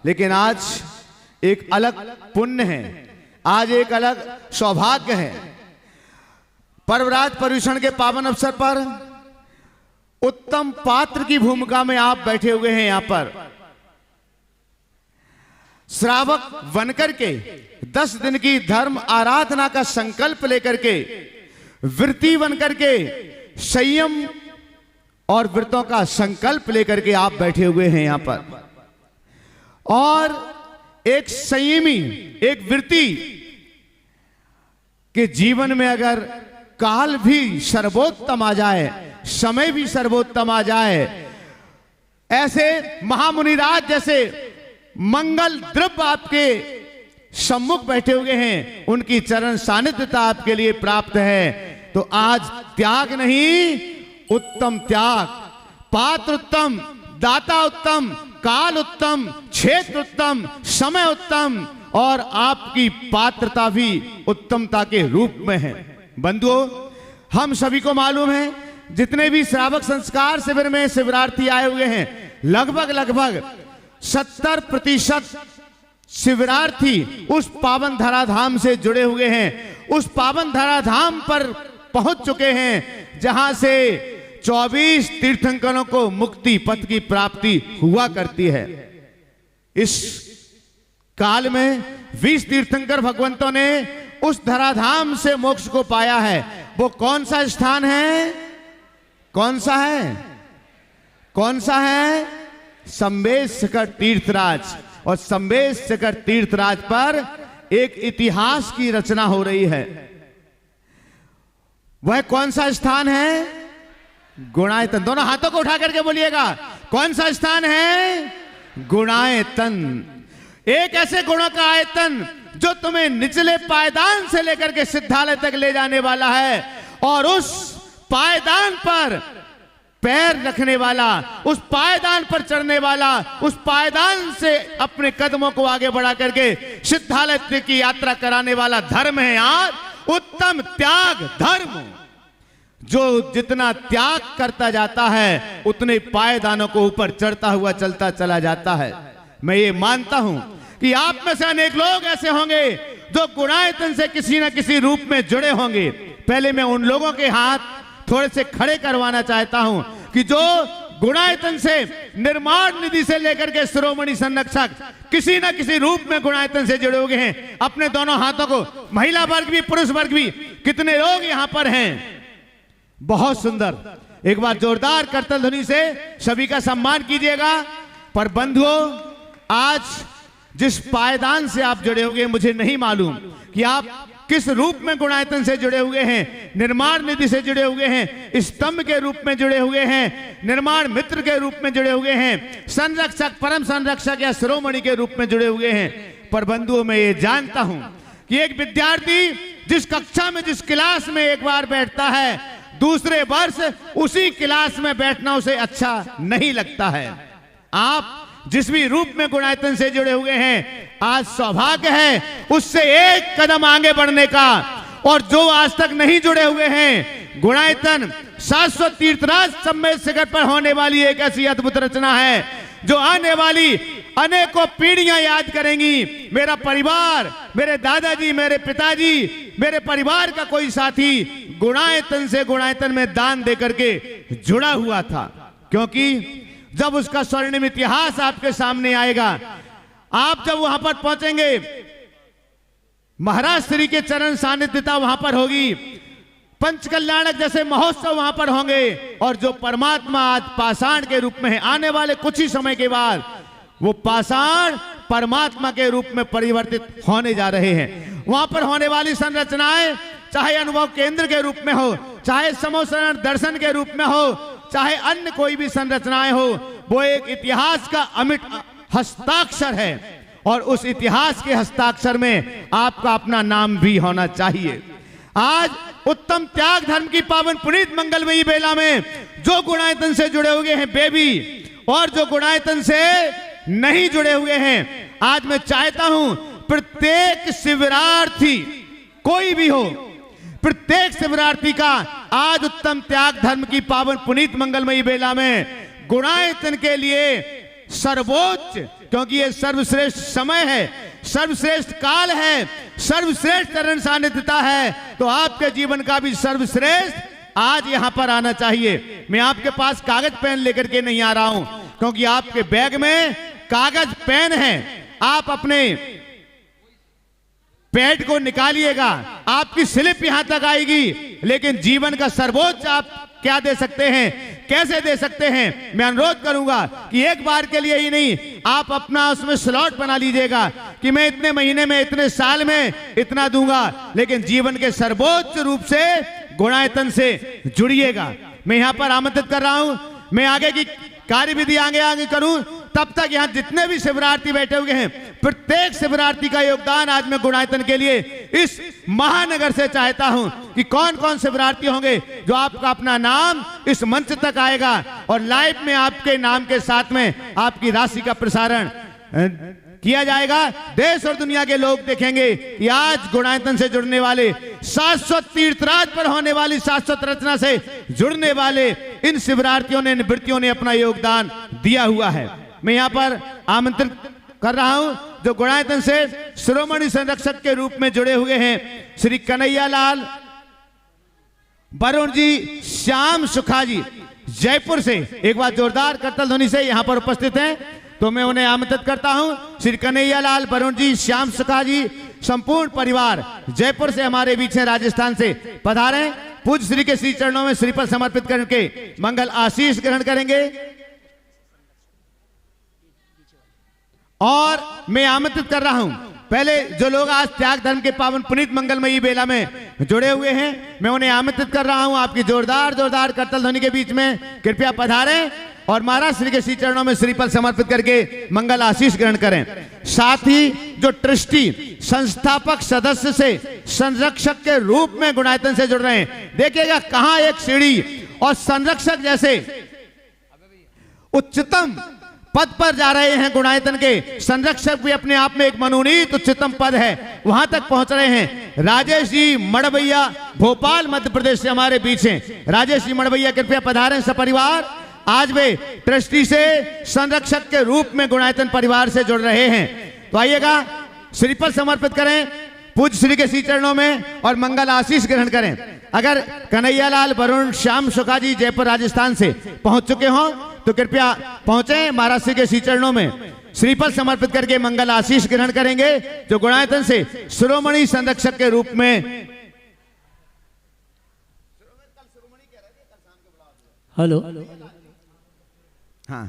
लेकिन आज एक अलग पुण्य है, आज एक अलग सौभाग्य है। पर्वराज पर्युषण के पावन अवसर पर उत्तम पात्र की भूमिका में आप बैठे हुए हैं। यहां पर श्रावक बनकर के 10 दिन की धर्म आराधना का संकल्प लेकर के, वृत्ति बनकर के, संयम और व्रतों का संकल्प लेकर के आप बैठे हुए हैं यहां पर। और एक संयमी, एक वृत्ति के जीवन में अगर काल भी सर्वोत्तम आ जाए, समय भी सर्वोत्तम आ जाए, ऐसे महामुनिराज जैसे मंगल द्रव्य आपके सम्मुख बैठे हुए हैं, उनकी चरण सानिध्यता आपके लिए प्राप्त है। तो आज त्याग नहीं, उत्तम त्याग, पात्र उत्तम, दाता उत्तम, काल उत्तम, क्षेत्र उत्तम, समय उत्तम और आपकी पात्रता भी उत्तमता के रूप में है। बंधुओं, हम सभी को मालूम है, जितने भी श्रावक संस्कार शिविर में शिविरार्थी आए हुए हैं, लगभग 70% शिविरार्थी उस पावन धराधाम से जुड़े हुए हैं। उस पावन धराधाम पर पहुंच चुके हैं जहां से 24 तीर्थंकरों को मुक्ति पथ की प्राप्ति हुआ करती है। इस काल में 20 तीर्थंकर भगवंतों ने उस धराधाम से मोक्ष को पाया है। वो कौन सा स्थान है? कौन सा है? कौन सा है? संबेशकर तीर्थराज। और संबेशकर तीर्थराज पर एक इतिहास की रचना हो रही है। वह कौन सा स्थान है? गुणायतन। दोनों हाथों को उठा करके बोलिएगा, कौन सा स्थान है? गुणायतन। एक ऐसे गुणों का आयतन जो तुम्हें निचले पायदान से लेकर के सिद्धालय तक ले जाने वाला है, और उस पायदान पर पैर रखने वाला, उस पायदान पर चढ़ने वाला, उस पायदान से अपने कदमों को आगे बढ़ा करके सिद्धालय की यात्रा कराने वाला धर्म है यार, उत्तम त्याग धर्म। जो जितना त्याग करता जाता है उतने पायदानों को ऊपर चढ़ता हुआ चलता चला जाता है। मैं ये मानता हूं कि आप में से अनेक लोग ऐसे होंगे जो गुणायतन से किसी न किसी रूप में जुड़े होंगे। पहले मैं उन लोगों के हाथ थोड़े से खड़े करवाना चाहता हूं कि जो गुणायतन से, निर्माण निधि से लेकर के शिरोमणि संरक्षक किसी न किसी रूप में गुणायतन से जुड़े हुए हैं, अपने दोनों हाथों को, महिला वर्ग भी पुरुष वर्ग भी, कितने लोग यहां पर हैं? बहुत सुंदर। एक बार जोरदार करतल ध्वनि से सभी का सम्मान कीजिएगा। पर बंधुओं, आज जिस पायदान से आप जुड़े हुए, मुझे नहीं मालूम कि आप किस रूप में गुणायतन से जुड़े हुए हैं। निर्माण निधि से जुड़े हुए हैं, स्तंभ के रूप में जुड़े हुए हैं, निर्माण मित्र के रूप में जुड़े हुए हैं, संरक्षक, परम संरक्षक या शिरोमणि के रूप में जुड़े हुए हैं। पर बंधुओं, मैं ये जानता हूं कि एक विद्यार्थी जिस कक्षा में, जिस क्लास में एक बार बैठता है, दूसरे वर्ष उसी क्लास में बैठना उसे अच्छा नहीं लगता है। आप जिस भी रूप में गुणायतन से जुड़े हुए हैं, आज सौभाग्य है उससे एक कदम आगे बढ़ने का। और जो आज तक नहीं जुड़े हुए हैं, गुणायतन शाश्वत तीर्थराज संबेशकर पर होने वाली एक ऐसी अद्भुत रचना है जो आने वाली अनेकों पीढ़ियां याद करेंगी। मेरा परिवार, मेरे दादाजी, मेरे पिताजी, मेरे परिवार का कोई साथी गुणायतन से, गुणायतन में दान देकर के जुड़ा हुआ था। क्योंकि जब उसका स्वर्णिम इतिहास आपके सामने आएगा, आप जब वहां पर पहुंचेंगे, महाराज श्री के चरण सानिध्यता वहां पर होगी, पंचकल्याणक जैसे महोत्सव वहां पर होंगे, और जो परमात्मा आज पाषाण के रूप में है, आने वाले कुछ ही समय के बाद वो पाषाण परमात्मा के रूप में परिवर्तित होने जा रहे हैं। वहां पर होने वाली संरचनाएं, चाहे अनुभव केंद्र के रूप में हो, चाहे समोसरण दर्शन के रूप में हो, चाहे अन्य कोई भी संरचनाएं हो, वो एक इतिहास का अमिट हस्ताक्षर है। और उस इतिहास के हस्ताक्षर में आपका अपना नाम भी होना चाहिए। आज उत्तम त्याग धर्म की पावन पुनीत मंगलमयी बेला में जो गुणायतन से जुड़े हुए हैं बेबी, और जो गुणायतन से नहीं जुड़े हुए हैं, आज मैं चाहता हूं प्रत्येक शिविरार्थी, कोई भी हो, प्रत्येक शिविरार्थी का आज उत्तम त्याग धर्म की पावन पुनीत मंगलमयी बेला में गुणायतन के लिए सर्वोच्च, क्योंकि ये सर्वश्रेष्ठ समय है, सर्वश्रेष्ठ काल है, सर्वश्रेष्ठ चरण सानिध्यता है, तो आपके जीवन का भी सर्वश्रेष्ठ आज यहां पर आना चाहिए। मैं आपके पास कागज पेन लेकर के नहीं आ रहा हूं, क्योंकि आपके बैग में कागज पेन है। आप अपने पेट को निकालिएगा, आपकी स्लिप यहां तक आएगी, लेकिन जीवन का सर्वोच्च आप क्या दे सकते हैं, कैसे दे सकते हैं? मैं अनुरोध करूंगा कि एक बार के लिए ही नहीं, आप अपना उसमें स्लॉट बना लीजिएगा कि मैं इतने महीने में, इतने साल में इतना दूंगा, लेकिन जीवन के सर्वोच्च रूप से गुणायतन से जुड़िएगा। मैं यहां पर आमंत्रित कर रहा हूं, मैं आगे की कार्यविधि आगे करूं, तब तक यहां जितने भी शिवरार्थी बैठे हुए हैं, प्रत्येक शिवरार्थी का योगदान आज मैं गुणायतन के लिए इस महानगर से चाहता हूं कि कौन कौन शिवरार्थी होंगे जो आपका अपना नाम इस मंच तक आएगा और लाइव में आपके नाम के साथ में आपकी राशि का प्रसारण किया जाएगा। देश और दुनिया के लोग देखेंगे कि आज गुणायतन से जुड़ने वाले, शाश्वत तीर्थराज पर होने वाली शाश्वत रचना से जुड़ने वाले इन शिवरार्थियों ने, निवृत्तियों ने अपना योगदान दिया हुआ है। मैं यहां पर आमंत्रित कर रहा हूं जो गुणायतन से शिरोमणि संरक्षक के रूप में जुड़े हुए हैं, श्री कन्हैया लाल वरुण जी, श्याम सुखा जी, जयपुर से एक बार जोरदार करतल ध्वनि से यहां पर उपस्थित हैं, तो मैं उन्हें आमंत्रित करता हूं। श्री कन्हैया लाल वरुण जी, श्याम सुखा जी, संपूर्ण परिवार जयपुर से हमारे बीच है, राजस्थान से पधारें। पूज्य श्री के श्री चरणों में श्रीफल समर्पित करके मंगल आशीष ग्रहण करेंगे। और मैं आमंत्रित कर रहा हूं पहले जो लोग आज त्याग धर्म के पावन पुनीत मंगलमयी बेला में जुड़े हुए हैं, मैं उन्हें आमंत्रित कर रहा हूं आपकी जोरदार जोरदार करतल ध्वनि के बीच में कृपया पधारें और महाराज श्री के श्री चरणों में श्रीफल समर्पित करके मंगल आशीष ग्रहण करें। साथ ही जो ट्रस्टी संस्थापक सदस्य से संरक्षक के रूप में गुणायतन से जुड़ रहे हैं, देखिएगा कहां एक सीढ़ी और संरक्षक जैसे उच्चतम पद पर जा रहे हैं। गुणायतन के संरक्षक भी अपने आप में एक मनोनीत उच्चतम पद है, वहां तक पहुंच रहे हैं। राजेश जी मड़वैया, भोपाल मध्य प्रदेश से हमारे बीच हैं। राजेश जी मड़वैया कृपया पधारें सपरिवार। आज वे ट्रस्टी से संरक्षक के रूप में गुणायतन परिवार से जुड़ रहे हैं, तो आइएगा श्रीफल समर्पित करें पूज्य श्री के श्री चरणों में और मंगल आशीष ग्रहण करें। अगर कन्हैया लाल वरुण श्याम सुखा जी जयपुर राजस्थान से पहुंच चुके हों तो कृपया पहुंचे, महाराज श्री के श्री चरणों में श्रीफल समर्पित करके मंगल आशीष ग्रहण करेंगे जो गुणायतन से शिरोमणि संरक्षक के रूप में। हेलो, हाँ,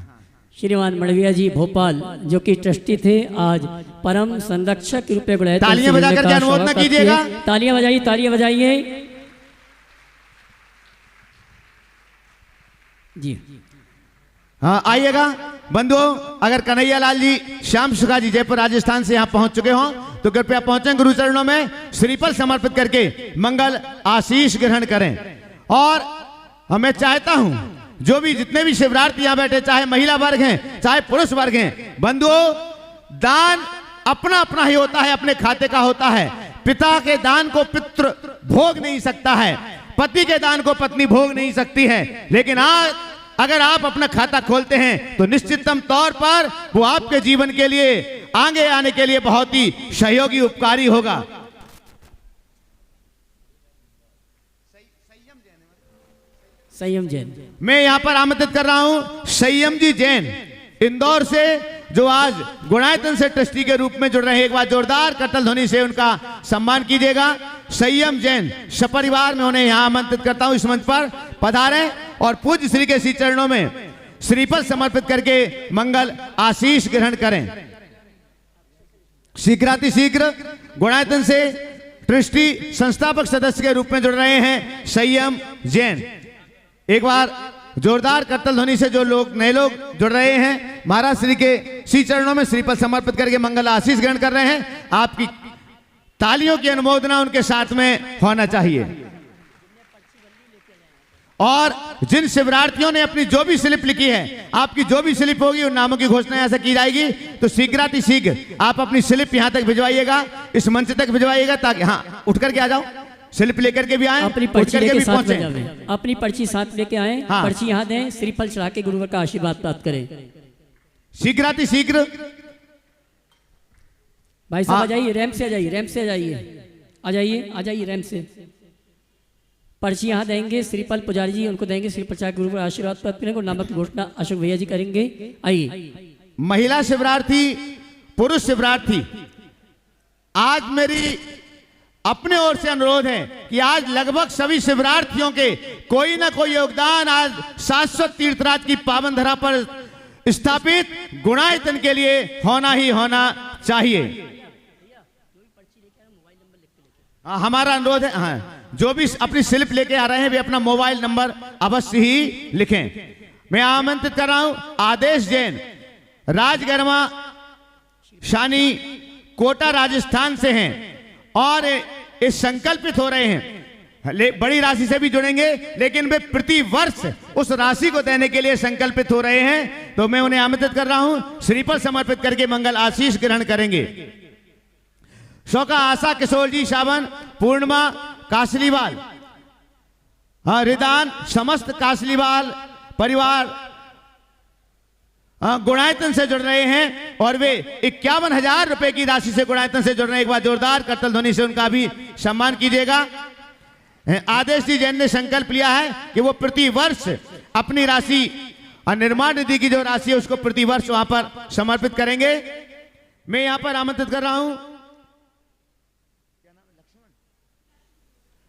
श्रीमान मड़विया जी भोपाल जो कि ट्रस्टी थे, आज परम संरक्षक के रूप में गुणायतन। तालियां बजाकर के अनुमोदन कीजिएगा। तालियां बजाइए, तालियां बजाइए जी। हाँ, आइएगा बंधुओं। अगर कन्हैया लाल जी, श्याम सुखा जी जयपुर राजस्थान से यहाँ पहुंच चुके हों तो कृपया पहुंचें, गुरु चरणों में श्रीफल समर्पित करके मंगल आशीष ग्रहण करें। और मैं चाहता हूं जो भी जितने भी शिवरार्थी यहाँ बैठे, चाहे महिला वर्ग हैं चाहे पुरुष वर्ग हैं, बंधुओं दान अपना अपना ही होता है, अपने खाते का होता है। पिता के दान को पितृ भोग नहीं सकता है, पति के दान को पत्नी भोग नहीं सकती है, लेकिन आज अगर आप अपना खाता खोलते हैं तो निश्चितम तौर पर वो आपके जीवन के लिए, आगे आने के लिए बहुत ही सहयोगी उपकारी होगा। संयम जैन मैं यहां पर आमंत्रित कर रहा हूं संयम जी जैन इंदौर से, जो आज गुणायतन से ट्रस्टी के रूप में जुड़ रहे हैं। एक बार जोरदार करतल ध्वनि से उनका सम्मान कीजिएगा। संयम जैन सपरिवार में उन्हें यहां आमंत्रित करता हूं, इस मंच पर पधारें और पूज्य श्री के श्री चरणों में श्रीफल समर्पित करके मंगल आशीष ग्रहण करें। शीघ्रातिशीघ्र गुणायतन से ट्रस्टी संस्थापक सदस्य के रूप में जुड़ रहे हैं संयम जैन। एक बार जोरदार करतल ध्वनि से जो लोग नए लोग जुड़ रहे हैं, महाराज श्री के श्री चरणों में श्रीफल समर्पित करके मंगल आशीष ग्रहण कर रहे हैं। आपकी तालियों की अनुमोदना उनके साथ में होना चाहिए। और जिन शिवरार्थियों ने अपनी जो भी स्लिप लिखी है, आपकी जो भी स्लिप होगी उन नामों की घोषणा ऐसा की जाएगी, तो शीघ्रातिशीघ्र आप अपनी स्लिप यहां तक भिजवाइएगा, इस मंच तक भिजवाइएगा, ताकि हाँ उठ करके आ जाओ, स्लिप लेकर के भी आए, अपनी पर्ची लेके साथ में जाएं, अपनी पर्ची साथ लेके आए। हाँ। पर्ची यहाँ दें, श्रीफल चढ़ा के गुरुवर का आशीर्वाद प्राप्त करें। शीघ्राति शीघ्र। भाई साहब हाँ। आ जाइए, रैंप से आ जाइए, रैंप से आ जाइए, आ जाइए, आ जाइए रैंप से। पर्ची यहाँ देंगे श्रीपाल पुजारी जी, उनको देंगे श्री प्रचार गुरु आशीर्वाद प्राप्त और नामक घोषणा अशोक भैया जी करेंगे। आइए। महिला शिवरार्थी, पुरुष शिवरार्थी, आज मेरी अपने ओर से अनुरोध है कि आज लगभग सभी शिवरार्थियों के कोई ना कोई योगदान आज शाश्वत तीर्थराज की पावन धरा पर स्थापित गुणायतन के लिए होना ही होना चाहिए। हमारा अनुरोध है, हाँ, जो भी अपनी स्लिप लेके आ रहे हैं वे अपना मोबाइल नंबर अवश्य ही लिखें। मैं आमंत्रित कर रहा हूं आदेश जैन, राजगरमा शानी, कोटा राजस्थान से हैं और इस संकल्पित हो रहे हैं, बड़ी राशि से भी जुड़ेंगे, लेकिन वे प्रति वर्ष उस राशि को देने के लिए संकल्पित हो रहे हैं। तो मैं उन्हें आमंत्रित कर रहा हूं, श्रीफल समर्पित करके मंगल आशीष ग्रहण करेंगे। शोका आशा किशोर जी सावन, पूर्णिमा कासलीवाल, हाँ, रिदान समस्त कासलीवाल परिवार गुणायतन से जुड़ रहे हैं और वे 51,000 रुपए की राशि से गुणायतन से जुड़ रहे हैं। एक बार जोरदार करतल ध्वनि से उनका भी सम्मान कीजिएगा। आदेश जी जैन ने संकल्प लिया है कि वो प्रति वर्ष अपनी राशि निर्माण निधि की जो राशि है उसको प्रति वर्ष वहां पर समर्पित करेंगे। मैं यहां पर आमंत्रित कर रहा हूं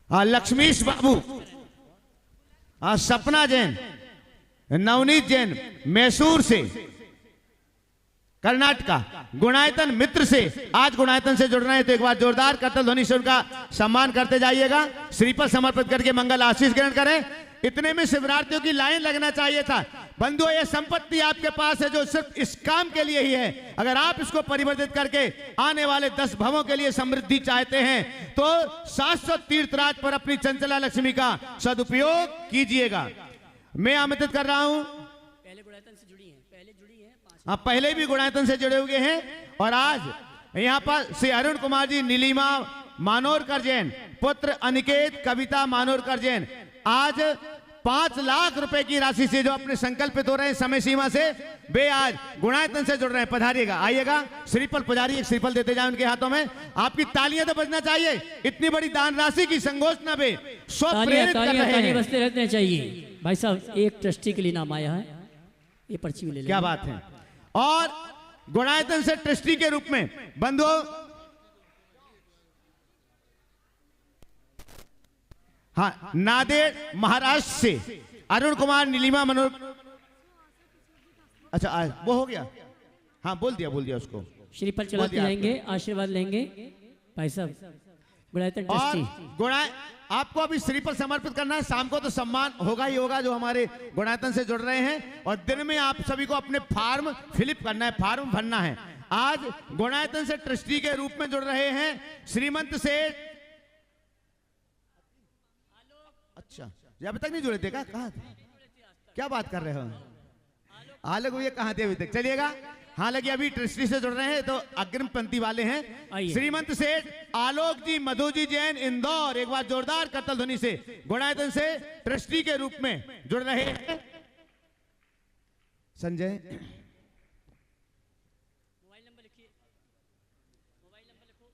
लक्ष्मीश बाबू, सपना जैन, नवनीत जैन मैसूर से, कर्नाटका, गुणायतन मित्र से आज गुणायतन से जुड़ रहे हैं। तो एक बार जोरदार करतल ध्वनि से उनका सम्मान करते जाइएगा। श्रीफल समर्पित करके मंगल आशीष ग्रहण करें। इतने में शिवरार्थियों की लाइन लगना चाहिए था। बंधुओं, ये संपत्ति आपके पास है जो सिर्फ इस काम के लिए ही है। अगर आप इसको परिवर्तित करके आने वाले 10 भवों के लिए समृद्धि चाहते हैं तो शाश्वत तीर्थराज पर अपनी चंचला लक्ष्मी का सदुपयोग कीजिएगा। मैं आमंत्रित कर रहा हूं, पहले गुणायतन से जुड़ी हैं, हाँ, पहले भी गुणायतन से जुड़े हुए हैं और आज यहाँ पर श्री अरुण कुमार जी, नीलिमा मानोरकर जैन, पुत्र अनिकेत कविता मानोरकर जैन, आज 5 लाख रुपए की राशि से जो अपने संकल्पित हो रहे हैं समय सीमा से, वे आज गुणायतन से जुड़ रहे हैं। पधारिएगा, आइएगा। श्रीफल पुजारी एक श्रीफल देते जाए उनके हाथों में। आपकी तालियां तो बजना चाहिए, इतनी बड़ी दान राशि की संघोषणा में स्व प्रेरित कर रहे हैं। बजते रहने चाहिए। भाई साहब एक ट्रस्टी के लिए नाम आया है, ये पर्ची भी ले लें। क्या बात है। और गुणायतन से ट्रस्टी के रूप में बंधुओं, हाँ, नादेड़ महाराष्ट्र से अरुण कुमार, नीलिमा मनोर, अच्छा वो हो गया, हाँ बोल दिया उसको। श्रीफल चलाते जाएंगे, आशीर्वाद लेंगे। भाई साहब गुणायतन और ट्रस्टी, आपको अभी श्रीफल समर्पित करना है। शाम को तो सम्मान होगा ही होगा जो हमारे गुणायतन से जुड़ रहे हैं, और दिन में आप सभी को अपने फॉर्म फिलअप करना है, फॉर्म भरना है। आज गुणायतन से ट्रस्टी के रूप में जुड़ रहे हैं श्रीमंत सेठ, अच्छा ये अभी तक नहीं जुड़े थे क्या? कहाँ थे? क्या बात कर रहे हो? आलोक भैया कहाँ थे अभी तक? चलिएगा। हालांकि अभी ट्रस्टी से जुड़ रहे हैं तो अग्रिम पंक्ति वाले हैं श्रीमंत सेठ आलोक जी, मधु जी जैन, इंदौर। एक बार जोरदार करतल ध्वनि से गुणायतन से ट्रस्टी के रूप में जुड़ रहे हैं। संजय, मोबाइल नंबर लिखिए, मोबाइल नंबर लिखो,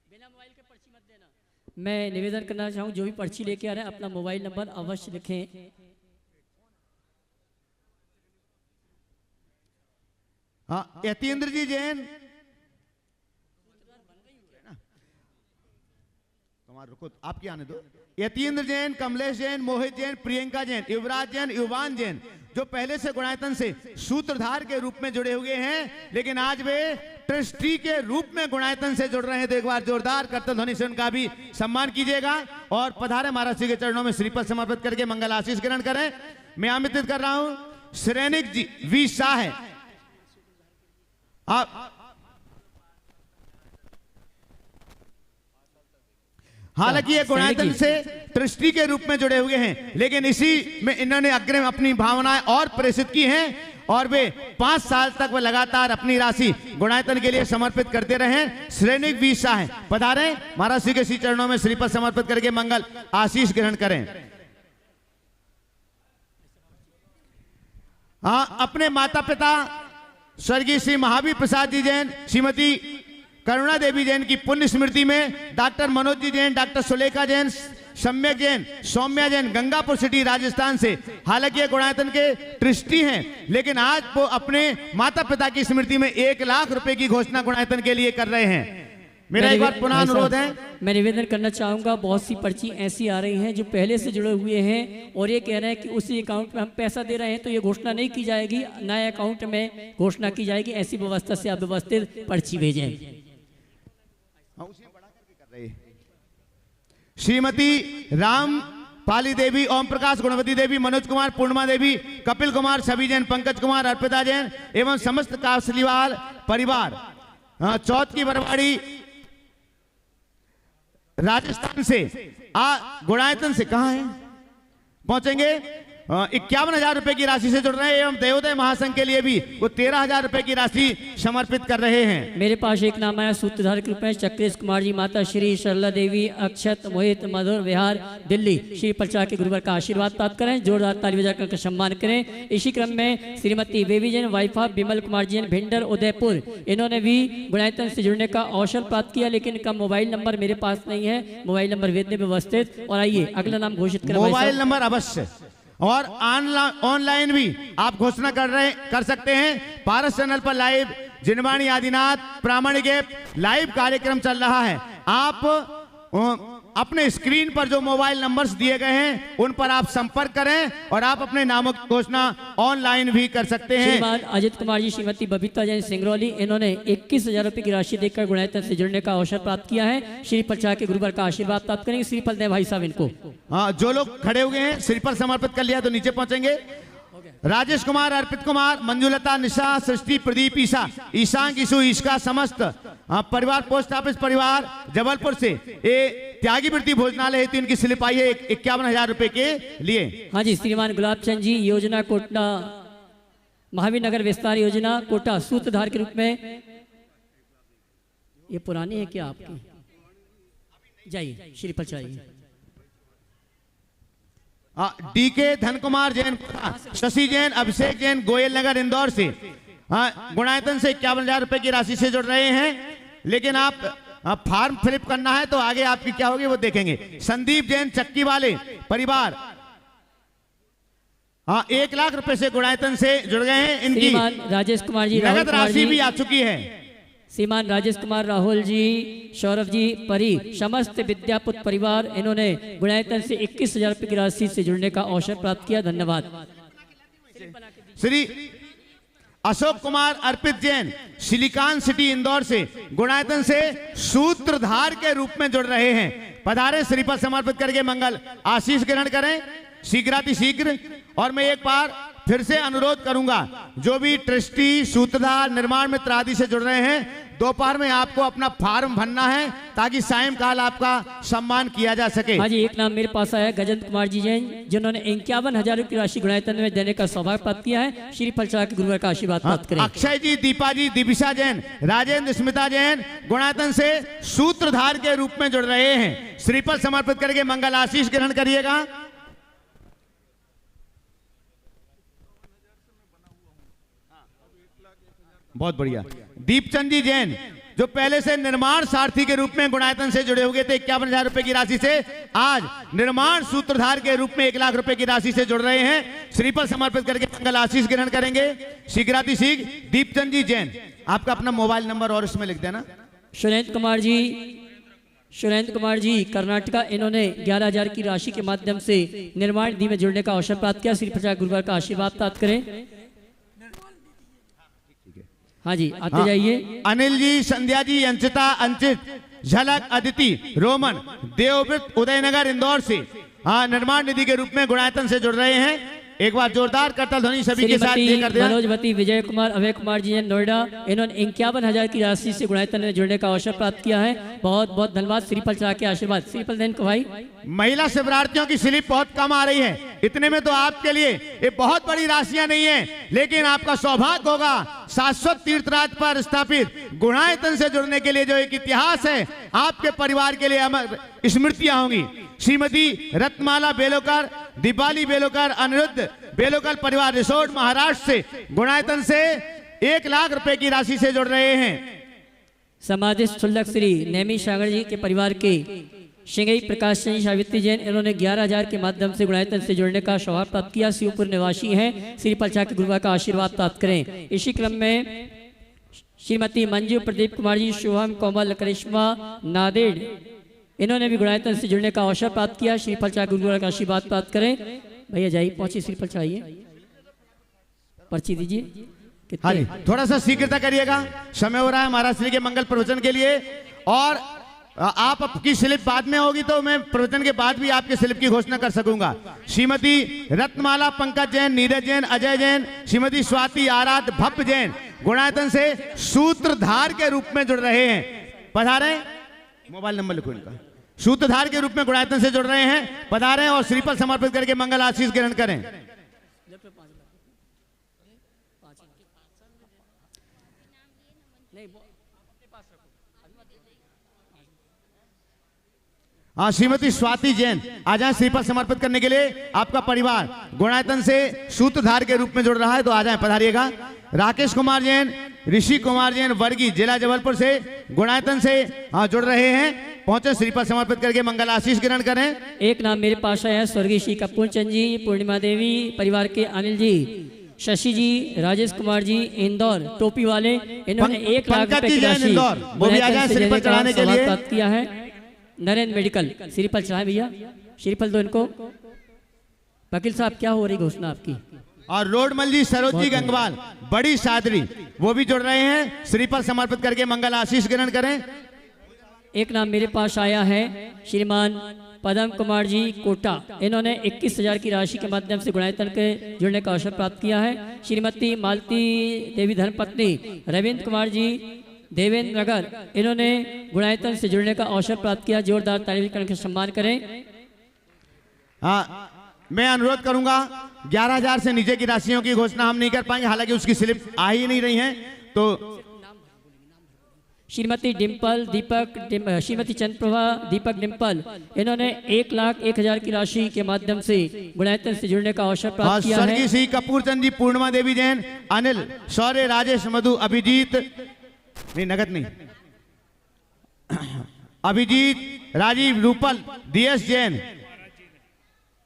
बिना मोबाइल के पर्ची मत देना। मैं निवेदन करना चाहूँ जो भी पर्ची लेके आ रहे हैं अपना मोबाइल नंबर अवश्य लिखें। हाँ, यतीन्द्र जी जैन, तुम्हारा रुको, आपकी आने दो। यतीन्द्र जैन, कमलेश जैन, मोहित जैन, प्रियंका जैन, युवराज जैन, युवान जैन, जो पहले से गुणायतन से सूत्रधार के रूप में जुड़े हुए हैं, लेकिन आज वे ट्रस्टी के रूप में गुणायतन से जुड़ रहे हैं। तो एक बार जोरदार करतल ध्वनि से उनका भी सम्मान कीजिएगा और पधारे महाराज जी के चरणों में श्रीफल समर्पित करके मंगल आशीष ग्रहण करें। मैं आमंत्रित कर रहा हूं श्रेनिक जी वी शाह है, आप हालांकि ये गुणायतन से ट्रस्टी के रूप में जुड़े हुए हैं, लेकिन इसी में इन्होंने अग्रिम अपनी भावनाएं और प्रेषित की हैं और वे 5 साल तक वे लगातार अपनी राशि गुणायतन के लिए समर्पित करते रहे। श्रेणिक वी शाह पधारें, महाराज श्री के श्री चरणों में श्रीफल समर्पित करके मंगल आशीष ग्रहण करें। अपने माता पिता स्वर्गीय श्री महावीर प्रसाद जी जैन, श्रीमती करुणा देवी जैन की पुण्य स्मृति में डॉक्टर मनोज जी जैन, डॉक्टर सुलेखा जैन, सम्यक जैन, सौम्या जैन गंगापुर सिटी राजस्थान से, हालांकि ये गुणायतन के ट्रस्टी हैं, लेकिन आज वो अपने माता पिता की स्मृति में 1 लाख रुपए की घोषणा गुणायतन के लिए कर रहे हैं। मेरा एक बार पुनः अनुरोध है, मैं निवेदन करना चाहूंगा, बहुत सी पर्ची ऐसी आ रही हैं जो पहले से जुड़े हुए हैं और ये कह रहे हैं कि उसी अकाउंट में हम पैसा दे रहे हैं, तो ये घोषणा नहीं की जाएगी, नए अकाउंट में घोषणा की जाएगी। ऐसी व्यवस्था से आप व्यवस्थित पर्ची भेजें। श्रीमती राम पाली देवी, ओम प्रकाश, गुणवती देवी, मनोज कुमार, पूर्णिमा देवी, कपिल कुमार, छवि जैन, पंकज कुमार, अर्पिता जैन एवं समस्त कासलीवाल परिवार चौथ की बरवाड़ी राजस्थान से गुणायतन से कहां है पहुंचेंगे 51,000 रुपए की राशि से जुड़ रहे हैं एवं देवोदय महासंघ के लिए भी वो 13,000 रुपए की राशि समर्पित कर रहे हैं। मेरे पास एक नाम आया सूत्रधार के रूप में चक्रेश कुमार जी, माता श्री सरला देवी, अक्षत, मोहित, मधुर विहार, दिल्ली। श्री प्रचार के गुरुवर का आशीर्वाद प्राप्त करें, जोरदार ताली बजाकर सम्मान करें। इसी क्रम में श्रीमती बेबी जैन, वाइफ ऑफ विमल कुमार जैन, भिंडर, उदयपुर, इन्होंने भी गुणायतन से जुड़ने का अवसर प्राप्त किया, लेकिन इनका मोबाइल नंबर मेरे पास नहीं है, मोबाइल नंबर वेदने व्यवस्थित। और आइए अगला नाम घोषित करें। मोबाइल नंबर अवश्य और ऑनलाइन भी आप घोषणा कर सकते हैं। पारस चैनल पर लाइव जिनवाणी आदिनाथ प्रामाणिक लाइव कार्यक्रम चल रहा है। आप अपने स्क्रीन पर जो मोबाइल नंबर्स दिए गए हैं उन पर आप संपर्क करें और आप अपने नामों की घोषणा ऑनलाइन भी कर सकते हैं। श्रीमान अजित कुमार जी, श्रीमती बबीता जैन सिंगरौली, इन्होंने 21,000 रुपए की राशि देकर गुणायतन से जुड़ने का अवसर प्राप्त किया है। श्री प्रचार के गुरुवर का आशीर्वाद प्राप्त करेंगे। श्रीफल दें भाई साहब इनको। हाँ, जो लोग खड़े हुए हैं श्रीफल समर्पित कर लिया तो नीचे पहुंचेंगे। राजेश कुमार, अर्पित कुमार, मंजुलता, निशा, सृष्टि, प्रदीप, ईशा, ईशांक, ईशु, ईशका समस्त परिवार पोस्ट ऑफिस परिवार जबलपुर से त्यागी वृत्ति भोजनालय हेतु इनकी स्लिप आई है 51,000 रुपए के लिए। हाँ जी, श्रीमान गुलाब चंद जी, योजना कोटा महावीर नगर विस्तार योजना कोटा सूत्रधार के रूप में। ये पुरानी है क्या आपकी? जाइए श्री प्रचार। डीके धन कुमार जैन, शशि जैन, अभिषेक जैन, गोयल नगर इंदौर से गुणायतन से 51,000 रुपए की राशि से जुड़ रहे हैं, लेकिन आप फॉर्म फिलअप करना है तो आगे आपकी क्या होगी वो देखेंगे। संदीप जैन चक्की वाले परिवार 1 लाख रुपए से गुणायतन से जुड़ गए हैं। इनकी राजेश कुमार जी नगद राशि भी आ चुकी है। श्रीमान राजेश कुमार, राहुल जी, सौरभ जी, परी, समस्त विद्यापुत्र परिवार, इन्होंने गुणायतन से 21,000 रुपए की राशि से जुड़ने का अवसर प्राप्त किया। धन्यवाद। श्री अशोक कुमार, अर्पित जैन, सिलिकॉन सिटी इंदौर से गुणायतन से सूत्रधार के रूप में जुड़ रहे हैं। पधारे, श्रीफल समर्पित करके मंगल आशीष ग्रहण करें शीघ्र। और मैं एक बार फिर से अनुरोध करूंगा, जो भी ट्रस्टी, सूत्रधार, निर्माण मित्र आदि से जुड़ रहे हैं, दोपहर में आपको अपना फॉर्म भरना है ताकि सायंकाल आपका सम्मान किया जा सके। हाँ जी, एक नाम मेरे पास आया गजेंद्र कुमार जी जैन, जिन्होंने 51,000 की राशि गुणायतन में देने का सौभाग्य प्राप्त किया है। श्री प्रचार के गुरुवर का आशीर्वाद प्राप्त करें। अक्षय जी, दीपा जी, दिविशा जैन, राजेंद्र, स्मिता जैन गुणायतन से सूत्रधार के रूप में जुड़ रहे हैं। श्रीफल समर्पित करके मंगल आशीष ग्रहण करिएगा। बहुत बढ़िया। दीपचंद जी जैन, जो पहले से निर्माण सारथी के रूप में गुणायतन से जुड़े हुए थे 51,000 रुपए की राशि से, आज निर्माण सूत्रधार के रूप में 1 लाख रुपए की राशि से जुड़ रहे हैं। श्रीफल समर्पित करके मंगल आशीष ग्रहण करेंगे। शीघ्रातिशीघ्र दीपचंद जी जैन, आपका अपना मोबाइल नंबर और इसमें लिख देना। सुरेंद्र कुमार जी कर्नाटका, इन्होंने 11,000 की राशि के माध्यम से निर्माण निधि में जुड़ने का अवसर प्राप्त किया। श्री प्रचार गुरुवार का आशीर्वाद प्राप्त करें। हाँ जी, आते जाइए। अनिल जी, संध्या जी, अंशिता, अंचित, झलक, अदिति, रोमन, देवव्रत, उदयनगर इंदौर से निर्माण निधि के रूप में गुणायतन से जुड़ रहे हैं। एक बार जोरदार करतल ध्वनि सभी के साथ कर दें। मनोजवती, विजय कुमार, अभय कुमार जी नोएडा, इन्होंने 51,000 की राशि से गुणायतन में जुड़ने का अवसर प्राप्त किया है। बहुत बहुत धन्यवाद। श्रीफल चढ़ा के आशीर्वाद। श्रीफल देन को भाई। महिला शिवरार्थियों की स्लिप बहुत कम आ रही है, इतने में तो आपके लिए ये बहुत बड़ी राशियां नहीं है, लेकिन आपका सौभाग्य होगा शाश्वत तीर्थराज पर स्थापित गुणायतन से जुड़ने के लिए जो एक इतिहास है, आपके परिवार के लिए अमर स्मृतियां होंगी। श्रीमती रत्नमाला बेलोकर, दीपाली बेलोकर, अनिरुद्ध बेलोकर परिवार रिसोर्ट महाराष्ट्र से गुणायतन से 1 लाख रुपए की राशि से जुड़ रहे हैं। समाधिस्थ शुल्लक श्री नेमी सागर जी के परिवार के शिंगई प्रकाश सिंह सावित्री जैन, इन्होंने 11,000 के माध्यम से गुणायतन से जुड़ने का सौभाग्य प्राप्त किया। शिवपुर निवासी हैं, श्री पलचा के गुरुवा का आशीर्वाद प्राप्त करें। इसी क्रम में श्रीमती मंजू प्रदीप कुमार जी, शुभम, कोमल, करिश्मा, नादेड़, इन्होंने भी गुणायतन से जुड़ने का अवसर प्राप्त किया। श्री पलचा गुरुवा का आशीर्वाद प्राप्त करें। भैया जाइए, पहुंचिए, श्री पलचा आइए, पर्ची दीजिए। हाँ जी, थोड़ा सा शीघ्रता करिएगा, समय हो रहा है महाराज श्री के मंगल प्रवचन के लिए। और आप आपकी स्लिप बाद में होगी तो मैं प्रवचन के बाद भी आपके स्लिप की घोषणा कर सकूंगा। श्रीमती रत्नमाला पंकज जैन, नीरज जैन, अजय जैन, श्रीमती स्वाति आराध भप्प जैन गुणायतन से सूत्रधार के रूप में जुड़ रहे हैं। पधारे, मोबाइल नंबर लिखो इनका। सूत्रधार के रूप में गुणायतन से जुड़ रहे हैं, पधारें और श्रीफल समर्पित करके मंगल आशीष ग्रहण करें। हाँ, श्रीमती स्वाति जैन आ जाए श्रीफल समर्पित करने के लिए। आपका परिवार गुणायतन से सूत्रधार के रूप में जुड़ रहा है तो आ जाए, पधारिएगा। राकेश कुमार जैन, ऋषि कुमार जैन वर्गी, जिला जबलपुर से गुणायतन से जुड़ रहे हैं, पहुंचे श्रीफल समर्पित करके मंगल आशीष ग्रहण करें। एक नाम मेरे पास आया है, स्वर्गीय श्री कपूर चंद जी, पूर्णिमा देवी परिवार के अनिल जी, शशि जी, राजेश कुमार जी इंदौर टोपी वाले, इन्होंने 1 लाख रुपए की राशि प्राप्त किया है। नरेंद्र मेडिकल श्रीफल चढ़ाए भैया, श्रीफल दो इनको। वकील साहब क्या हो रही घोषणा आपकी? और रोडमल जी, सरोज जी गंगवाल, बड़ी सादरी, वो भी जुड़ रहे हैं, श्रीफल समर्पित करके मंगल आशीष ग्रहण करें। एक नाम मेरे पास आया है, श्रीमान पदम कुमार जी कोटा, इन्होंने 21,000 की राशि के माध्यम से गुणायतन के जुड़ने का अवसर प्राप्त किया है। श्रीमती मालती देवी धर्मपत्नी रविंद्र कुमार जी देवेंद्र नगर, इन्होंने गुणायतन से जुड़ने का अवसर प्राप्त किया। जोरदार ताली करके सम्मान करें। हाँ, मैं अनुरोध करूंगा, 11,000 से नीचे की राशियों की घोषणा हम नहीं कर पाएंगे, हालांकि उसकी स्लिप आ ही नहीं रही है। तो श्रीमती डिम्पल दीपक, श्रीमती चंद्रप्रभा दीपक डिम्पल, इन्होंने 1,01,000 की राशि के माध्यम से गुणायतन से जुड़ने का अवसर प्राप्त किया है। स्वर्गीय श्री कपूर चंद जी, पूर्णिमा देवी जैन, अनिल, शौर्य, राजेश, मधु, अभिजीत, नहीं नगद नहीं, अभिजीत, राजीव, रूपल, डीएस जैन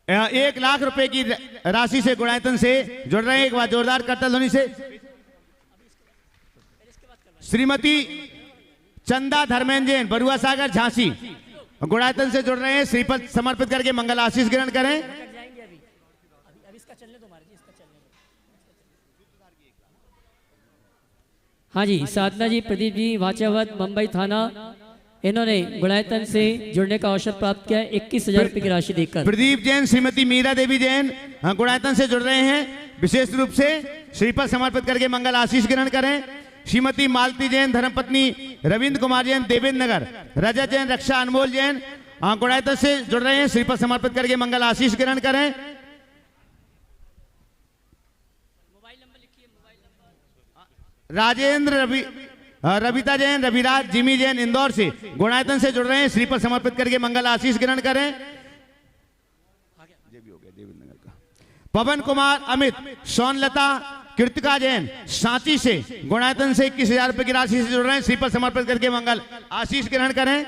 1 लाख रुपए की राशि से गुणायतन से जुड़ रहे हैं। एक बार जोरदार करतल ध्वनि से। श्रीमती चंदा धर्मेंद्र जैन, बरुआ सागर, झांसी, गुणायतन से जुड़ रहे हैं, श्रीफल समर्पित करके मंगल आशीष ग्रहण करें। हाँ जी, साधना जी, प्रदीप जी, वाचावत, मुंबई थाना, इन्होंने गुणायतन से जुड़ने का अवसर प्राप्त किया है 21,000 रुपए की राशि देकर। प्रदीप जैन, श्रीमती मीरा देवी जैन गुणायतन से जुड़ रहे हैं, विशेष रूप से श्रीफल समर्पित करके मंगल आशीष ग्रहण करें। श्रीमती मालती जैन, धर्मपत्नी रविंद्र कुमार जैन, देवेंद्र नगर, रजत जैन, रक्षा अनमोल जैन गुणायतन से जुड़ रहे हैं, श्रीफल समर्पित करके मंगल आशीष ग्रहण करें। राजेंद्र रविता जैन, रविराज, जिमी जैन इंदौर से गुणायतन से जुड़ रहे हैं, श्रीफल समर्पित करके मंगल आशीष ग्रहण करें। पवन कुमार अमित, सोनलता, कृतिका जैन सांची से गुणायतन से 21,000 रुपए की राशि से जुड़ रहे हैं, श्रीफल समर्पित करके मंगल आशीष ग्रहण करें।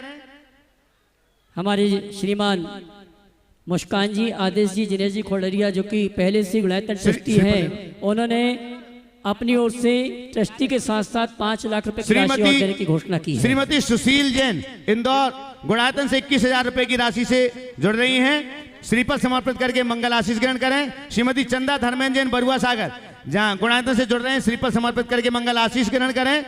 हमारे श्रीमान मुस्कान जी, आदेश जी, जिनेश जी खोलरिया, जो कि पहले से गुणायतन ट्रस्टी हैं, उन्होंने अपनी ओर से ट्रस्टी के साथ साथ 5 लाख रुपए की राशि और देने की घोषणा की है। श्रीमती सुशील जैन इंदौर गुणायतन से 21,000 रुपए की राशि से जुड़ रही हैं, श्रीफल समर्पित करके मंगल आशीष ग्रहण करें। श्रीमती चंदा धर्मेंद्र जैन, बरुआ सागर, जहां गुणायतन से जुड़ रहे हैं, श्रीफल समर्पित करके मंगल आशीष ग्रहण करें।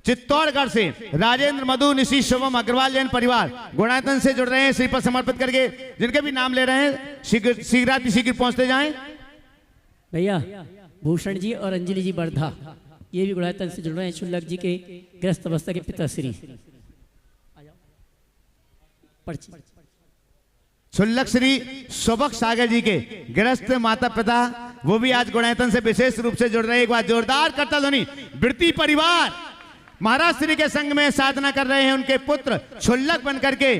चित्तौड़गढ़ से राजेंद्र, मधु, निशी, शुभम अग्रवाल जैन परिवार गुणायतन से जुड़ रहे हैं, श्रीफल समर्पित करके, जिनके भी नाम ले रहे हैं शीघ्र पहुंचते जाएं। भैया भूषण जी और अंजलि जी बर्धा, ये भी गुणायतन से जुड़ रहे हैं, शुल्लक जी के ग्रस्त अवस्था के पिताश्री। शुल्लक श्री सुबक सागर जी के गृहस्थ माता पिता वो भी आज गुणायतन से विशेष रूप से जुड़ रहे हैं। एक बार जोरदार करता ध्वनि। वृत्ति परिवार महाराज श्री के संग में साधना कर रहे हैं उनके पुत्र शुल्लक बन करके,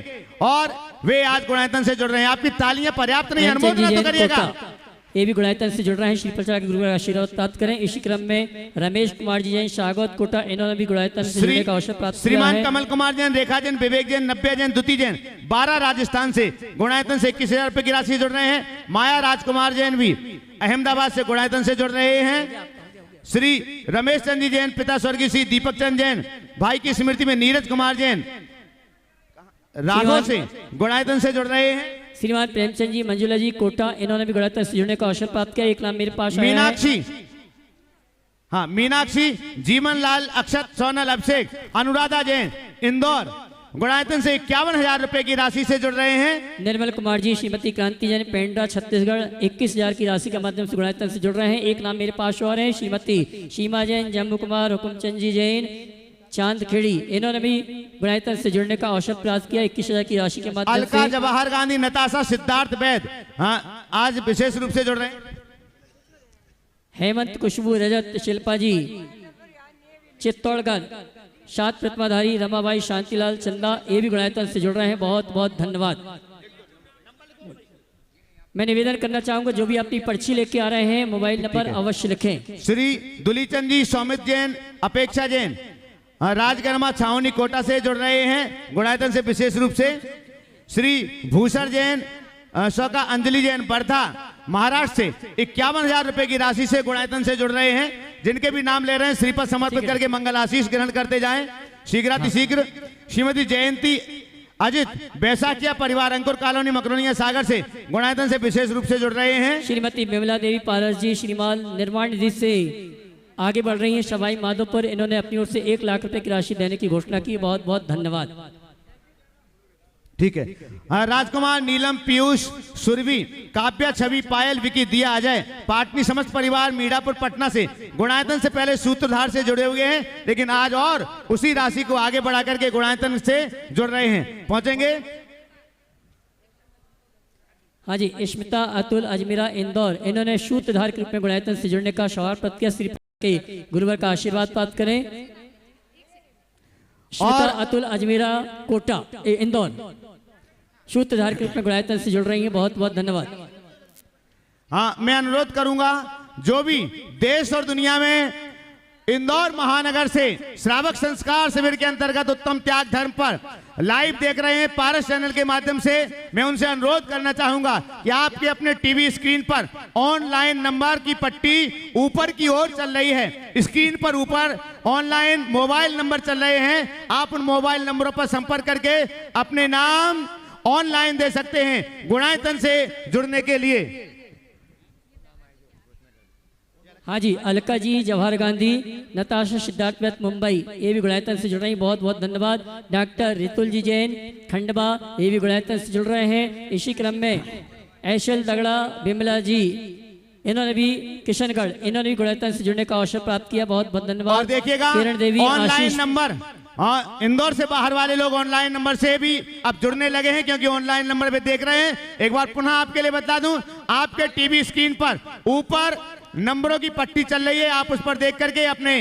और वे आज गुणायतन से जुड़ रहे हैं। आपकी तालियां पर्याप्त नहीं, अनुमोदन तो करिएगा। ये भी गुणायतन से जुड़ रहे हैं, श्री प्रचार के गुरु का आशीर्वाद प्राप्त करें। इसी क्रम में रमेश कुमार जी जैन शागवत कोटा, इन्होंने भी गुणायतन से जुड़ने का अवसर प्राप्त किया है। श्रीमान कमल कुमार जैन, रेखा जैन, विवेक जैन, नब्बे जैन, द्वितीय जैन 12 राजस्थान से गुणायतन से 21,000 रुपए की राशि जुड़ रहे हैं। माया राजकुमार जैन भी अहमदाबाद से गुणायतन से जुड़ रहे हैं। श्री रमेश चंद्र जी जैन, पिता स्वर्गीय श्री दीपक चंद जैन, भाई की स्मृति में नीरज कुमार जैन राघव से गुणायतन से जुड़ रहे हैं। श्रीमान प्रेमचंद जी, मंजुला जी कोटा, इन्होंने भी गुणायतन से जुड़ने का अवसर प्राप्त किया। एक नाम मेरे पास आया है। मीनाक्षी, हाँ मीनाक्षी, जीवन लाल, अक्षत, सोनल, अभिषेक, अनुराधा जैन इंदौर गुणायतन से 51,000 रुपए की राशि से जुड़ रहे हैं। निर्मल कुमार जी, श्रीमती क्रांति जैन, पेंड्रा छत्तीसगढ़ 21,000 की राशि के माध्यम से गुणायतन से जुड़ रहे हैं। एक नाम मेरे पास और है, श्रीमती सीमा जैन, जम्मू कुमार, हुकुमचंद जी जैन, चांदखेड़ी, इन्होंने भी गुणायतन से जुड़ने का अवसर प्राप्त किया 21,000 की राशि के माध्यम से। अलका जवाहर गांधी, नताशा, सिद्धार्थ वैद, हाँ आज विशेष रूप से जुड़ रहे हैं। हेमंत, खुशबू, रजत, शिल्पा जी चित्तौड़गढ़, 7 प्रतिमाधारी रमाबाई, शांतिलाल, चंदा, ये भी गुणायतन से जुड़ रहे हैं। बहुत बहुत धन्यवाद। मैं निवेदन करना चाहूंगा, जो भी अपनी पर्ची लेके आ रहे हैं मोबाइल नंबर अवश्य लिखें। श्री दुलीचंद जी, सौमित जैन, अपेक्षा जैन, राजगरमा, छावनी, कोटा से जुड़ रहे हैं गुणायतन से विशेष रूप से। श्री भूषण जैन, शौका अंजलि जैन, वर्धा महाराष्ट्र से 51,000 रुपए की राशि से गुणायतन से जुड़ रहे हैं। जिनके भी नाम ले रहे हैं श्रीपद समर्पित करके मंगल आशीष ग्रहण करते जाएं शीघ्रातिशीघ्र। श्रीमती जयंती अजित, बैसाखिया परिवार, अंकुर कॉलोनी, मकरोनिया सागर से गुणायतन से विशेष रूप से जुड़ रहे हैं। श्रीमती विमला देवी पारस जी, श्रीमान निर्माण निधि से आगे बढ़ रही हैं सवाई माधोपुर, इन्होंने अपनी ओर से 1 लाख रुपए की राशि देने की घोषणा की। बहुत बहुत धन्यवाद। ठीक है। राजकुमार, नीलम, पीयूष, सुरभि, काव्या, छवि, पायल, विकी, दिया, अजय, पाटनी समस्त परिवार मीरापुर पटना से गुणायतन से पहले सूत्रधार से जुड़े हुए हैं, लेकिन आज और उसी राशि को आगे बढ़ा करके गुणायतन से जुड़ रहे हैं। पहुंचेंगे। हाँ जी, स्मिता, अतुल, अजमेरा, इंदौर, इन्होंने सूत्रधार के रूप में गुणायतन से जुड़ने का सौभाग्य प्राप्त किया। श्री के गुरुवर का आशीर्वाद प्राप्त करें। स्मिता, अतुल, अजमेरा, कोटा, इंदौर सूत्रधार के रूप में गुणायतन से जुड़ रही हैं। बहुत बहुत धन्यवाद। हाँ, मैं अनुरोध करूंगा जो भी देश और दुनिया में इंदौर महानगर से श्रावक संस्कार शिविर के अंतर्गत उत्तम त्याग धर्म पर लाइव देख रहे हैं पारस चैनल के माध्यम से, मैं उनसे अनुरोध करना चाहूंगा कि आपके अपने टीवी स्क्रीन पर ऑनलाइन नंबर की पट्टी ऊपर की ओर चल रही है। स्क्रीन पर ऊपर ऑनलाइन मोबाइल नंबर चल रहे हैं। आप उन मोबाइल नंबरों पर संपर्क करके अपने नाम ऑनलाइन दे सकते हैं गुणायतन से जुड़ने के लिए। हाँ जी, अलका जी, जवाहर गांधी, नताशा, सिद्धार्थ वैद, मुंबई, ये भी गुणायतन से जुड़ रही हैं। बहुत बहुत धन्यवाद। डॉक्टर रितुल जी जैन, खंडवा, ये भी गुणायतन से जुड़ रहे हैं। इसी क्रम में ऐशल दगड़ा, बिमला जी, इन्होंने भी किशनगढ़, इन्होंने भी गुणायतन से जुड़ने का अवसर प्राप्त किया। बहुत बहुत धन्यवाद। और देखिएगा किरण देवी, ऑनलाइन नंबर, हाँ इंदौर से बाहर वाले लोग ऑनलाइन नंबर से भी अब जुड़ने लगे हैं, क्योंकि ऑनलाइन नंबर पे देख रहे हैं। एक बार पुनः आपके लिए बता दूं, आपके टीवी स्क्रीन पर ऊपर नंबरों की पट्टी चल रही है, आप उस पर देख करके अपने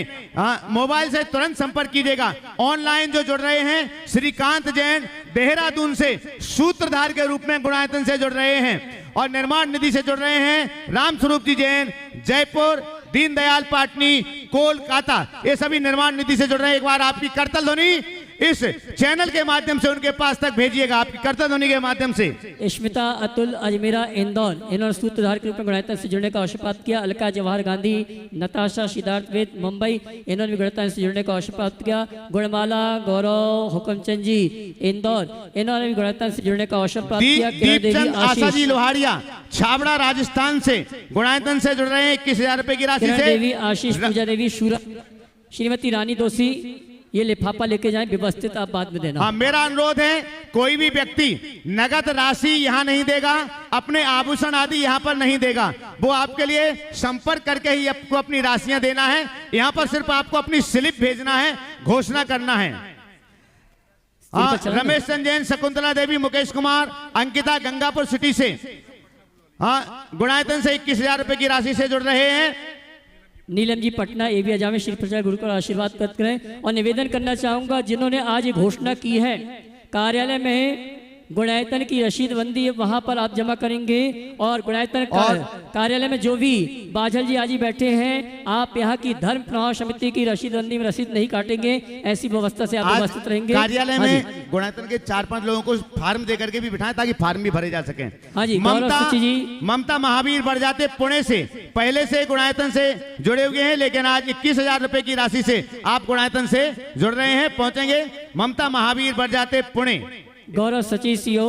मोबाइल से तुरंत संपर्क कीजिएगा। ऑनलाइन जो जुड़ रहे हैं, श्रीकांत जैन देहरादून से सूत्रधार के रूप में गुणायतन से जुड़ रहे हैं, और निर्माण निधि से जुड़ रहे हैं रामस्वरूप जी जैन, जयपुर, दीनदयाल पाटनी, कोलकाता, ये सभी निर्माण निधि से जुड़ रहे हैं। एक बार आपकी करतल ध्वनि इस चैनल के माध्यम से उनके पास तक भेजिएगा, आपकी करतल ध्वनि के माध्यम से। स्मिता, अतुल, अजमेरा, इंदौर, इन्होंने सूत्रधार के रूप में गुणायतन से जुड़ने का अवसर प्राप्त किया। अलका, जवाहर गांधी, नताशा, सिद्धार्थ वैद, मुंबई, इन्होंने भी गुणायतन से जुड़ने का अवसर प्राप्त किया। गुणमाला, गौरव, हुकुमचंद जी, इंदौर, इन्होंने भी गुणायतन से जुड़ने का अवसर प्राप्त किया। दीपचंद आशा जी लोहारिया, छाबड़ा, राजस्थान से गुणायतन से जुड़ रहे हैं 21,000 रुपए की राशि से। देवी, आशीष, पूजा देवी, श्रीमती रानी दोषी, ये लिफाफा लेके जाएं, व्यवस्थित आप बाद में देना। हाँ, मेरा अनुरोध है, कोई भी व्यक्ति नगद राशि यहाँ नहीं देगा, अपने आभूषण आदि यहाँ पर नहीं देगा, वो आपके लिए संपर्क करके ही आपको अपनी राशियां देना है। यहाँ पर सिर्फ आपको अपनी स्लिप भेजना है, घोषणा करना है। हाँ, चला ना। रमेश चंद जैन, शकुंतला देवी, मुकेश कुमार, अंकिता गंगापुर सिटी से, हाँ, गुणायतन से 21,000 रुपए की राशि से जुड़ रहे हैं। नीलम जी पटना एबी अजामे श्री प्रचार गुरु का आशीर्वाद प्राप्त करें। और निवेदन करना चाहूंगा जिन्होंने आज ये घोषणा की है, कार्यालय में गुणायतन की रसीद बंदी है, वहां पर आप जमा करेंगे। और गुणायतन कार्यालय में जो भी बाझल जी आज ही बैठे हैं, आप यहाँ की धर्म प्रवाह समिति की रसीद बंदी में रसीद नहीं काटेंगे, ऐसी व्यवस्था से आप आज उपस्थित रहेंगे। कार्यालय हाँ जी। में गुणायतन के 4-5 लोगों को फार्म देकर के भी बिठाएं ताकि फार्म भी भरे जा सके। हाँ जी, गौरव सची जी। ममता महावीर बड़जाते पुणे से पहले से गुणायतन से जुड़े हुए हैं, लेकिन आज 21,000 रुपए की राशि से आप गुणायतन से जुड़ रहे हैं, पहुंचेंगे। ममता महावीर बड़जाते पुणे। गौरव सची सीओ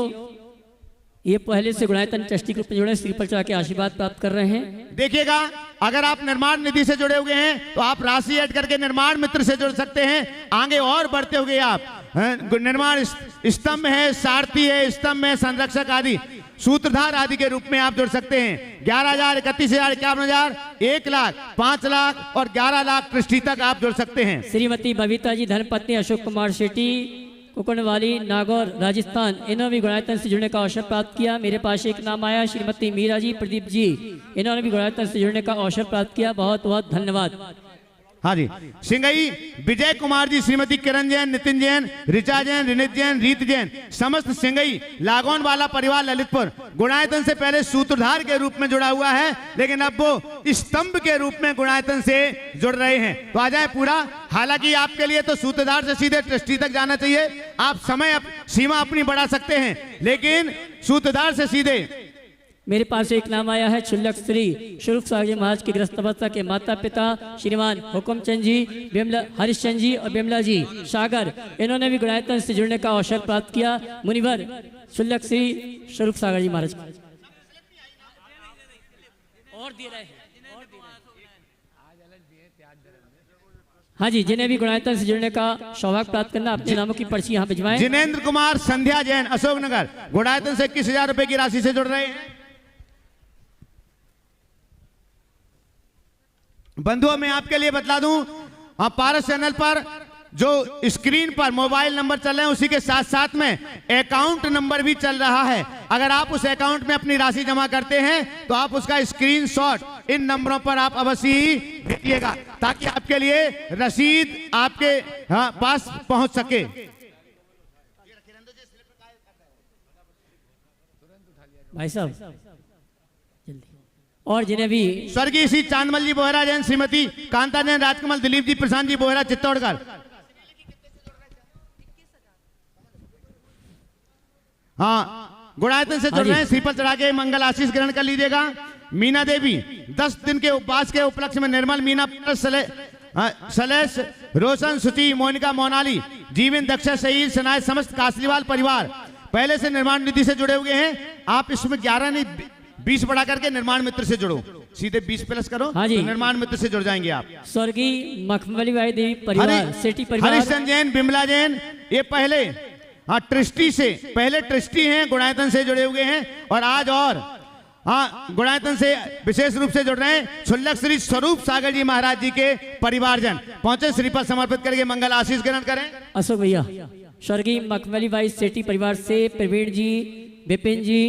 ये पहले से गुणायतन ट्रस्टी ग्रुप में जुड़े, श्री पर चढ़ा के आशीर्वाद प्राप्त कर रहे हैं। देखिएगा, अगर आप निर्माण निधि से जुड़े हुए हैं तो आप राशि ऐड करके निर्माण मित्र से जुड़ सकते हैं। आगे और बढ़ते हुए आप निर्माण स्तंभ है, सारथी है, स्तंभ है, संरक्षक आदि, सूत्रधार आदि के रूप में आप जुड़ सकते हैं। 11,000, 31,000, 51,000, 1 लाख, 5 लाख और 11 लाख ट्रस्टी तक आप जुड़ सकते हैं। श्रीमती बबीता जी धर्मपत्नी अशोक कुमार शेट्टी, कुकणवाली, नागौर, राजस्थान, इन्होंने भी गुणायतन से जुड़ने का अवसर प्राप्त किया। मेरे पास एक नाम आया, श्रीमती मीरा जी, प्रदीप जी, इन्होंने भी गुणायतन से जुड़ने का अवसर प्राप्त किया। बहुत बहुत धन्यवाद। हाँ जी, सिंगई विजय कुमार जी, श्रीमती किरण जैन, नितिन जैन, ऋचा जैन, रिनित जैन, रीत जैन, समस्त सिंगई लागौन वाला परिवार ललितपुर गुणायतन से पहले सूत्रधार के रूप में जुड़ा हुआ है, लेकिन अब वो स्तंभ के रूप में गुणायतन से जुड़ रहे हैं। तो आ जाए पूरा। हालांकि आपके लिए तो सूत्रधार से सीधे ट्रस्टी तक जाना चाहिए, आप समय सीमा अपनी बढ़ा सकते हैं, लेकिन सूत्रधार से सीधे। मेरे पास एक नाम आया है, क्षुल्लक श्री स्वरूप सागर जी महाराज की ग्रस्त अवस्था के माता पिता श्रीमान हुकुमचंद जी, बिमला हरिश्चंद जी और बिमला जी सागर, इन्होंने भी गुणायतन से जुड़ने का अवसर प्राप्त किया। मुनिवर क्षुल्लक श्री स्वरूप सागर जी महाराज और दे रहे हैं। हाँ जी, जिन्हें भी गुणायतन से जुड़ने का सौभाग्य प्राप्त करना, अपने नामों की पर्ची यहाँ भिजवाएं। जिनेंद्र कुमार संध्या जैन, अशोकनगर, गुणायतन से 21,000 रुपए की राशि से जुड़ रहे हैं। बंधुओं, मैं आपके लिए बतला दूं, पारस चैनल पर जो स्क्रीन पर मोबाइल नंबर चल रहे हैं, उसी के साथ साथ में अकाउंट नंबर भी चल रहा है। अगर आप उस अकाउंट में अपनी राशि जमा करते हैं तो आप उसका स्क्रीनशॉट इन नंबरों पर आप अवश्य ही भेजिएगा, ताकि आपके लिए रसीद आपके पास पहुंच सके। भाई साहब जल्दी। और जिन्हें भी स्वर्गीय श्री चांदमल जी बोहरा जैन, श्रीमती कांता जैन, राजकमल, दिलीप जी, प्रशांत जी बोहरा, चित्तौड़गढ़। हाँ, गुणायतन से जुड़ रहे हैं, श्रीफल चढ़ा के मंगल आशीष ग्रहण कर लीजिएगा। मीना देवी 10 दिन के उपवास के उपलक्ष्य में निर्मल, मीना, सलेश, रोशन, सुची, मोनिका, मोनाली, जीवन, दक्षा, शहीद, सनाय, समस्त कासलीवाल परिवार पहले से निर्माण निधि से जुड़े हुए हैं। आप इसमें 11 नहीं 20 बढ़ा करके निर्माण मित्र से जुड़ो, सीधे 20 प्लस करो। हाँ जी, तो निर्माण मित्र से जुड़ जाएंगे आप। स्वर्गीय मखमली बाई देवी परिवार, सेठी परिवार, हरिश्चंद जैन, बिमला जैन, ये पहले ट्रस्टी से पहले ट्रस्टी हैं, गुणायतन से जुड़े हुए हैं, और आज और गुणायतन से विशेष रूप से जुड़ रहे हैं। क्षुल्लक श्री स्वरूप सागर जी महाराज जी के परिवारजन पहुंचे, श्रीफल समर्पित करके मंगल आशीष ग्रहण करें। अशोक भैया, स्वर्गीय मखमली बाई सेठी परिवार से प्रवीण जी, विपिन जी,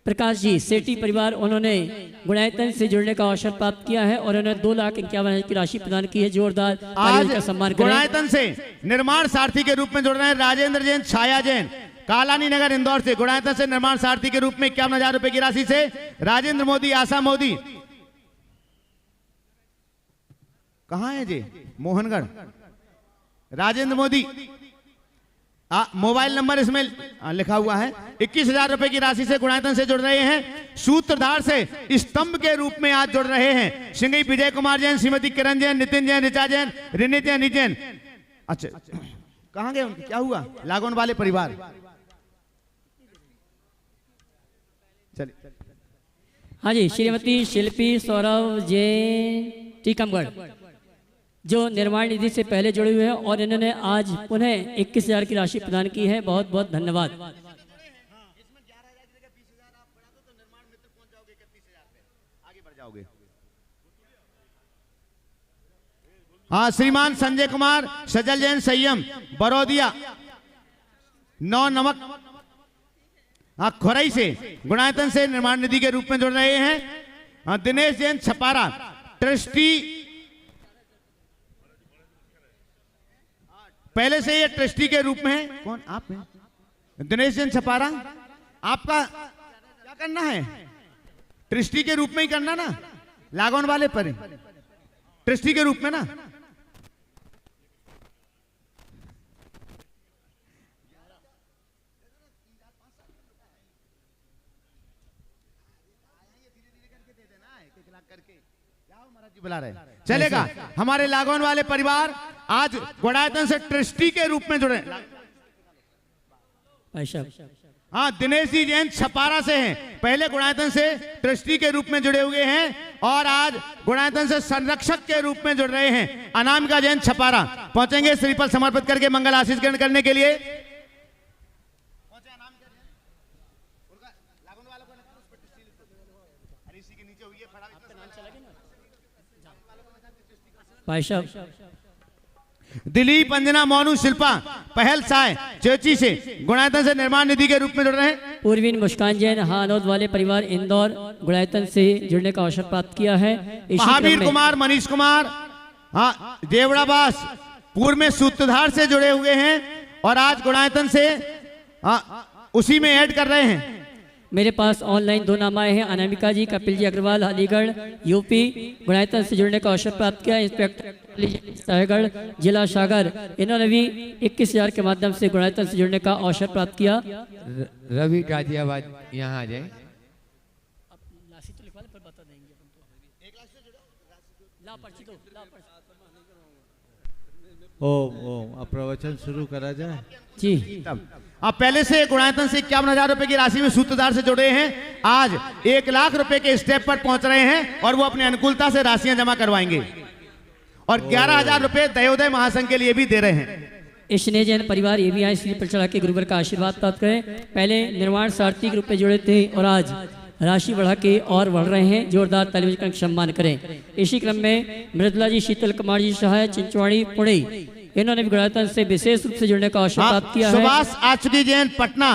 प्रकाश जी, सेठी परिवार, उन्होंने गुणायतन से जुड़ने का अवसर प्राप्त किया है और उन्होंने 2,51,000 की राशि प्रदान की है। जोरदार तालियों का सम्मान करें। गुणायतन से निर्माण सारथी के रूप में जुड़ रहे हैं राजेंद्र जैन, छाया जैन, कालानी नगर, इंदौर से। गुणायतन से निर्माण सारथी के रूप में 51,000 रुपए की राशि से राजेंद्र मोदी, आशा मोदी, कहां है जी, मोहनगढ़, राजेंद्र मोदी, मोबाइल नंबर इसमें लिखा हुआ है। 21,000 रुपए की राशि से गुणायतन से जुड़ रहे हैं। सूत्रधार से स्तंभ के रूप में आज जुड़ रहे हैं सिंगई विजय कुमार जैन, श्रीमती किरण जैन, नितिन जैन, ऋचा जैन, रिनित जैन, निजैन। अच्छा, कहां गए उनके, क्या हुआ, लागौन वाले परिवार। चलिए। हाँ जी, श्रीमती शिल्पी सौरभ जैन, टीकमगढ़, जो निर्माण निधि से पहले जुड़े हुए हैं और इन्होंने आज पुनः 21,000 की राशि प्रदान की है। बहुत बहुत धन्यवाद। हाँ, श्रीमान संजय कुमार, सजल जैन, संयम, बरौदिया, 9 नमक खुरई से गुणायतन से निर्माण निधि के रूप में जुड़ रहे हैं दिनेश जैन छपारा ट्रस्टी। पहले से ये ट्रस्टी के रूप में है। कौन आप हैं? दिनेश जैन छपारा, आपका क्या करना है? ट्रस्टी के रूप में ही करना ना, लागोन वाले पर ट्रस्टी के रूप में ना। बुला रहे चलेगा। हमारे लागोन वाले परिवार आज गुणायतन से ट्रस्टी के रूप में जुड़े। हाँ, दिनेश जी जैन छपारा से हैं, पहले गुणायतन से ट्रस्टी के रूप में जुड़े हुए हैं और आज गुणायतन से संरक्षक के रूप में जुड़ रहे हैं। अनामिका जैन छपारा पहुंचेंगे श्रीफल समर्पित करके मंगल आशीष ग्रहण करने के लिए। दिलीप अंजना मोनू शिल्पा पहल साय चेची से गुणायतन से निर्माण निधि के रूप में जुड़ रहे हैं। पूर्वीन मुस्कान जैन हानोद वाले परिवार इंदौर गुणायतन से जुड़ने का अवसर प्राप्त किया है। महावीर कुमार मनीष कुमार देवड़ाबास पूर्व में सूत्रधार से जुड़े हुए हैं और आज गुणायतन से उसी में ऐड कर रहे हैं। मेरे पास ऑनलाइन 2 नाम आए हैं। अनामिका जी कपिल जी अग्रवाल अलीगढ़ यूपी गुणायतन से जुड़ने का अवसर प्राप्त किया। इंस्पेक्टर साहेगढ़ जिला सागर, इन्होंने भी 21,000 के माध्यम से गुणायतन से जुड़ने का अवसर प्राप्त किया। रवि गाजियाबाद यहाँ आ जाए। ओम प्रवचन शुरू करा जाए जी। अब पहले से गुणायतन से 51,000 रुपए की राशि में सूत्रधार से जुड़े हैं, आज 1 लाख रुपए के स्टेप पर पहुंच रहे हैं और वो अपने अनुकूलता से राशियां जमा करवाएंगे और 11,000 रुपए दयोदय महासंघ के लिए भी दे रहे हैं। स्नेह जैन परिवार ये भी आए श्री पर चढ़ा के गुरुवर का आशीर्वाद प्राप्त करें। पहले निर्माण सारथी के रूप में जुड़े थे और आज राशि बढ़ा के और बढ़ रहे हैं। जोरदार ताली बजाकर सम्मान करें। इसी क्रम में मृदुला जी शीतल कुमार जी सहाय चिंचवाड़ी पुणे, इन्होंने भी गुणायतन से विशेष रूप से जुड़ने का अवसर प्राप्त किया है। सुभाष आचुकी जैन पटना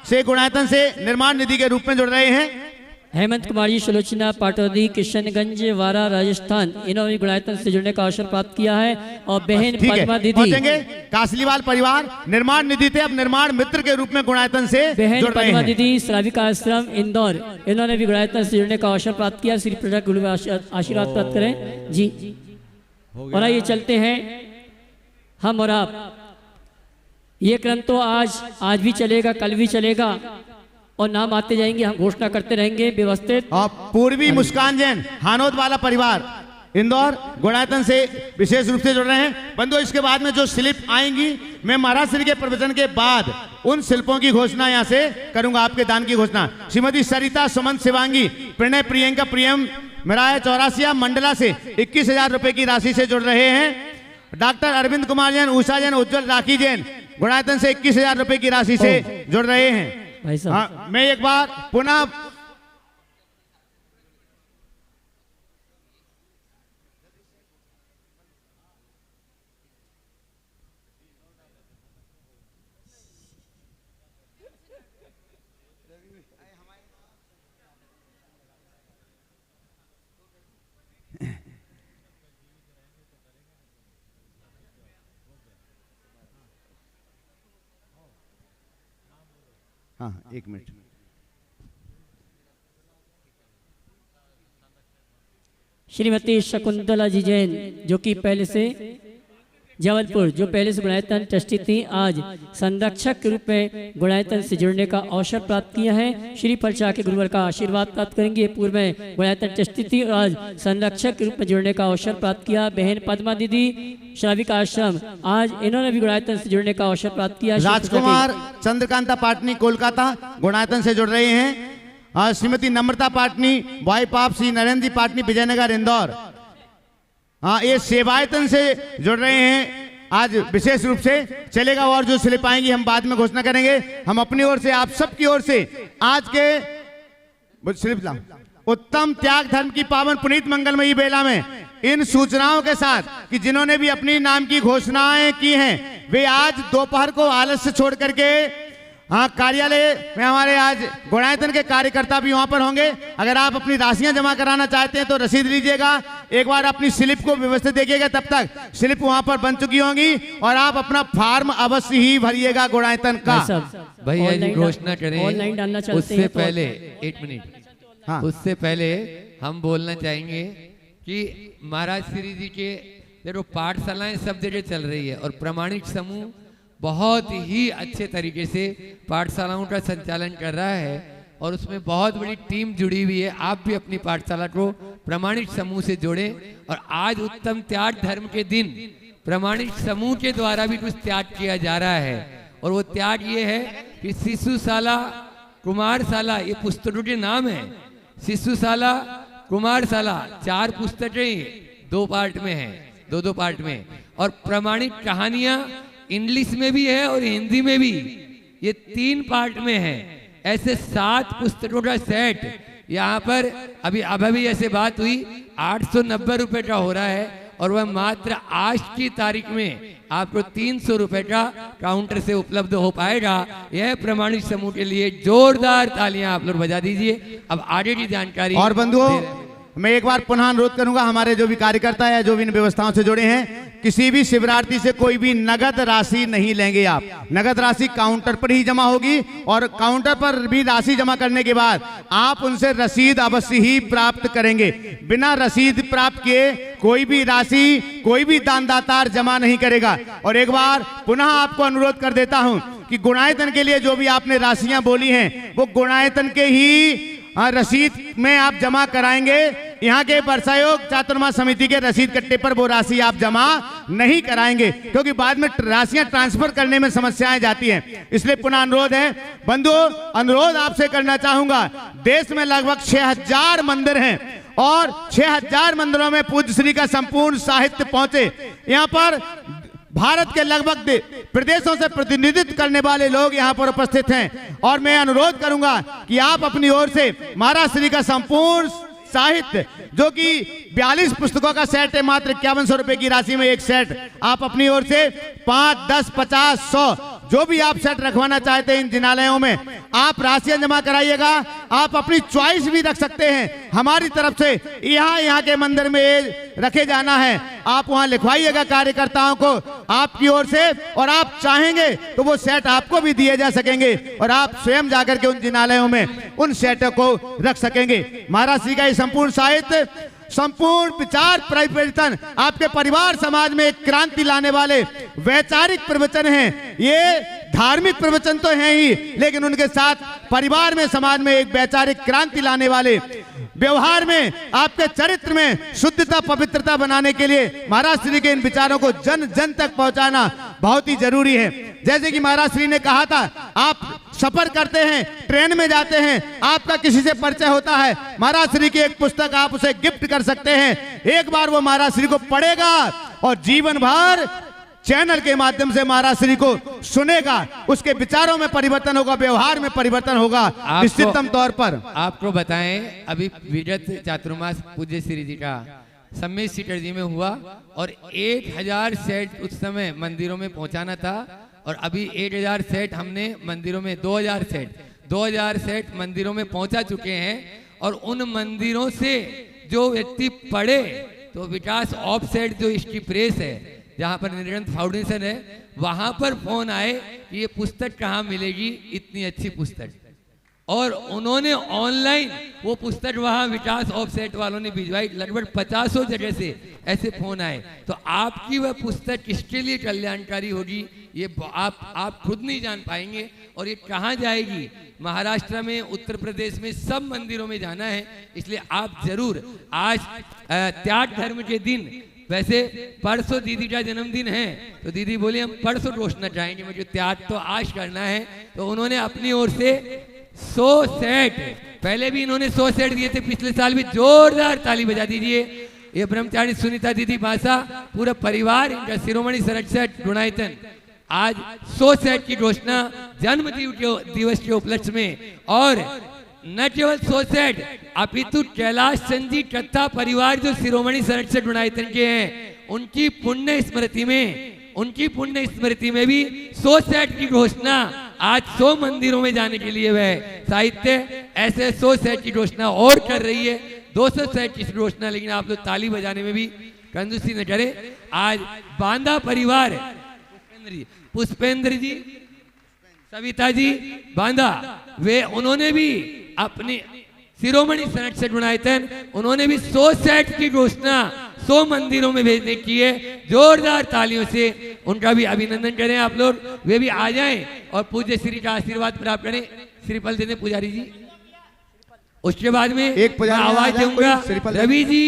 से गुणायतन से निर्माण निधि के रूप में जुड़ रहे हैं। हेमंत कुमार जी सुलोचना पाटौदी किशनगंज वारा राजस्थान, इन्होंने भी गुणायतन से जुड़ने का अवसर प्राप्त किया है। और बहन पद्मा दीदी कासलीवाल परिवार निर्माण निधि थे, अब निर्माण मित्र के रूप में गुणायतन से बहन पद्मा दीदी श्राविका आश्रम इंदौर, इन्होंने भी गुणायतन से जुड़ने का अवसर प्राप्त किया। श्री प्रजा गुरु आशीर्वाद प्राप्त करें जी। और आइए चलते हैं हम और आप। ये क्रम तो आज भी चलेगा, कल भी चलेगा और नाम आते जाएंगे, हम घोषणा करते रहेंगे व्यवस्थित। और पूर्वी मुस्कान जैन हानोद वाला परिवार इंदौर गुणायतन से विशेष रूप से जुड़ रहे हैं। बंधु, इसके बाद में जो स्लिप आएंगी मैं महाराज श्री के प्रवचन के बाद उन शिल्पों की घोषणा यहाँ से करूंगा, आपके दान की घोषणा। श्रीमती सरिता सुमन शिवांगी प्रणय प्रियंका प्रियम मिराया चौरासिया मंडला से 21,000 रुपए की राशि से जुड़ रहे हैं। डॉक्टर अरविंद कुमार जैन उषा जैन उज्जवल राखी जैन गुणायतन से 21,000 रुपए की राशि से जुड़ रहे हैं। मैं एक बार पुनः हाँ 1 मिनट। श्रीमती शकुंतला जी जैन जो कि पहले से जबलपुर, जो पहले से गुणायतन ट्रस्टी थी, आज संरक्षक के रूप में गुणायतन से जुड़ने का अवसर प्राप्त किया है। श्री परचा के गुरुवर का आशीर्वाद प्राप्त करेंगे। पूर्व में गुणायतन ट्रस्टी थी और आज संरक्षक के रूप में जुड़ने का अवसर प्राप्त किया। बहन पद्मा दीदी श्राविका आश्रम, आज इन्होंने भी गुणायतन से जुड़ने का अवसर प्राप्त किया। राजकुमार चंद्रकांता पाटनी कोलकाता गुणायतन से जुड़ रहे हैं। श्रीमती नम्रता पाटनी भाई पाप श्री नरेंद्र पाटनी विजयनगर इंदौर, हाँ ये सेवायतन से जुड़ रहे हैं। आज विशेष रूप से चलेगा और जो स्लिप आएंगी हम बाद में घोषणा करेंगे। हम अपनी ओर से आप सबकी ओर से आज के स्लिप उत्तम त्याग धर्म की पावन पुनीत मंगलमयी बेला में इन सूचनाओं के साथ कि जिन्होंने भी अपनी नाम की घोषणाएं की हैं वे आज दोपहर को आलस्य छोड़ करके हाँ, कार्यालय में हमारे आज गुणायतन के कार्यकर्ता भी वहां पर होंगे। अगर आप अपनी राशियां जमा कराना चाहते हैं तो रसीद लीजिएगा, एक बार अपनी स्लिप को व्यवस्थित देखिएगा, तब तक स्लिप वहां पर बन चुकी होंगी और आप अपना फार्म अवश्य ही भरिएगा गुणायतन का। भैया जी घोषणा करें ऑनलाइन डालना चाहते उससे हैं तो पहले 1 मिनट, हाँ, उससे पहले हम बोलना चाहेंगे कि महाराज श्री जी के देखो पाठशालाएं सब जगह चल रही है और प्रमाणिक समूह बहुत ही अच्छे तरीके से पाठशालाओं का संचालन कर रहा है और उसमें बहुत बड़ी टीम जुड़ी हुई है। आप भी अपनी पाठशाला को प्रमाणिक समूह से जोड़ें और आज उत्तम त्याग धर्म के दिन प्रमाणिक समूह के द्वारा भी कुछ त्याग किया जा रहा है और वो त्याग ये है कि शिशुशाला कुमारशाला, ये पुस्तकों के नाम है, शिशुशाला कुमारशाला, 4 पुस्तकें 2 पार्ट में हैं, 2-2 पार्ट में, और प्रमाणिक कहानियां इंग्लिश में भी है और हिंदी में भी, ये 3 पार्ट में है। ऐसे 7 पुस्तकों का सेट यहाँ पर अभी ऐसे बात हुई 890 रुपए का हो रहा है और वह मात्र आज की तारीख में आपको 300 रुपए का काउंटर से उपलब्ध हो पाएगा। यह प्रमाणिक समूह के लिए जोरदार तालियां आप लोग बजा दीजिए। अब आगे की जानकारी और बंधुओं, मैं एक बार पुनः अनुरोध करूंगा, हमारे जो भी कार्यकर्ता है, जो भी इन व्यवस्थाओं से जुड़े हैं, किसी भी शिविरार्थी से कोई भी नगद राशि नहीं लेंगे आप। नगद राशि काउंटर पर ही जमा होगी और काउंटर पर भी राशि जमा करने के बाद आप उनसे रसीद अवश्य ही प्राप्त करेंगे। बिना रसीद प्राप्त किए कोई भी राशि कोई भी दानदाता जमा नहीं करेगा। और एक बार पुनः आपको अनुरोध कर देता हूं कि गुणायतन के लिए जो भी आपने राशियां बोली हैं वो गुणायतन के ही रसीद में आप जमा कराएंगे। यहाँ के वर्षायोग चातुर्मास समिति के रसीद कट्टे पर वो राशि आप जमा नहीं कराएंगे, क्योंकि बाद में राशियां ट्रांसफर करने में समस्याएं जाती हैं। इसलिए पुनः अनुरोध है बंधुओं, अनुरोध आपसे करना चाहूंगा, देश में लगभग 6000 मंदिर हैं और 6000 मंदिरों में पूज्य श्री का संपूर्ण साहित्य पहुंचे। यहाँ पर भारत के लगभग प्रदेशों से प्रतिनिधित्व करने वाले लोग यहाँ पर उपस्थित हैं और मैं अनुरोध करूंगा कि आप अपनी ओर से महाराज श्री का संपूर्ण साहित्य, जो कि 42 पुस्तकों का सेट है, मात्र 5100 रुपए की राशि में एक सेट, आप अपनी ओर से 5, 10, 50, 100 जो भी आप सेट रखवाना चाहते हैं इन जिनालयों में आप राशियां जमा कराइएगा। आप अपनी चॉइस भी रख सकते हैं, हमारी तरफ से यहाँ के मंदिर में रखे जाना है, आप वहां लिखवाइएगा कार्यकर्ताओं को आपकी ओर से, और आप चाहेंगे तो वो सेट आपको भी दिए जा सकेंगे और आप स्वयं जाकर के उन जिनालयों में उन सेटों को रख सकेंगे। महाराज श्री का ये संपूर्ण साहित्य, संपूर्ण विचार परिवर्तन, आपके परिवार समाज में एक क्रांति लाने वाले वैचारिक प्रवचन हैं। ये धार्मिक प्रवचन तो हैं ही, लेकिन उनके साथ परिवार में, समाज में एक वैचारिक क्रांति लाने वाले, व्यवहार में, आपके चरित्र में शुद्धता पवित्रता बनाने के लिए महाराज श्री के इन विचारों को जन जन तक पहुंचाना बहुत ही जरूरी है। जैसे कि महाराज श्री ने कहा था, आप सफर करते हैं, ट्रेन में जाते हैं, आपका किसी से परिचय होता है, महाराज श्री की एक पुस्तक आप उसे गिफ्ट कर सकते हैं। एक बार वो महाराज श्री को पढ़ेगा और जीवन भर चैनल के माध्यम से महाराज श्री को सुनेगा, उसके विचारों में परिवर्तन होगा, व्यवहार में परिवर्तन होगा निश्चितम तौर पर। आपको बताएं, अभी विगत चातुर्मास पूज्य श्री जी का सम्मेत सीटरजी में हुआ और 1000 सेट उस समय मंदिरों में पहुंचाना था और अभी 1000 सेट हमने मंदिरों में 2000 सेट मंदिरों में पहुंचा चुके हैं। और उन मंदिरों से जो व्यक्ति पढ़े तो विकास ऑफ सेट जो इसकी प्रेस है, जहाँ पर निरंतर फाउंडेशन है, वहां पर फोन आए कि ये पुस्तक कहाँ मिलेगी, इतनी अच्छी पुस्तक, और उन्होंने ऑनलाइन वो पुस्तक वहां विकास ऑफ सेट वालों ने भिजवाई। लगभग 50 जगह से ऐसे फोन आए। तो आपकी वह पुस्तक किसके लिए कल्याणकारी होगी ये आप खुद नहीं जान पाएंगे। और ये कहाँ जाएगी, महाराष्ट्र में, उत्तर प्रदेश में, सब मंदिरों में जाना है। इसलिए आप जरूर आज त्याग धर्म के दिन, वैसे परसों दीदी का जन्मदिन है तो दीदी बोली हम परसों घोषणा चाहेंगे, मुझे त्याग तो आज करना है। तो उन्होंने अपनी ओर से 100 सेट, पहले भी इन्होंने 100 सेट दिए थे, पिछले साल भी, जोरदार ताली बजा दीजिए। ये ब्रह्मचारी सुनीता दीदी भाषा, पूरा परिवार, इनका शिरोमणि संरक्षक गुणायतन आज 100 सेट की घोषणा जन्म दिवस के उपलक्ष्य में। और न केवल 100 सेट, अपितु कैलाश चंद जी कथा परिवार जो शिरोमणि संरक्षक गुणायतन के हैं, उनकी पुण्य स्मृति में भी 100 सेट की घोषणा आज 100 मंदिरों में जाने के लिए वह साहित्य ऐसे 100 सेट की घोषणा और कर रही है, 200 सेट की घोषणा। लेकिन आप लोग ताली बजाने में भी कंजूसी न करें। आज बांदा परिवार, पुष्पेंद्र जी, सविता जी बांदा, वे उन्होंने भी अपनी शिरोमणि संरक्षक गुणायतन, उन्होंने भी 100 सेट की घोषणा 100 मंदिरों में भेजने की है। जोरदार तालियों से उनका भी अभिनंदन करें आप लोग। वे भी आ जाएं और पूज्य श्री का आशीर्वाद प्राप्त करें। श्रीफल देने पुजारी जी। उसके बाद में एक पुजारी मैं आवाज आ जाए, दूंगा, कोई श्रीफल रवि जी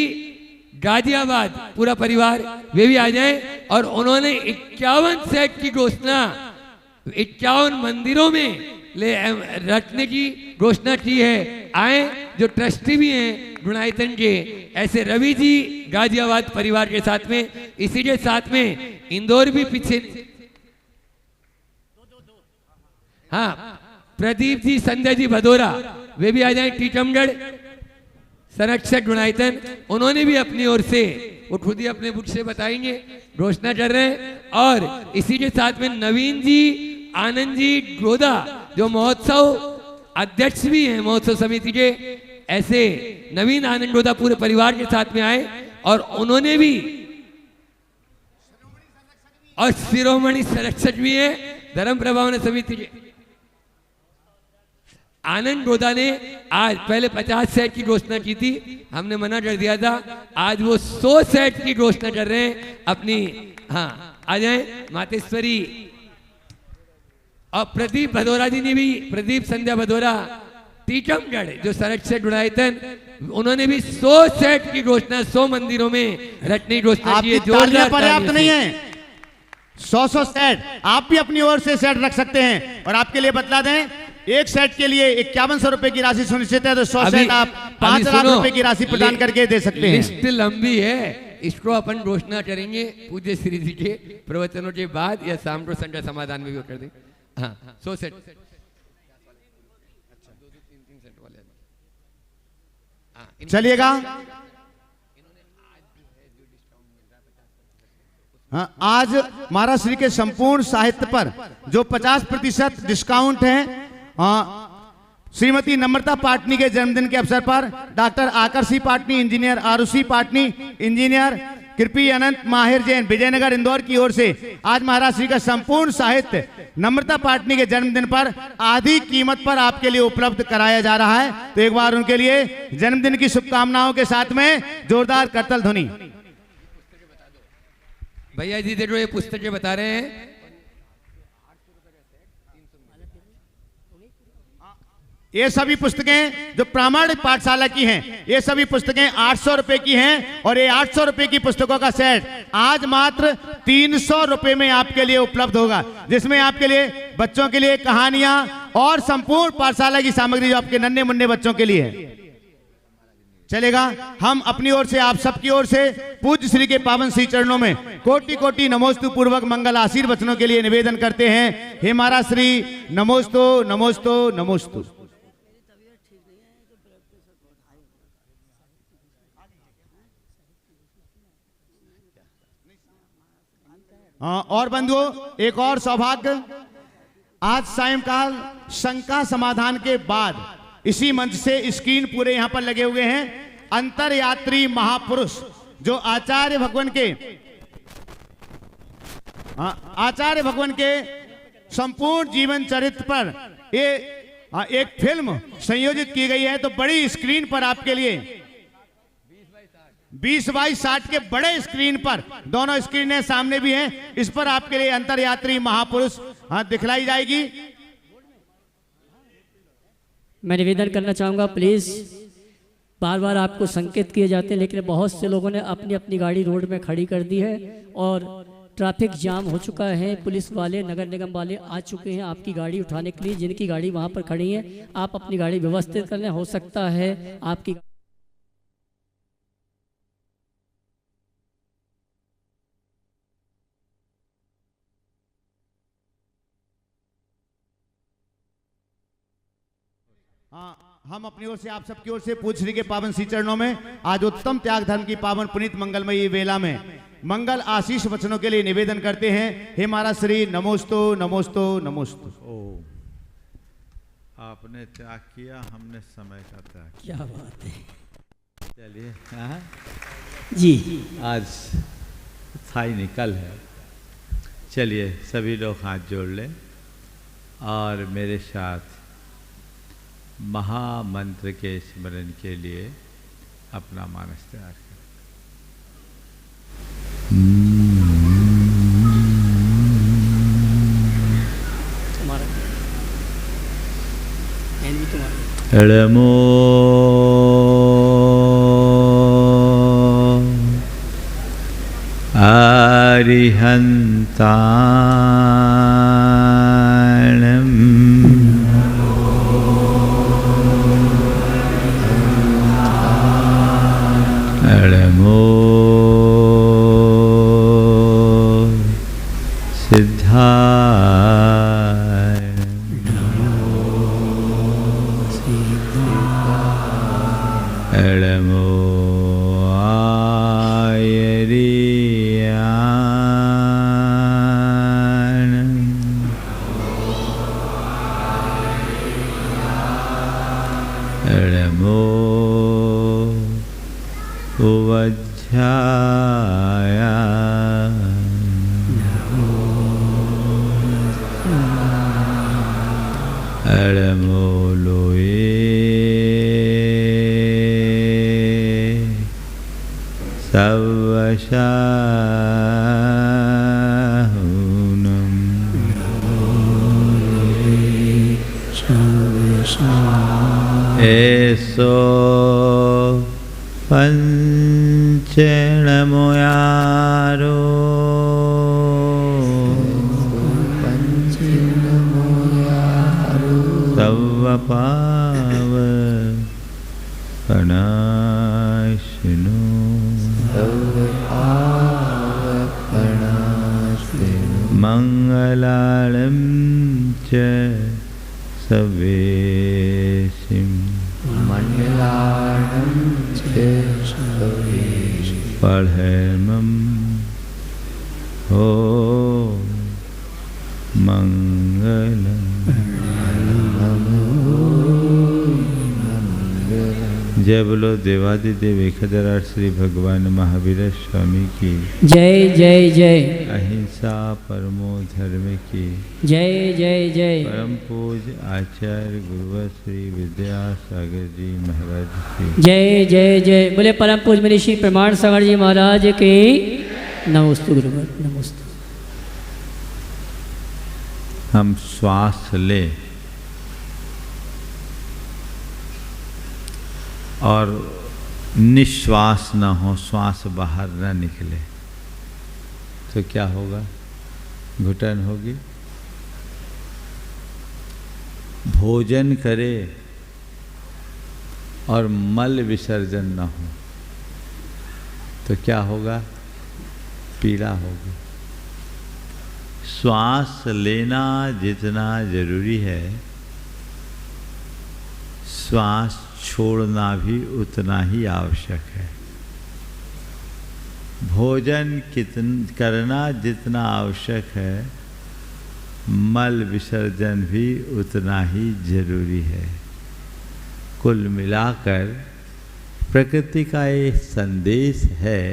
गाजियाबाद, पूरा परिवार वे भी आ जाएं। और उन्होंने 51 सेट की घोषणा 51 मंदिरों में ले रखने की घोषणा की है। आए जो ट्रस्टी भी हैं गुणायतन के, ऐसे रवि जी गाजियाबाद परिवार के साथ में, इसी के साथ में इंदौर भी पीछे, हाँ प्रदीप जी, संजय जी भदौरा, वे भी आ जाएं। टीकमगढ़ संरक्षक गुणायतन, उन्होंने भी अपनी ओर से, वो खुद ही अपने बुक से बताएंगे, घोषणा कर रहे हैं। और इसी के साथ में नवीन जी, आनंद जी गोदा, जो महोत्सव अध्यक्ष भी हैं महोत्सव समिति के, ऐसे नवीन आनंद गोदा पूरे परिवार के साथ में आए और उन्होंने भी, और शिरोमणि संरक्षक भी है धर्म प्रभावन समिति के। आनंद गोदा ने आज पहले 50 सेट की घोषणा की थी, हमने मना कर दिया था। आज वो 100 सेट की घोषणा कर रहे हैं अपनी। हाँ आ जाए मातेश्वरी। और प्रदीप भदौरा जी ने भी, प्रदीप संध्या भदौरा टीकमगढ़ जो संरक्षक गुणायतन, उन्होंने भी 100 सेट की घोषणा 100 मंदिरों में रखने की घोषणा की है। आपकी तालियां पर्याप्त नहीं है, 100 सेट आप भी अपनी ओर से सेट रख सकते हैं। और आपके लिए बतला दें, एक सेट के लिए 5100 रुपए की राशि सुनिश्चित है, तो 100 सेट आप 5 लाख रुपए की राशि प्रदान करके दे सकते हैं। लिस्ट लंबी है, इसको अपन घोषणा करेंगे पूज्य श्री जी के प्रवचनों के बाद या शाम को संध्या समाधान में भी कर दें। हाँ 100 सेट चलिएगा। हाँ, आज महाराज श्री के संपूर्ण साहित्य पर जो 50% डिस्काउंट है, श्रीमती नम्रता पाटनी के जन्मदिन के अवसर पर doctor Aakarshi Patni, engineer Aarushi Patni, engineer Kripi Anant Mahir Jain, Vijayanagar Indore की ओर से आज महाराज श्री का संपूर्ण साहित्य नम्रता पाटनी के जन्मदिन पर आधी कीमत पर आपके लिए उपलब्ध कराया जा रहा है। तो एक बार उनके लिए जन्मदिन की शुभकामनाओं के साथ में जोरदार करतल ध्वनि। भैया जी देखो ये पुस्तकें बता रहे हैं, ये सभी पुस्तकें जो प्रामाणिक पाठशाला की हैं, ये सभी पुस्तकें 800 रुपए की हैं। और ये 800 रुपए की पुस्तकों का सेट आज मात्र 300 रुपए में आपके लिए उपलब्ध होगा, जिसमें आपके लिए बच्चों के लिए कहानियां और संपूर्ण पाठशाला की सामग्री जो आपके नन्हे मुन्ने बच्चों के लिए है। चलेगा। हम अपनी ओर से, आप सबकी ओर से पूज्य श्री के पावन श्री चरणों में कोटि कोटि नमोस्तु पूर्वक मंगल आशीर्वचनों के लिए निवेदन करते हैं। हे महाराज श्री, नमोस्तु नमोस्तु नमोस्तु। और बंधुओं, एक और सौभाग्य, आज सायंकाल शंका समाधान के बाद इसी मंच से स्क्रीन पूरे यहां पर लगे हुए हैं। अंतरयात्री महापुरुष जो आचार्य भगवान के संपूर्ण जीवन चरित्र पर ये एक फिल्म संयोजित की गई है। तो बड़ी स्क्रीन पर आपके लिए 20x60 के बड़े स्क्रीन पर, दोनों स्क्रीनें सामने भी हैं, इस पर आपके लिए अंतरयात्री महापुरुष दिखलाई जाएगी। मैं निवेदन करना चाहूँगा, प्लीज़, बार बार आपको संकेत किए जाते हैं, लेकिन बहुत से लोगों ने अपनी अपनी गाड़ी रोड में खड़ी कर दी है और ट्रैफिक जाम हो चुका है। पुलिस वाले, नगर निगम वाले आ चुके हैं आपकी गाड़ी उठाने के लिए। जिनकी गाड़ी वहाँ पर खड़ी है, आप अपनी गाड़ी व्यवस्थित कर लें। हो सकता है आपकी हम अपनी ओर से, आप सबकी ओर से पूज्य श्री के पावन श्री चरणों में आज उत्तम त्याग धर्म की पावन पुनीत मंगलमयी वेला में मंगल आशीष वचनों के लिए निवेदन करते हैं। हे महाराज श्री, नमोस्तु नमोस्तु नमोस्तु। आपने त्याग किया, हमने समय का त्याग क्या बात है किया। चलिए, हाँ, जी। आज था ही नहीं, कल है। चलिए सभी लोग हाथ जोड़ लें और मेरे साथ महामंत्र के स्मरण के लिए अपना मानस तैयार करें। तुम्हारा एंड भी तुम्हारा। एड़मो आरिहंताणं एड़मो सिद्धाय एड़मो एड़मो उवज्झाय एड़मो लोये सवशाहुनम एसो पंचणमोयारो सवपाव पनाशिनो मंगलालम च सवेशिम मंगलानं च पढ़मम हो मंगलम। जय बोलो देवादिदेव एकहजार श्री भगवान महावीर स्वामी की जय जय जय। अहिंसा परमो धर्म की जय जय जय। परम पूज आचार्य गुरुवर श्री विद्यासागर जी महाराज की जय जय जय। बोले परम पूज मेरे श्री प्रमाण सागर जी महाराज के नमोस्तु गुरुवर नमोस्तु। हम श्वास ले और निश्वास न हो, श्वास बाहर न निकले तो क्या होगा? घुटन होगी। भोजन करे और मल विसर्जन न हो तो क्या होगा? पीड़ा होगी। श्वास लेना जितना जरूरी है, श्वास छोड़ना भी उतना ही आवश्यक है। भोजन करना जितना आवश्यक है, मल विसर्जन भी उतना ही जरूरी है। कुल मिलाकर प्रकृति का ये संदेश है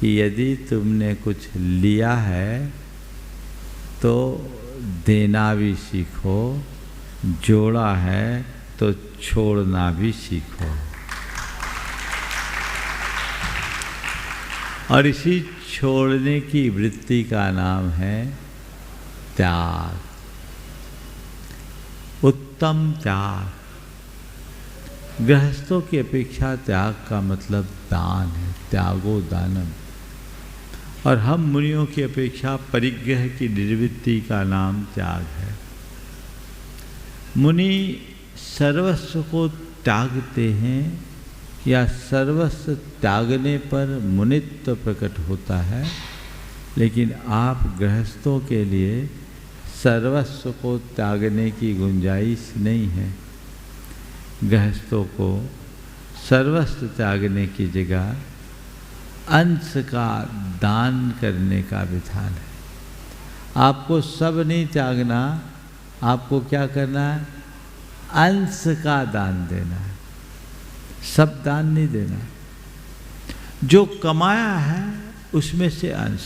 कि यदि तुमने कुछ लिया है तो देना भी सीखो, जोड़ा है तो छोड़ना भी सीखो। और इसी छोड़ने की वृत्ति का नाम है त्याग, उत्तम त्याग। गृहस्थों की अपेक्षा त्याग का मतलब दान है, त्यागो दानम। और हम मुनियों की अपेक्षा परिग्रह की निर्वृत्ति का नाम त्याग है। मुनि सर्वस्व को त्यागते हैं या सर्वस्व त्यागने पर मुनित्व प्रकट होता है, लेकिन आप गृहस्थों के लिए सर्वस्व को त्यागने की गुंजाइश नहीं है। गृहस्थों को सर्वस्व त्यागने की जगह अंश का दान करने का विधान है। आपको सब नहीं त्यागना, आपको क्या करना है? अंश का दान देना है, सब दान नहीं देना। जो कमाया है उसमें से अंश,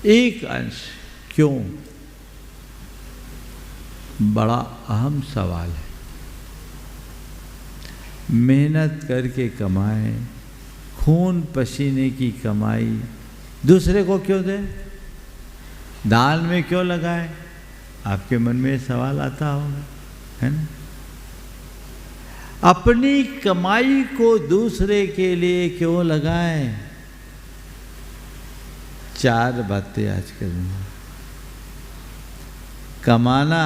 एक अंश। क्यों? बड़ा अहम सवाल है। मेहनत करके कमाए, खून पसीने की कमाई दूसरे को क्यों दे? दान में क्यों लगाए? आपके मन में सवाल आता होगा, है ना? अपनी कमाई को दूसरे के लिए क्यों लगाएं? चार बातें आज करूंगा। कमाना,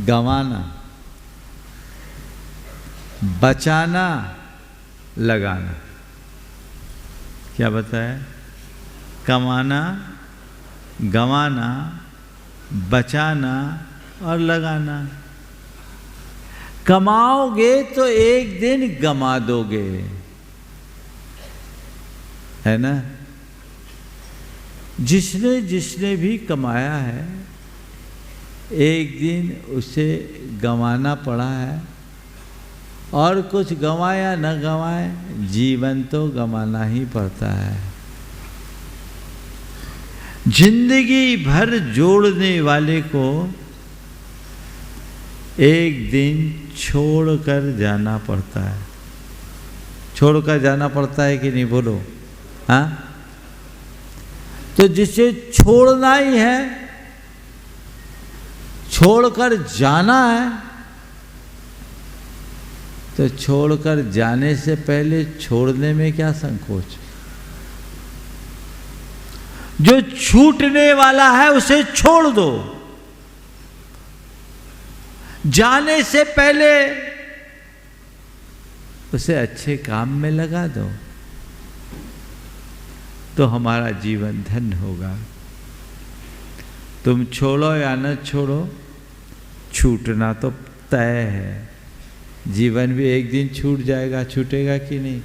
गंवाना, बचाना, लगाना। क्या बताया? कमाना, गंवाना, बचाना और लगाना। कमाओगे तो एक दिन गंवा दोगे, है ना? जिसने जिसने भी कमाया है एक दिन उसे गंवाना पड़ा है, और कुछ गंवाया न गंवाए जीवन तो गंवाना ही पड़ता है। जिंदगी भर जोड़ने वाले को एक दिन छोड़कर जाना पड़ता है। छोड़कर जाना पड़ता है कि नहीं, बोलो? हाँ, तो जिसे छोड़ना ही है, छोड़कर जाना है, तो छोड़कर जाने से पहले छोड़ने में क्या संकोच? जो छूटने वाला है उसे छोड़ दो, जाने से पहले उसे अच्छे काम में लगा दो, तो हमारा जीवन धन्य होगा। तुम छोड़ो या न छोड़ो, छूटना तो तय है। जीवन भी एक दिन छूट जाएगा, छूटेगा कि नहीं?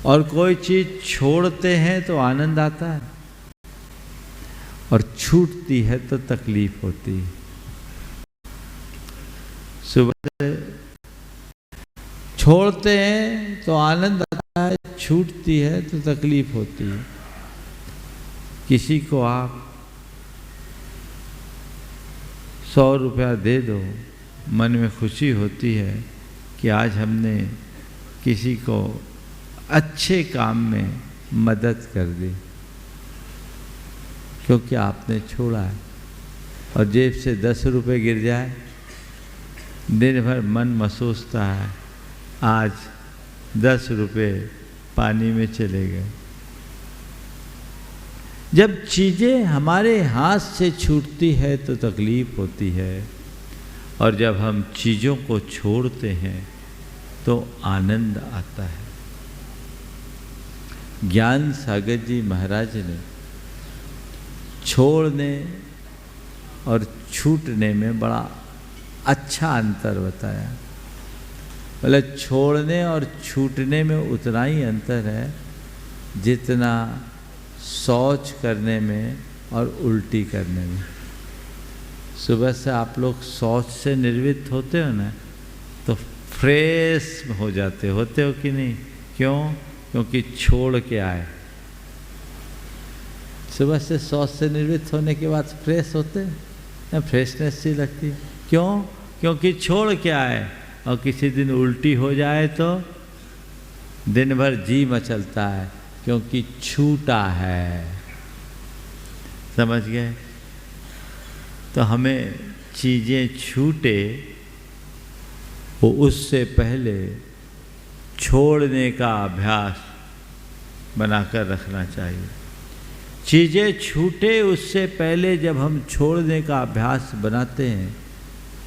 और कोई चीज छोड़ते हैं तो आनंद आता है, और छूटती है तो तकलीफ होती है। सुबह छोड़ते हैं तो आनंद आता है, छूटती है तो तकलीफ होती है। किसी को आप 100 रुपया दे दो, मन में खुशी होती है कि आज हमने किसी को अच्छे काम में मदद कर दी, क्योंकि आपने छोड़ा है। और जेब से 10 रुपये गिर जाए, दिन भर मन महसूसता है आज 10 रुपये पानी में चले गए। जब चीज़ें हमारे हाथ से छूटती है तो तकलीफ होती है, और जब हम चीज़ों को छोड़ते हैं तो आनंद आता है। ज्ञान सागर जी महाराज ने छोड़ने और छूटने में बड़ा अच्छा अंतर बताया। मतलब छोड़ने और छूटने में उतना ही अंतर है जितना शौच करने में और उल्टी करने में। सुबह से आप लोग शौच से निर्वृत्त होते हो ना, तो फ्रेश हो जाते होते हो कि नहीं? क्यों? क्योंकि छोड़ के आए। सुबह से शौच से निर्वृत्त होने के बाद फ्रेश होते हैं, फ्रेशनेस सी लगती। क्यों? क्योंकि छोड़ के आए। और किसी दिन उल्टी हो जाए तो दिन भर जी मचलता है, क्योंकि छूटा है। समझ गए? तो हमें चीज़ें छूटे वो उससे पहले छोड़ने का अभ्यास बनाकर रखना चाहिए। चीज़ें छूटे उससे पहले जब हम छोड़ने का अभ्यास बनाते हैं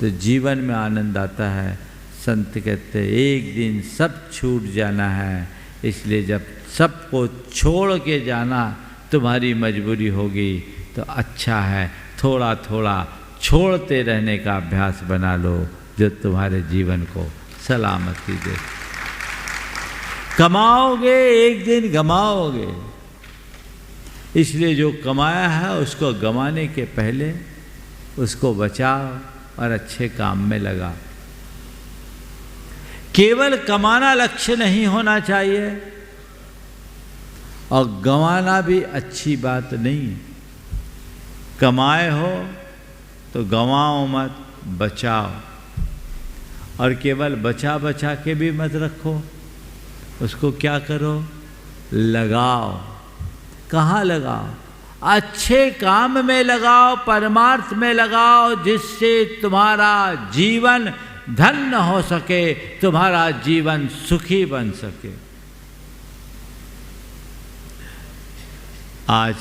तो जीवन में आनंद आता है। संत कहते हैं एक दिन सब छूट जाना है, इसलिए जब सबको छोड़ के जाना तुम्हारी मजबूरी होगी तो अच्छा है, थोड़ा थोड़ा छोड़ते रहने का अभ्यास बना लो, जो तुम्हारे जीवन को सलामती दे। कमाओगे एक दिन गमाओगे, इसलिए जो कमाया है उसको गंवाने के पहले उसको बचाओ और अच्छे काम में लगा। केवल कमाना लक्ष्य नहीं होना चाहिए और गंवाना भी अच्छी बात नहीं। कमाए हो तो गंवाओ मत, बचाओ। और केवल बचा बचा के भी मत रखो, उसको क्या करो, लगाओ। कहाँ लगाओ? अच्छे काम में लगाओ, परमार्थ में लगाओ, जिससे तुम्हारा जीवन धन्य हो सके, तुम्हारा जीवन सुखी बन सके। आज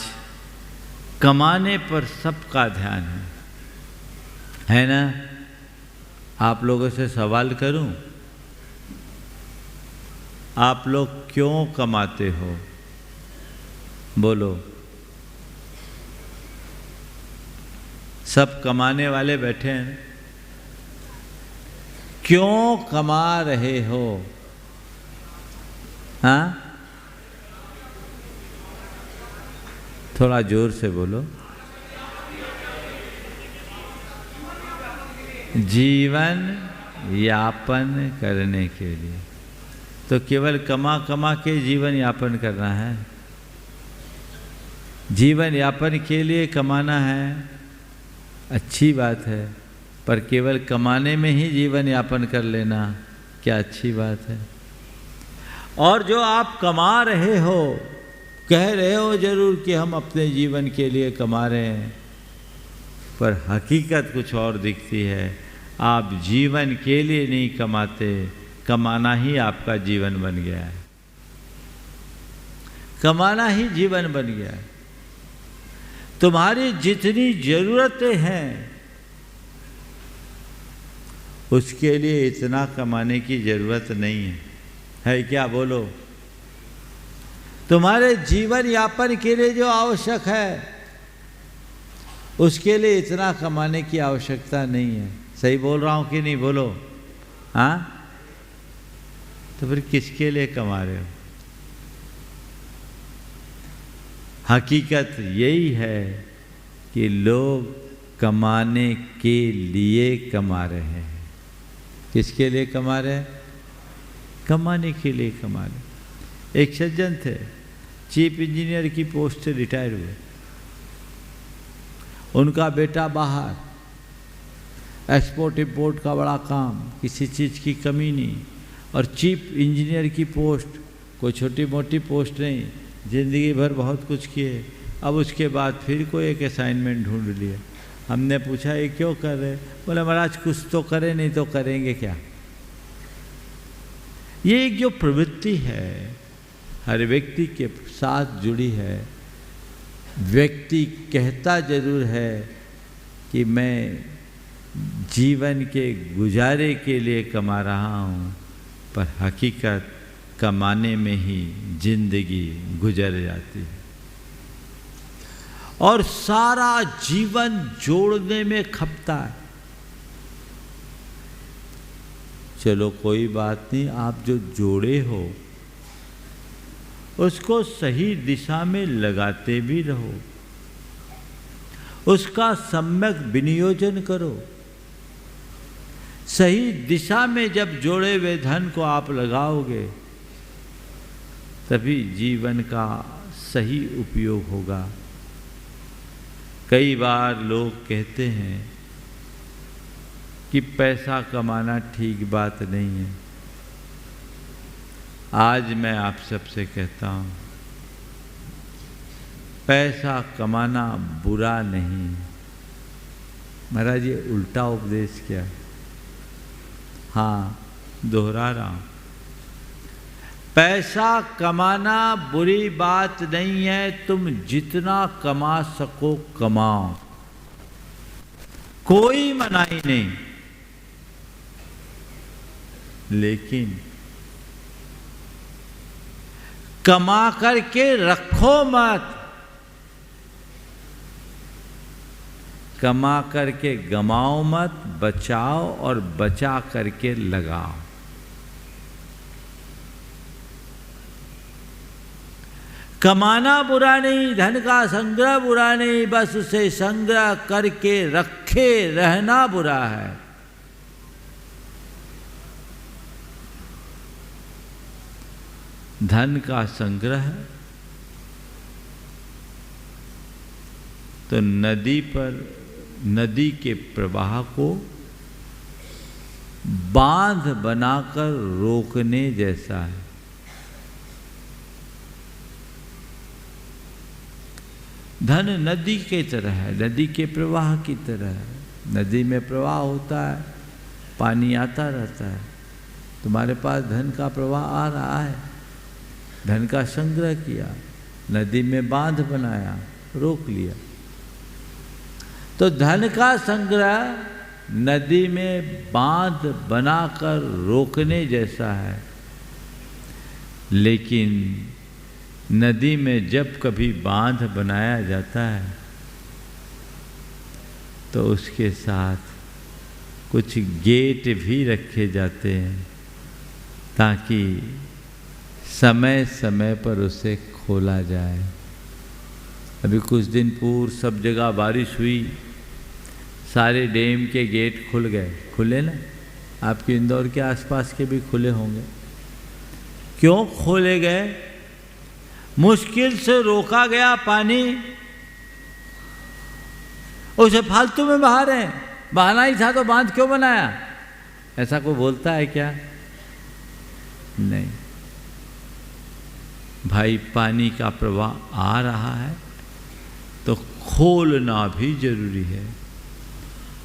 कमाने पर सबका ध्यान है ना? आप लोगों से सवाल करूं, आप लोग क्यों कमाते हो? बोलो। सब कमाने वाले बैठे हैं, क्यों कमा रहे हो? हाँ, थोड़ा जोर से बोलो। जीवन यापन करने के लिए। तो केवल कमा कमा के जीवन यापन करना है? जीवन यापन के लिए कमाना है, अच्छी बात है, पर केवल कमाने में ही जीवन यापन कर लेना क्या अच्छी बात है? और जो आप कमा रहे हो, कह रहे हो जरूर कि हम अपने जीवन के लिए कमा रहे हैं, पर हकीकत कुछ और दिखती है। आप जीवन के लिए नहीं कमाते, कमाना ही आपका जीवन बन गया है। कमाना ही जीवन बन गया है। तुम्हारी जितनी जरूरतें हैं उसके लिए इतना कमाने की जरूरत नहीं है क्या? बोलो। तुम्हारे जीवन यापन के लिए जो आवश्यक है उसके लिए इतना कमाने की आवश्यकता नहीं है। सही बोल रहा हूं कि नहीं? बोलो। हाँ, तो फिर किसके लिए कमा रहे हो? हकीकत यही है कि लोग कमाने के लिए कमा रहे हैं। किसके लिए कमा रहे हैं? कमाने के लिए कमा रहे। एक सज्जन थे, चीफ इंजीनियर की पोस्ट से रिटायर हुए। उनका बेटा बाहर, एक्सपोर्ट इंपोर्ट का बड़ा काम, किसी चीज़ की कमी नहीं। और चीफ इंजीनियर की पोस्ट कोई छोटी मोटी पोस्ट नहीं, ज़िंदगी भर बहुत कुछ किए। अब उसके बाद फिर कोई एक असाइनमेंट ढूंढ लिया। हमने पूछा ये क्यों कर रहे? बोले महाराज कुछ तो करें, नहीं तो करेंगे क्या। ये एक जो प्रवृत्ति है हर व्यक्ति के साथ जुड़ी है। व्यक्ति कहता जरूर है कि मैं जीवन के गुजारे के लिए कमा रहा हूँ, पर हकीकत कमाने में ही जिंदगी गुजर जाती है और सारा जीवन जोड़ने में खपता है। चलो कोई बात नहीं, आप जो जोड़े हो उसको सही दिशा में लगाते भी रहो, उसका सम्यक विनियोजन करो। सही दिशा में जब जोड़े हुए धन को आप लगाओगे तभी जीवन का सही उपयोग होगा। कई बार लोग कहते हैं कि पैसा कमाना ठीक बात नहीं है। आज मैं आप सबसे कहता हूँ, पैसा कमाना बुरा नहीं। महाराज ये उल्टा उपदेश क्या है? हाँ, दोहरा रहा हूँ, पैसा कमाना बुरी बात नहीं है। तुम जितना कमा सको कमाओ, कोई मनाही नहीं, लेकिन कमा करके रखो मत। कमा करके गमाओ मत, बचाओ और बचा करके लगाओ। कमाना बुरा नहीं, धन का संग्रह बुरा नहीं, बस उसे संग्रह करके रखे रहना बुरा है। धन का संग्रह तो नदी पर, नदी के प्रवाह को बांध बनाकर रोकने जैसा है। धन नदी की तरह है, नदी के प्रवाह की तरह है। नदी में प्रवाह होता है, पानी आता रहता है। तुम्हारे पास धन का प्रवाह आ रहा है, धन का संग्रह किया, नदी में बांध बनाया, रोक लिया। तो धन का संग्रह नदी में बांध बनाकर रोकने जैसा है। लेकिन नदी में जब कभी बांध बनाया जाता है तो उसके साथ कुछ गेट भी रखे जाते हैं ताकि समय समय पर उसे खोला जाए। अभी कुछ दिन पूर्व सब जगह बारिश हुई, सारे डैम के गेट खुल गए। खुले ना? आपके इंदौर के आसपास के भी खुले होंगे। क्यों खोले गए? मुश्किल से रोका गया पानी, उसे फालतू में बहा रहे हैं। बहाना ही था तो बांध क्यों बनाया? ऐसा कोई बोलता है क्या? नहीं भाई, पानी का प्रवाह आ रहा है तो खोलना भी जरूरी है।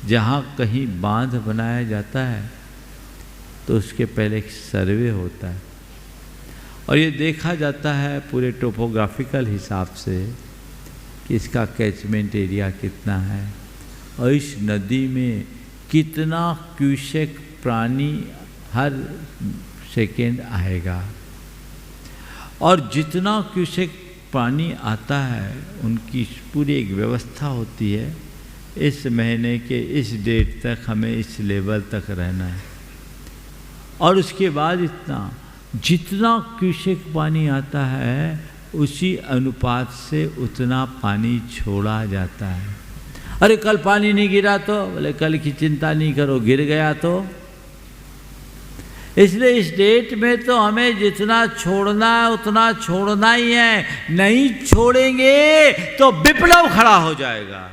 जहाँ कहीं बांध बनाया जाता है तो उसके पहले एक सर्वे होता है और ये देखा जाता है पूरे टोपोग्राफिकल हिसाब से कि इसका कैचमेंट एरिया कितना है और इस नदी में कितना क्यूसेक पानी हर सेकेंड आएगा। और जितना क्यूसेक पानी आता है उनकी पूरी एक व्यवस्था होती है। इस महीने के इस डेट तक हमें इस लेवल तक रहना है और उसके बाद इतना, जितना क्यूसेक पानी आता है उसी अनुपात से उतना पानी छोड़ा जाता है। अरे कल पानी नहीं गिरा तो? बोले कल की चिंता नहीं करो, गिर गया तो? इसलिए इस डेट में तो हमें जितना छोड़ना है उतना छोड़ना ही है। नहीं छोड़ेंगे तो विप्लव खड़ा हो जाएगा।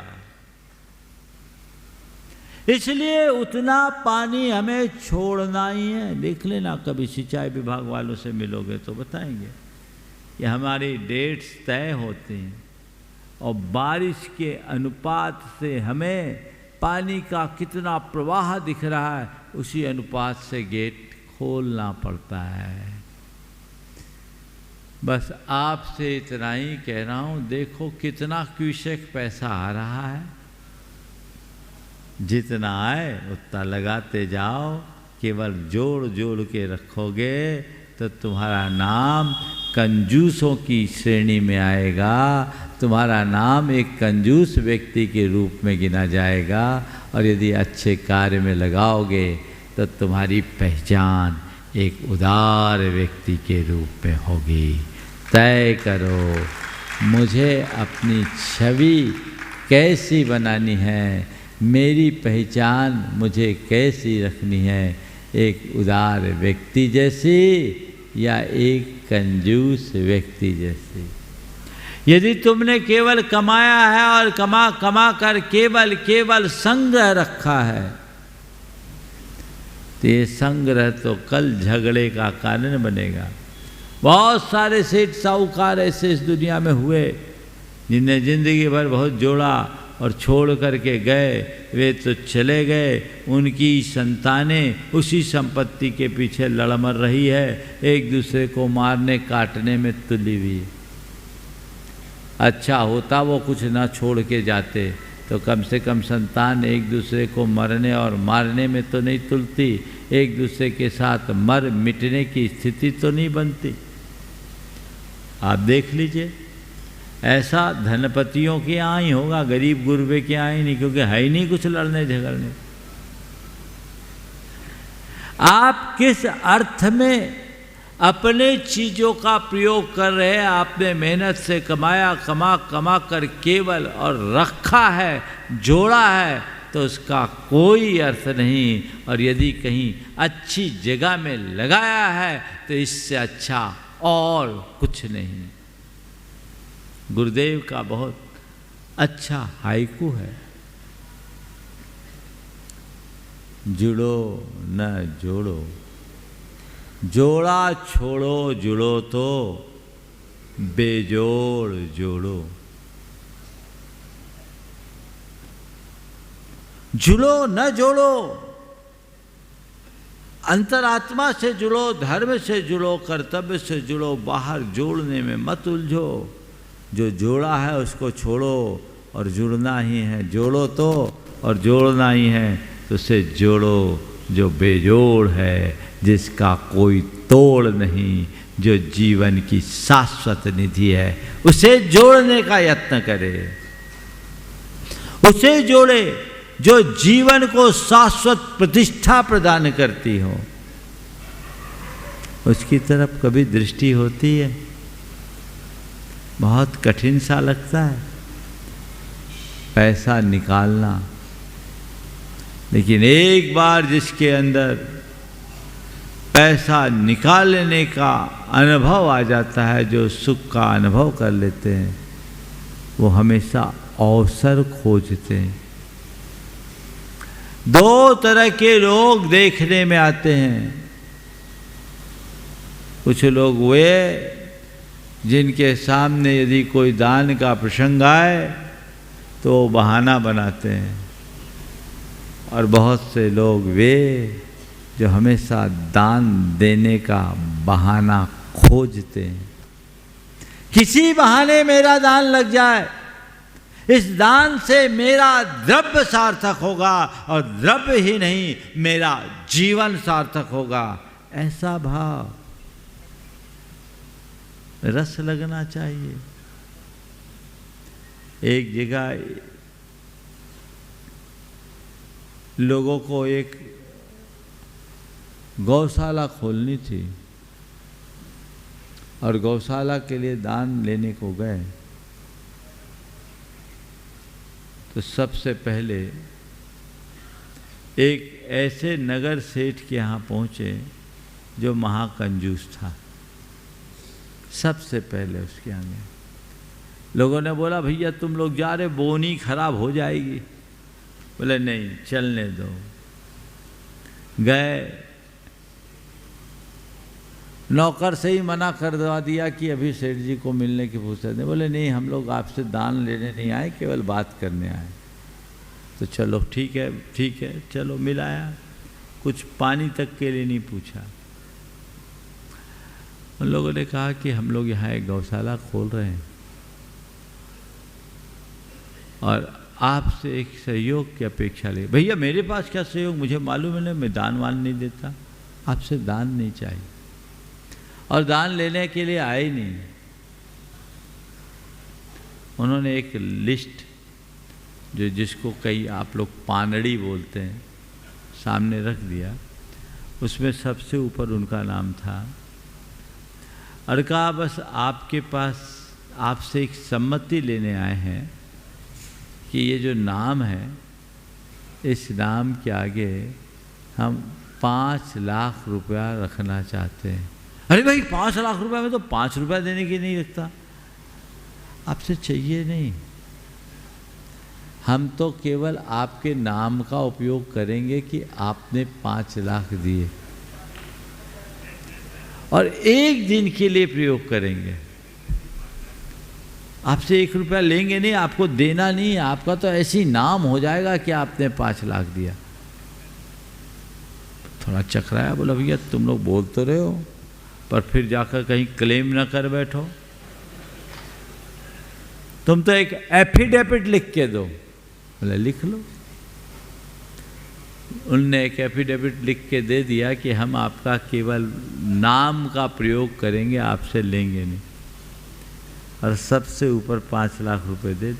इसलिए उतना पानी हमें छोड़ना ही है। देख लेना, कभी सिंचाई विभाग वालों से मिलोगे तो बताएंगे कि हमारी डेट्स तय होती हैं और बारिश के अनुपात से हमें पानी का कितना प्रवाह दिख रहा है उसी अनुपात से गेट खोलना पड़ता है। बस आपसे इतना ही कह रहा हूँ, देखो कितना क्यूसेक पैसा आ रहा है, जितना आए उतना लगाते जाओ। केवल जोड़ जोड़ के रखोगे तो तुम्हारा नाम कंजूसों की श्रेणी में आएगा, तुम्हारा नाम एक कंजूस व्यक्ति के रूप में गिना जाएगा। और यदि अच्छे कार्य में लगाओगे तो तुम्हारी पहचान एक उदार व्यक्ति के रूप में होगी। तय करो मुझे अपनी छवि कैसी बनानी है, मेरी पहचान मुझे कैसी रखनी है, एक उदार व्यक्ति जैसी या एक कंजूस व्यक्ति जैसी। यदि तुमने केवल कमाया है और कमा कमा कर केवल संग्रह रखा है तो ये संग्रह तो कल झगड़े का कारण बनेगा। बहुत सारे सेठ साहूकार ऐसे इस दुनिया में हुए जिन्हें जिंदगी भर बहुत जोड़ा और छोड़ करके गए, वे तो चले गए। उनकी संतानें उसी संपत्ति के पीछे लड़मर रही है, एक दूसरे को मारने काटने में तुली हुई। अच्छा होता वो कुछ ना छोड़ के जाते तो कम से कम संतान एक दूसरे को मरने और मारने में तो नहीं तुलती, एक दूसरे के साथ मर मिटने की स्थिति तो नहीं बनती। आप देख लीजिए, ऐसा धनपतियों के यहाँ ही होगा, गरीब गुरबे के यहाँ ही नहीं, क्योंकि है ही नहीं कुछ लड़ने झगड़ने। आप किस अर्थ में अपने चीज़ों का प्रयोग कर रहे हैं, आपने मेहनत से कमाया, कमा कर केवल और रखा है, जोड़ा है, तो उसका कोई अर्थ नहीं। और यदि कहीं अच्छी जगह में लगाया है तो इससे अच्छा और कुछ नहीं। गुरुदेव का बहुत अच्छा हाइकू है, जुड़ो न जोड़ो, जोड़ा छोड़ो, जुड़ो तो बेजोड़ जोड़ो। जुड़ो न जोड़ो, अंतरात्मा से जुड़ो, धर्म से जुड़ो, कर्तव्य से जुड़ो, बाहर जोड़ने में मत उलझो। जो जोड़ा है उसको छोड़ो और जुड़ना ही है। जोड़ो तो और जोड़ना ही है, तो उसे जोड़ो जो बेजोड़ है, जिसका कोई तोड़ नहीं, जो जीवन की शाश्वत निधि है, उसे जोड़ने का यत्न करे। उसे जोड़े जो जीवन को शाश्वत प्रतिष्ठा प्रदान करती हो। उसकी तरफ कभी दृष्टि होती है? बहुत कठिन सा लगता है पैसा निकालना, लेकिन एक बार जिसके अंदर पैसा निकालने का अनुभव आ जाता है, जो सुख का अनुभव कर लेते हैं, वो हमेशा अवसर खोजते हैं। दो तरह के लोग देखने में आते हैं। कुछ लोग वे जिनके सामने यदि कोई दान का प्रसंग आए तो बहाना बनाते हैं, और बहुत से लोग वे जो हमेशा दान देने का बहाना खोजते हैं। किसी बहाने मेरा दान लग जाए, इस दान से मेरा द्रव्य सार्थक होगा, और द्रव्य ही नहीं मेरा जीवन सार्थक होगा, ऐसा भाव रस लगना चाहिए। एक जगह लोगों को एक गौशाला खोलनी थी, और गौशाला के लिए दान लेने को गए, तो सबसे पहले एक ऐसे नगर सेठ के यहाँ पहुँचे जो महाकंजूस था। सबसे पहले उसके आगे लोगों ने बोला, भैया तुम लोग जा रहे, बोनी खराब हो जाएगी। बोले नहीं, चलने दो। गए, नौकर से ही मना कर दिया कि अभी सेठ जी को मिलने की फुर्सत नहीं। बोले नहीं, हम लोग आपसे दान लेने नहीं आए, केवल बात करने आए। तो चलो ठीक है, चलो मिलाया। कुछ पानी तक के लिए नहीं पूछा। उन लोगों ने कहा कि हम लोग यहाँ एक गौशाला खोल रहे हैं और आपसे एक सहयोग की अपेक्षा ले। भैया मेरे पास क्या सहयोग, मुझे मालूम है ना, मैं दान वान नहीं देता, आपसे दान नहीं चाहिए, और दान लेने के लिए आए ही नहीं। उन्होंने एक लिस्ट, जो जिसको कई आप लोग पानड़ी बोलते हैं, सामने रख दिया। उसमें सबसे ऊपर उनका नाम था, और कहा बस आपके पास आपसे एक सम्मति लेने आए हैं कि ये जो नाम है, इस नाम के आगे हम 5 लाख रुपया रखना चाहते हैं। अरे भाई 5 लाख रुपया में तो 5 रुपया देने की नहीं रखता, आपसे चाहिए नहीं, हम तो केवल आपके नाम का उपयोग करेंगे कि आपने 5 लाख दिए, और एक दिन के लिए प्रयोग करेंगे, आपसे 1 रुपया लेंगे नहीं, आपको देना नहीं, आपका तो ऐसी नाम हो जाएगा कि आपने 5 लाख दिया। थोड़ा चकराया, बोला भैया तुम लोग बोल तो रहे हो, पर फिर जाकर कहीं क्लेम ना कर बैठो, तुम तो एक एफिडेविट लिख के दो। बोले लिख लो। उनने एक एफिडेविट लिख के दे दिया कि हम आपका केवल नाम का प्रयोग करेंगे, आपसे लेंगे नहीं, और सबसे ऊपर 5 लाख रुपए दे।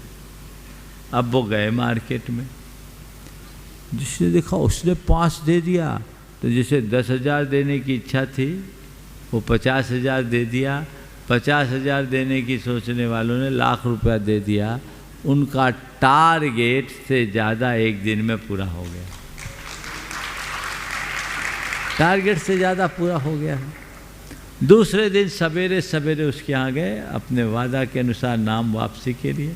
अब वो गए मार्केट में, जिसने देखा उसने 5 दे दिया, तो जिसे 10,000 देने की इच्छा थी वो 50,000 दे दिया। 50,000 देने की सोचने वालों ने लाख रुपया दे दिया। उनका टारगेट से ज़्यादा एक दिन में पूरा हो गया। टारगेट से ज़्यादा पूरा हो गया। दूसरे दिन सवेरे सवेरे उसके यहाँ गए अपने वादा के अनुसार नाम वापसी के लिए।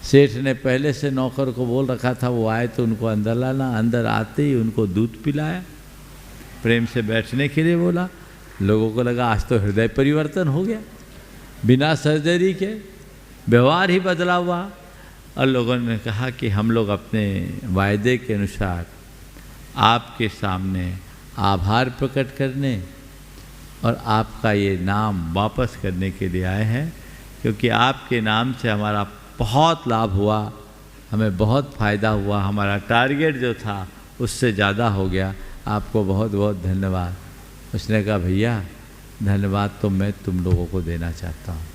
सेठ ने पहले से नौकर को बोल रखा था वो आए तो उनको अंदर लाना। अंदर आते ही उनको दूध पिलाया, प्रेम से बैठने के लिए बोला। लोगों को लगा आज तो हृदय परिवर्तन हो गया, बिना सर्जरी के व्यवहार ही बदला हुआ। और लोगों ने कहा कि हम लोग अपने वायदे के अनुसार आपके सामने आभार प्रकट करने और आपका ये नाम वापस करने के लिए आए हैं, क्योंकि आपके नाम से हमारा बहुत लाभ हुआ, हमें बहुत फ़ायदा हुआ, हमारा टारगेट जो था उससे ज़्यादा हो गया। आपको बहुत बहुत धन्यवाद। उसने कहा भैया धन्यवाद तो मैं तुम लोगों को देना चाहता हूँ,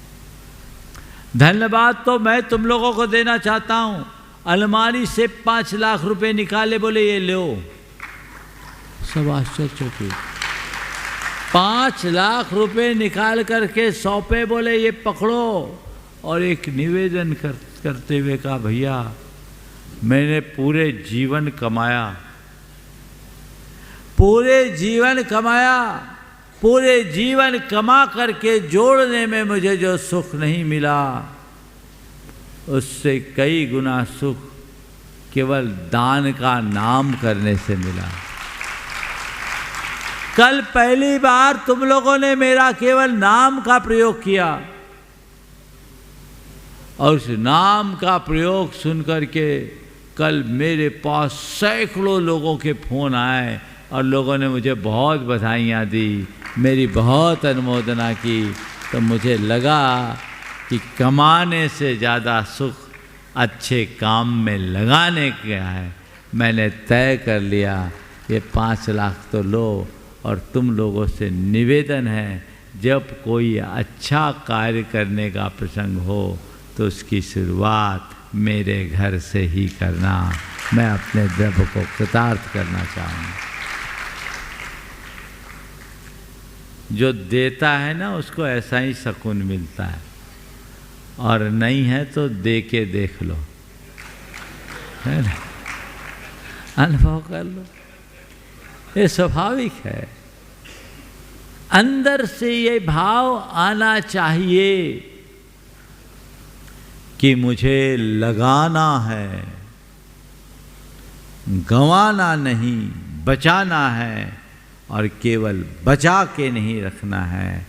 धन्यवाद तो मैं तुम लोगों को देना चाहता हूँ। अलमारी से 5 लाख रुपए निकाले, बोले ये लो। सब आश्चर्य हुए। 5 लाख रुपए निकाल करके सौंपे, बोले ये पकड़ो। और एक निवेदन करते हुए कहा भैया मैंने पूरे जीवन कमाया, पूरे जीवन कमाया, पूरे जीवन कमा करके जोड़ने में मुझे जो सुख नहीं मिला उससे कई गुना सुख केवल दान का नाम करने से मिला। कल पहली बार तुम लोगों ने मेरा केवल नाम का प्रयोग किया और उस नाम का प्रयोग सुनकर के कल मेरे पास सैकड़ों लोगों के फ़ोन आए और लोगों ने मुझे बहुत बधाइयाँ दी, मेरी बहुत अनुमोदना की। तो मुझे लगा कि कमाने से ज़्यादा सुख अच्छे काम में लगाने का है। मैंने तय कर लिया ये 5 लाख तो लो। और तुम लोगों से निवेदन है जब कोई अच्छा कार्य करने का प्रसंग हो तो उसकी शुरुआत मेरे घर से ही करना। मैं अपने द्रव्य को कृतार्थ करना चाहूँगा। जो देता है ना उसको ऐसा ही सुकून मिलता है, और नहीं है तो दे के देख लो, है ना, अनुभव कर लो। ये स्वाभाविक है। अंदर से ये भाव आना चाहिए कि मुझे लगाना है, गंवाना नहीं, बचाना है, और केवल बचा के नहीं रखना है,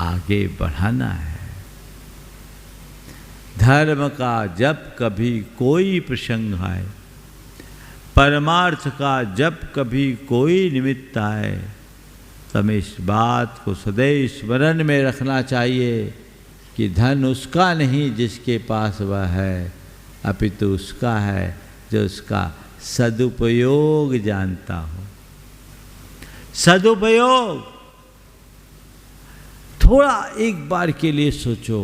आगे बढ़ाना है। धर्म का जब कभी कोई प्रसंग आए, परमार्थ का जब कभी कोई निमित्त आए, तो हमें इस बात को सदैव स्मरण में रखना चाहिए कि धन उसका नहीं जिसके पास वह है, अपितु उसका है जो उसका सदुपयोग जानता हो। सदुपयोग। थोड़ा एक बार के लिए सोचो,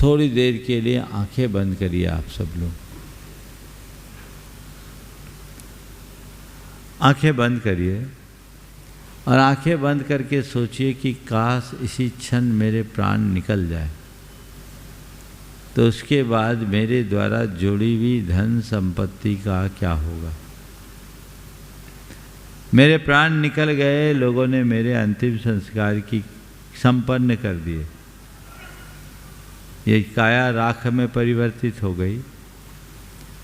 थोड़ी देर के लिए आंखें बंद करिए आप सब लोग। आंखें बंद करिए और आंखें बंद करके सोचिए कि काश इसी क्षण मेरे प्राण निकल जाए तो उसके बाद मेरे द्वारा जोड़ी हुई धन संपत्ति का क्या होगा। मेरे प्राण निकल गए, लोगों ने मेरे अंतिम संस्कार की संपन्न कर दिए, ये काया राख में परिवर्तित हो गई,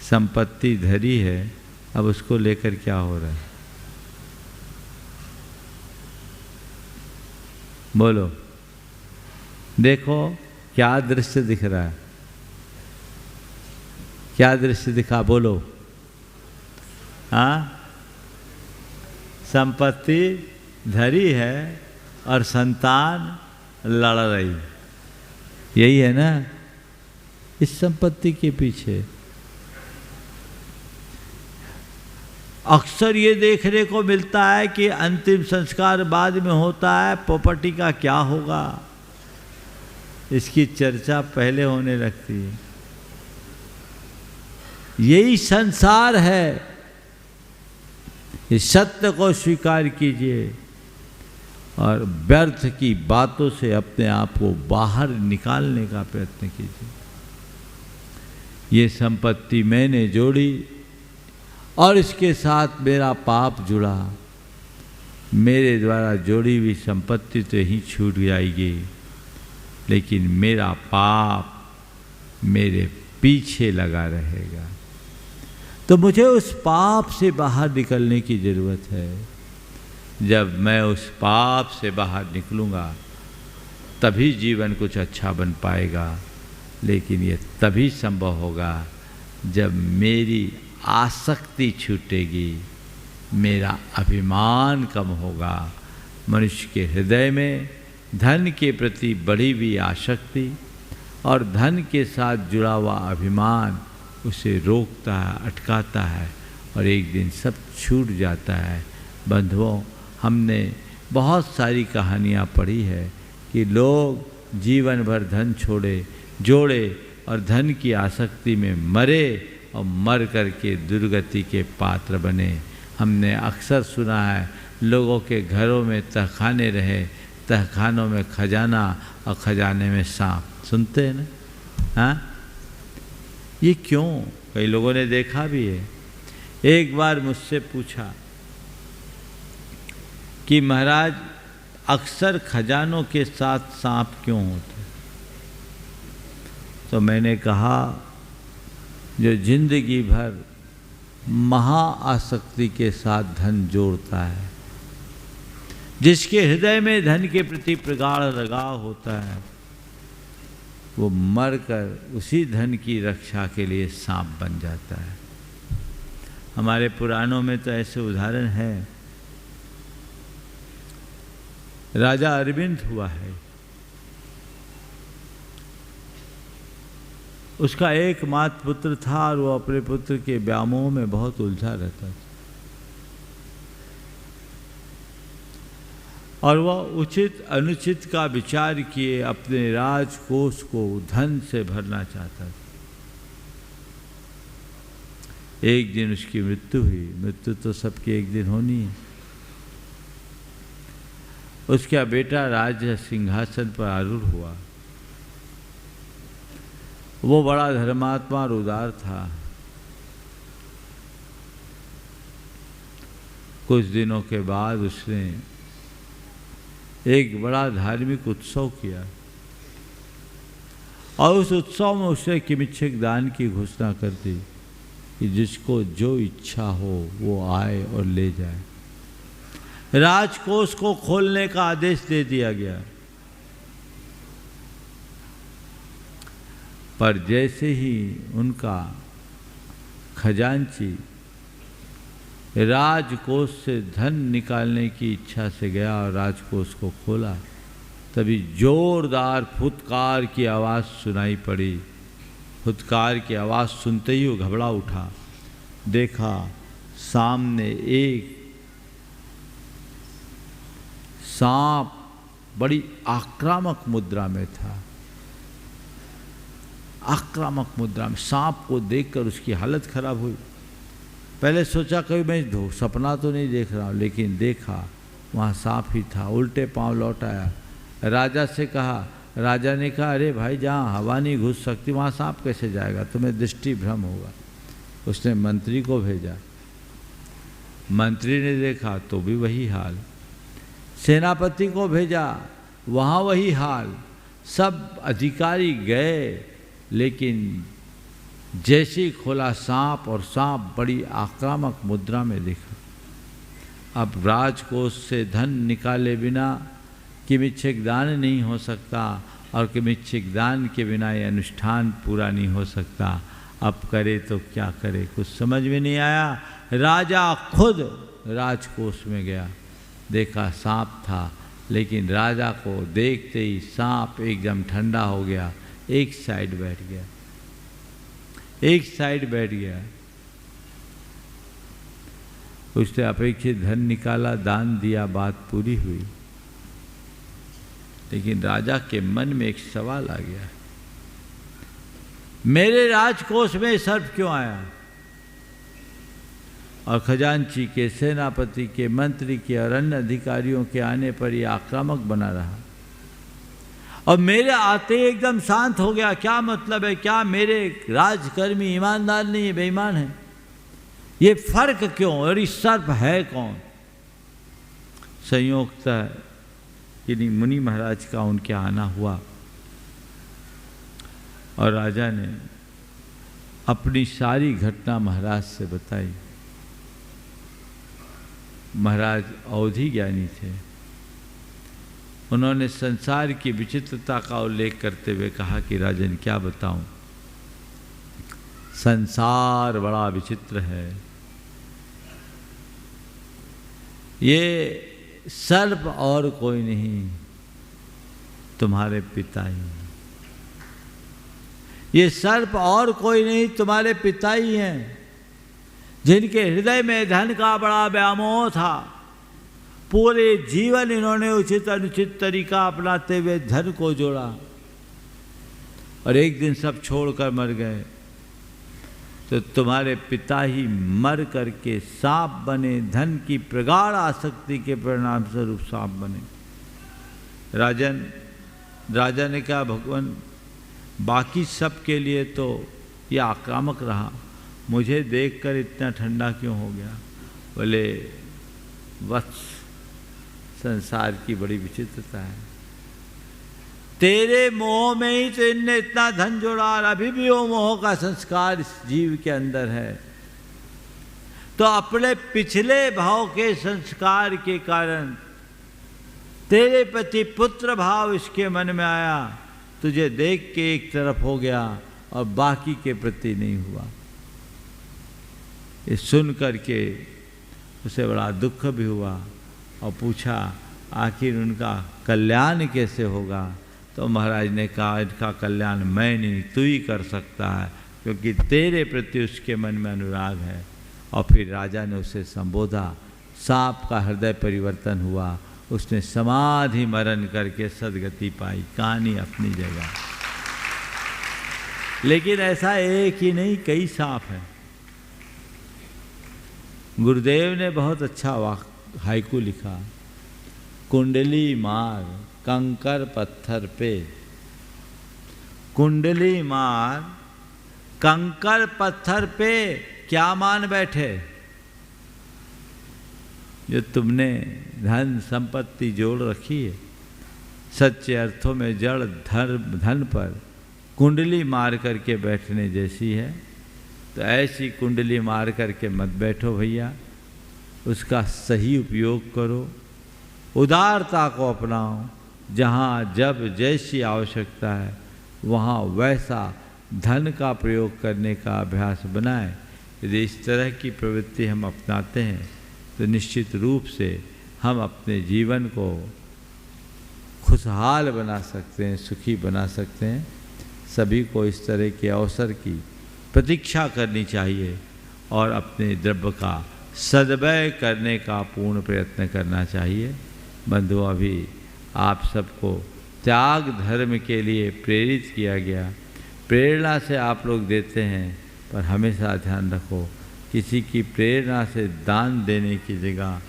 संपत्ति धरी है, अब उसको लेकर क्या हो रहा है बोलो। देखो क्या दृश्य दिख रहा है, क्या दृश्य दिखा बोलो। हाँ, संपत्ति धरी है और संतान लड़ रही, यही है ना इस संपत्ति के पीछे। अक्सर ये देखने को मिलता है कि अंतिम संस्कार बाद में होता है, प्रॉपर्टी का क्या होगा इसकी चर्चा पहले होने लगती है। यही संसार है, इस सत्य को स्वीकार कीजिए और व्यर्थ की बातों से अपने आप को बाहर निकालने का प्रयत्न कीजिए। ये संपत्ति मैंने जोड़ी और इसके साथ मेरा पाप जुड़ा। मेरे द्वारा जोड़ी हुई संपत्ति तो ही छूट जाएगी, लेकिन मेरा पाप मेरे पीछे लगा रहेगा। तो मुझे उस पाप से बाहर निकलने की ज़रूरत है। जब मैं उस पाप से बाहर निकलूँगा तभी जीवन कुछ अच्छा बन पाएगा, लेकिन ये तभी संभव होगा जब मेरी आसक्ति छूटेगी, मेरा अभिमान कम होगा। मनुष्य के हृदय में धन के प्रति बढ़ी हुई आसक्ति और धन के साथ जुड़ा हुआ अभिमान उसे रोकता है, अटकाता है और एक दिन सब छूट जाता है। बंधुओं, हमने बहुत सारी कहानियाँ पढ़ी है कि लोग जीवन भर धन जोड़े और धन की आसक्ति में मरे और मर करके दुर्गति के पात्र बने। हमने अक्सर सुना है लोगों के घरों में तहखाने रहे, तहखानों में खजाना और खजाने में सांप। सुनते हैं ना? हाँ, ये क्यों? कई लोगों ने देखा भी है। एक बार मुझसे पूछा कि महाराज अक्सर खजानों के साथ सांप क्यों होते? तो मैंने कहा जो जिंदगी भर महाआसक्ति के साथ धन जोड़ता है, जिसके हृदय में धन के प्रति प्रगाढ़ लगाव होता है, वो मरकर उसी धन की रक्षा के लिए सांप बन जाता है। हमारे पुराणों में तो ऐसे उदाहरण हैं। राजा अरविंद हुआ है, उसका एकमात्र पुत्र था और वो अपने पुत्र के व्यामोह में बहुत उलझा रहता था और वह उचित अनुचित का विचार किए अपने राजकोष को धन से भरना चाहता था। एक दिन उसकी मृत्यु हुई। मृत्यु तो सबकी एक दिन होनी है। उसका बेटा राज्य सिंहासन पर आरूढ़ हुआ। वो बड़ा धर्मात्मा और उदार था। कुछ दिनों के बाद उसने एक बड़ा धार्मिक उत्सव किया और उस उत्सव में उसने किमिच्छक दान की घोषणा कर दी कि जिसको जो इच्छा हो वो आए और ले जाए। राजकोष को खोलने का आदेश दे दिया गया। पर जैसे ही उनका खजांची राजकोष से धन निकालने की इच्छा से गया और राजकोष को खोला, तभी जोरदार फुटकार की आवाज़ सुनाई पड़ी। फुटकार की आवाज़ सुनते ही वो घबरा उठा। देखा सामने एक सांप बड़ी आक्रामक मुद्रा में था। आक्रामक मुद्रा में सांप को देखकर उसकी हालत खराब हुई। पहले सोचा कभी मैं सपना तो नहीं देख रहा हूँ, लेकिन देखा वहाँ सांप ही था। उल्टे पांव लौट आया। राजा से कहा। राजा ने कहा अरे भाई जहाँ हवा नहीं घुस सकती वहाँ सांप कैसे जाएगा, तुम्हें दृष्टि भ्रम होगा। उसने मंत्री को भेजा। मंत्री ने देखा तो भी वही हाल। सेनापति को भेजा, वहाँ वही हाल। सब अधिकारी गए, लेकिन जैसे ही खोला सांप, और सांप बड़ी आक्रामक मुद्रा में दिखा। अब राजकोष से धन निकाले बिना किमिच्छक दान नहीं हो सकता और किमिच्छक दान के बिना ये अनुष्ठान पूरा नहीं हो सकता। अब करे तो क्या करे, कुछ समझ में नहीं आया। राजा खुद राजकोष में गया, देखा सांप था, लेकिन राजा को देखते ही सांप एकदम ठंडा हो गया, एक साइड बैठ गया। एक साइड बैठ गया। उसने अपेक्षित धन निकाला, दान दिया, बात पूरी हुई। लेकिन राजा के मन में एक सवाल आ गया, मेरे राजकोष में सर्प क्यों आया? और खजांची के, सेनापति के, मंत्री के और अन्य अधिकारियों के आने पर यह आक्रामक बना रहा और मेरे आते ही एकदम शांत हो गया। क्या मतलब है? क्या मेरे राजकर्मी ईमानदार नहीं, बेईमान है? ये फर्क क्यों? और इस सर्प है कौन? संयोगतः यानी मुनि महाराज का उनके आना हुआ और राजा ने अपनी सारी घटना महाराज से बताई। महाराज अवधि ज्ञानी थे। उन्होंने संसार की विचित्रता का उल्लेख करते हुए कहा कि राजन क्या बताऊं, संसार बड़ा विचित्र है। ये सर्प और कोई नहीं, तुम्हारे पिता ही। ये सर्प और कोई नहीं, तुम्हारे पिता ही हैं, जिनके हृदय में धन का बड़ा व्यामोह था। पूरे जीवन इन्होंने उचित अनुचित तरीका अपनाते हुए धन को जोड़ा और एक दिन सब छोड़कर मर गए। तो तुम्हारे पिता ही मर करके सांप बने, धन की प्रगाढ़ आसक्ति के परिणाम स्वरूप सांप बने। राजा ने कहा भगवान, बाकी सब के लिए तो यह आक्रामक रहा, मुझे देखकर इतना ठंडा क्यों हो गया? बोले वत्स, संसार की बड़ी विचित्रता है। तेरे मोह में ही तो इनने इतना धन जोड़ा और अभी भी वो मोह का संस्कार इस जीव के अंदर है। तो अपने पिछले भाव के संस्कार के कारण तेरे प्रति पुत्र भाव इसके मन में आया, तुझे देख के एक तरफ हो गया और बाकी के प्रति नहीं हुआ। ये सुन करके उसे बड़ा दुख भी हुआ और पूछा आखिर उनका कल्याण कैसे होगा? तो महाराज ने कहा इनका कल्याण मैं नहीं, तू ही कर सकता है, क्योंकि तेरे प्रति उसके मन में अनुराग है। और फिर राजा ने उसे संबोधा। सांप का हृदय परिवर्तन हुआ, उसने समाधि मरण करके सदगति पाई। कहानी अपनी जगह, लेकिन ऐसा एक ही नहीं, कई सांप हैं। गुरुदेव ने बहुत अच्छा हाइकू लिखा, कुंडली मार कंकर पत्थर पे। कुंडली मार कंकर पत्थर पे क्या मान बैठे? जो तुमने धन संपत्ति जोड़ रखी है, सच्चे अर्थों में जड़ धन पर कुंडली मार करके बैठने जैसी है। तो ऐसी कुंडली मार करके मत बैठो भैया, उसका सही उपयोग करो, उदारता को अपनाओ। जहाँ जब जैसी आवश्यकता है वहाँ वैसा धन का प्रयोग करने का अभ्यास बनाएं। यदि इस तरह की प्रवृत्ति हम अपनाते हैं तो निश्चित रूप से हम अपने जीवन को खुशहाल बना सकते हैं, सुखी बना सकते हैं। सभी को इस तरह के अवसर की प्रतीक्षा करनी चाहिए और अपने द्रव्य का सद्व्यय करने का पूर्ण प्रयत्न करना चाहिए। बंधु, अभी आप सबको त्याग धर्म के लिए प्रेरित किया गया। प्रेरणा से आप लोग देते हैं, पर हमेशा ध्यान रखो किसी की प्रेरणा से दान देने की जगह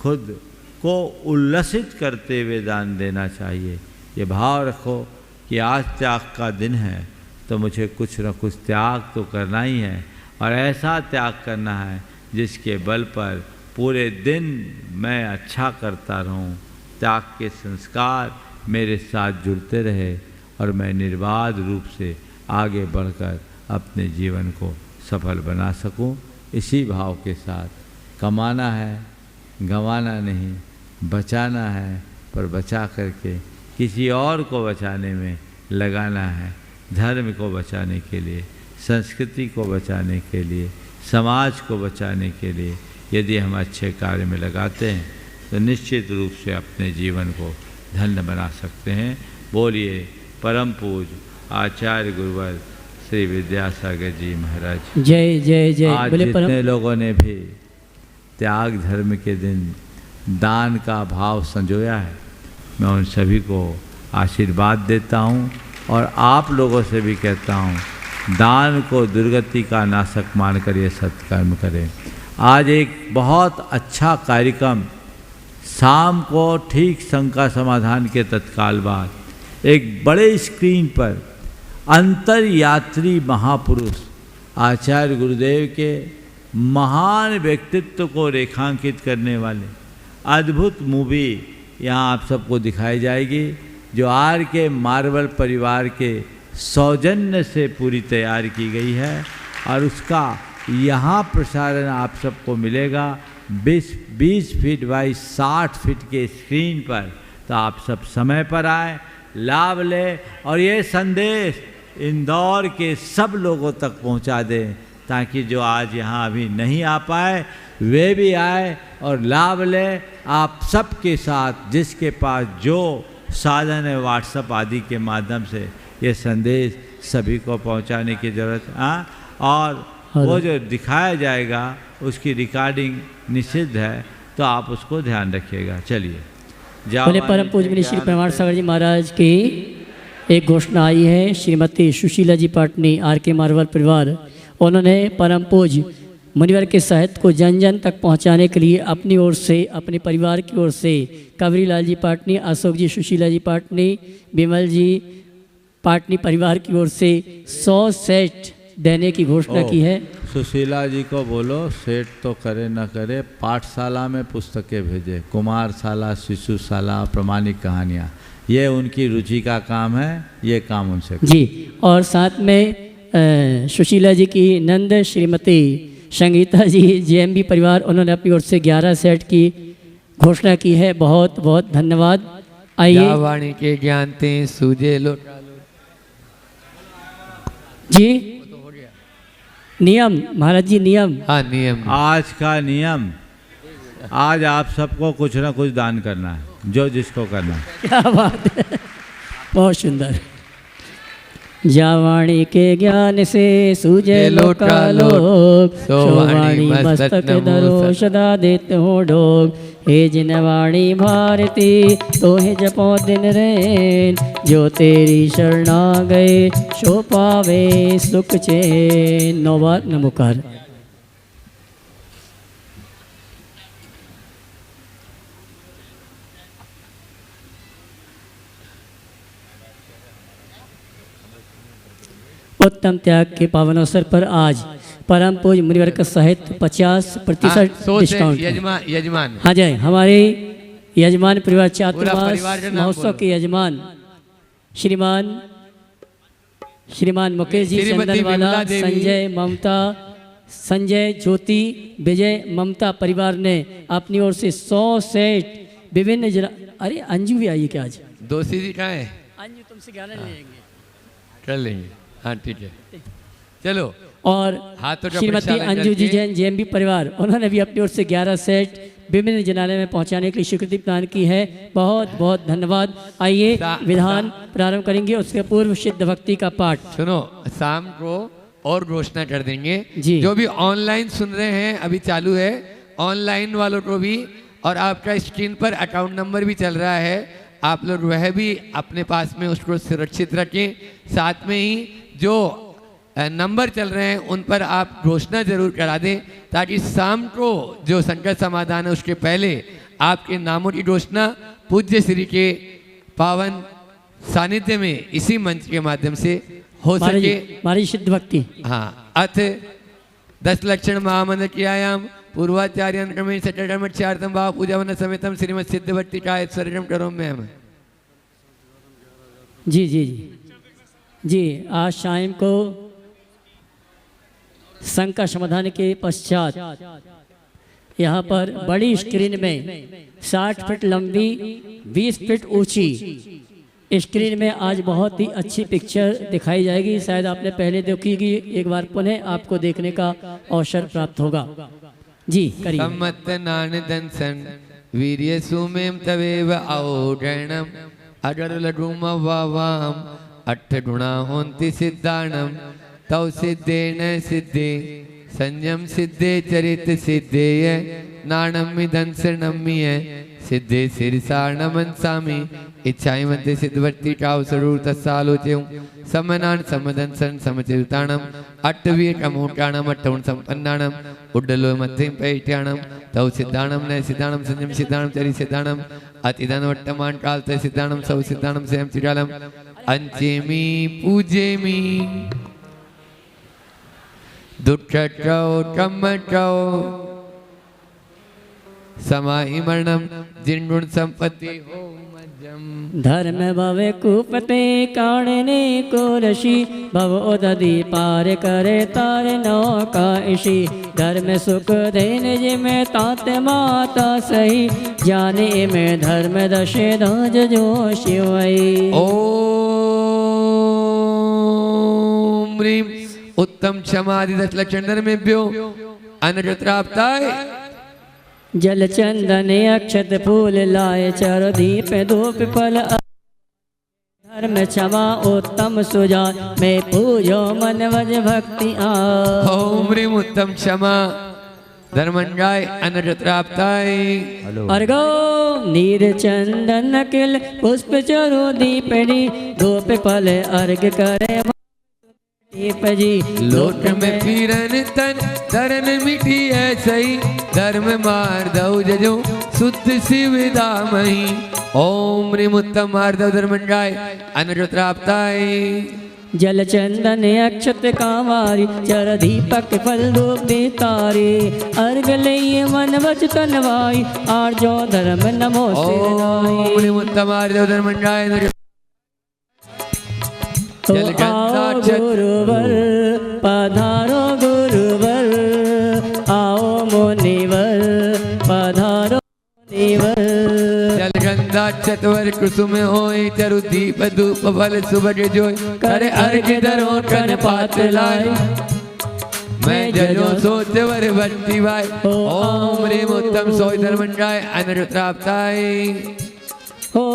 खुद को उल्लसित करते हुए दान देना चाहिए। ये भाव रखो कि आज त्याग का दिन है तो मुझे कुछ न कुछ त्याग तो करना ही है, और ऐसा त्याग करना है जिसके बल पर पूरे दिन मैं अच्छा करता रहूं, त्याग के संस्कार मेरे साथ जुड़ते रहे और मैं निर्बाध रूप से आगे बढ़कर अपने जीवन को सफल बना सकूं। इसी भाव के साथ कमाना है, गंवाना नहीं, बचाना है, पर बचा करके किसी और को बचाने में लगाना है। धर्म को बचाने के लिए, संस्कृति को बचाने के लिए, समाज को बचाने के लिए यदि हम अच्छे कार्य में लगाते हैं तो निश्चित रूप से अपने जीवन को धन्य बना सकते हैं। बोलिए परम पूज्य आचार्य गुरुवर श्री विद्यासागर जी महाराज। जय जय जय। आज जितने लोगों ने भी त्याग धर्म के दिन दान का भाव संजोया है, मैं उन सभी को आशीर्वाद देता हूँ और आप लोगों से भी कहता हूँ दान को दुर्गति का नाशक मानकर ये सत्कर्म करें। आज एक बहुत अच्छा कार्यक्रम शाम को ठीक शंका समाधान के तत्काल बाद एक बड़े स्क्रीन पर अंतरयात्री महापुरुष आचार्य गुरुदेव के महान व्यक्तित्व को रेखांकित करने वाले अद्भुत मूवी यहाँ आप सबको दिखाई जाएगी, जो आर के मार्वल परिवार के सौजन्य से पूरी तैयार की गई है और उसका यहाँ प्रसारण आप सबको मिलेगा 20 फीट बाई 60 फीट के स्क्रीन पर। तो आप सब समय पर आए, लाभ लें और ये संदेश इंदौर के सब लोगों तक पहुंचा दें, ताकि जो आज यहाँ अभी नहीं आ पाए वे भी आए और लाभ लें। आप सबके साथ जिसके पास जो साधन है व्हाट्सएप आदि के माध्यम से ये संदेश सभी को पहुंचाने की ज़रूरत है। और वो जो दिखाया जाएगा उसकी रिकॉर्डिंग निषिद्ध है, तो आप उसको ध्यान रखिएगा। चलिए बोले परम पूज्य श्री परमार सागर जी महाराज की एक घोषणा आई है। श्रीमती सुशीला जी पाटनी आर के मार्वल परिवार, उन्होंने परम पूज्य मुनिवर के साहित्य को जन जन तक पहुंचाने के लिए अपनी ओर से, अपने परिवार की ओर से कवरी लाल जी पाटनी, अशोक जी, सुशीला जी पाटनी, विमल जी पाटनी परिवार की ओर से 100 सेट देने की घोषणा की है। सुशीला जी को बोलो सेट तो करे न करे, पाठशाला में पुस्तकें भेजे, कुमारशाला, शिशुशाला, प्रमाणिक कहानियाँ, ये उनकी रुचि का काम है, ये काम उनसे जी। और साथ में सुशीला जी की नंद श्रीमती संगीता जी जेएमबी परिवार, उन्होंने अपनी ओर से 11 सेट की घोषणा की है। बहुत बहुत धन्यवाद। आइए वाणी के ज्ञानते सूझे लो जी। नियम महाराज जी, नियम, हाँ नियम, आज का नियम, आज आप सबको कुछ ना कुछ दान करना है, जो जिसको करना है। क्या बात है, बहुत सुंदर। जावाणी के ज्ञान से सूझे लोका लोक, सोवाणी मस्तक धरो सदा देते हो ढोक। हे जिनवाणी भारती तो हे जपो दिन रैन, जो तेरी शरणा गए सो पावे सुख चैन। 9 बार नमोकार। उत्तम त्याग के पावन अवसर पर आज परम पूज्य मुनिवर का साहित्य 50% डिस्काउंट। यजमान हाँ जी, हमारे यजमान परिवार चातुर्मास महोत्सव के यजमान श्रीमान मुकेश जी चंदनवाला, संजय, ममता, संजय, ज्योति, विजय, ममता परिवार ने अपनी ओर से 100 सेट विभिन्न अरे अंजू भी आई क्या आज? 2 सीधी कहाँ है? अंजू तुमसे 11 ले लेंगे, कर लेंगे। हाँ ठीक है, चलो। और श्रीमती अंजू जी जैन जेएमबी परिवार, उन्होंने भी अपनी ओर से 11 सेट विभिन्न जनालय में पहुंचाने के लिए स्वीकृति प्रदान की है। बहुत बहुत धन्यवाद। आइए विधान प्रारंभ करेंगे, उसके पूर्व सिद्ध भक्ति का पाठ। सुनो, शाम को और घोषणा कर देंगे जी। जो भी ऑनलाइन सुन रहे हैं, अभी चालू है ऑनलाइन वालों को भी, और आपका स्क्रीन पर अकाउंट नंबर भी चल रहा है, आप लोग वह भी अपने पास में उसको सुरक्षित रखें। साथ में ही जो नंबर चल रहे हैं उन पर आप घोषणा जरूर करा दें, ताकि शाम को जो संकट समाधान है उसके पहले आपके नामों की घोषणा पूज्य श्री के पावन सानिध्य में इसी मंच के माध्यम से हो सके। हमारी सिद्ध भक्ति। हाँ, अथ 10 लक्षण महामंत्र क्रियायाम पूर्वाचार्य क्रमेण सटमक्षार्थम भाव पूजावन समेतम श्रीमद सिद्ध भक्ति का स्वर्गम करो में हम। जी जी जी जी। आज शाम को संकट समाधान के पश्चात यहाँ पर बड़ी स्क्रीन में 60 फीट लंबी 20 फीट ऊंची स्क्रीन में आज बहुत ही अच्छी पिक्चर दिखाई जाएगी। शायद आपने पहले देखी कि एक बार पुनः आपको देखने का अवसर प्राप्त होगा। जी करिए। सम्मत नान दंसन वीर्य सुमेम तवेव औढणम अगर लडुम वावाम 8 गुणा होन्ति सिद्धाणम तौ सिद्धेन सिद्धे संयम सिद्धे चरित सिद्धेय नाणम दंसनम्य सिद्धे सिरसा नमन सामी इच्छाई मध्य सिद्धवर्ती टाव सरूर तत्सालोच्यं समनान समदंसन समचिताणम अट्टवीर अमोटाणम अट्टवण संपन्नाणम उड्डलो मध्यम पैट्याणम तव सिद्धाणम नय सिद्धाणम संयम सिद्धाणम चरि सिद्धाणम अतिदान वट्टमान कालते सिद्धाणम सौ सिद्धाणम सेम चिरालम अंचेमी पूजेमी दुट्टौ कम्मटौ समाहि मरणम जिन्गुण संपत्ति हो धर्म भवे कुपते काणने को ऋषि भव उदधि पार करे तार नौका ऋषि धर्म सुख देन जिमे तात माता सही जाने में धर्म दशे धाज जो शिवई ओम ह्रीम उत्तम क्षमादि 10 लक्षण धर्मेभ्यो अनजत्राप्ताय जल चंदन अक्षत फूल लाए चर दीप धूप फल धर्म क्षमा उत्तम सुजा मैं पूजो मन वज भक्ति आ ओम ह्रीम उत्तम क्षमा धर्मंगाय अनजत्राप्ताय अर्गो नीर चंदन किल पुष्प चरो दीपड़ी धूप फल अर्घ करे जी लोट में पीरन तन धरन मिठी है सही धर्म मार दऊ जजो शुद्ध शिवदा मही ओम ह्रीम उत्तम मार दऊ धर्मंगाय अनजत्राप्ताय जल चंदन अक्षत कांवारी चर दीपक फल धूप दे तारे अर्घ लइए मन वच तनवाई आर्जो धर्म नमो ओम ह्रीम उत्तम मार दऊ धर्मंगाय आओ गुरुवर पधारो गुरुवर आओ मुनिवर पधारो मुनिवर जलगंधा चतवर कुसुम होय चरु दीप धूप फल सुबह जोय करे अर्घ धरो कन पात लाय मैं जजो सोच वर भक्ति वाय ओम ह्रीम उत्तम सोय धर्मंगाय अनजत्राप्ताय हो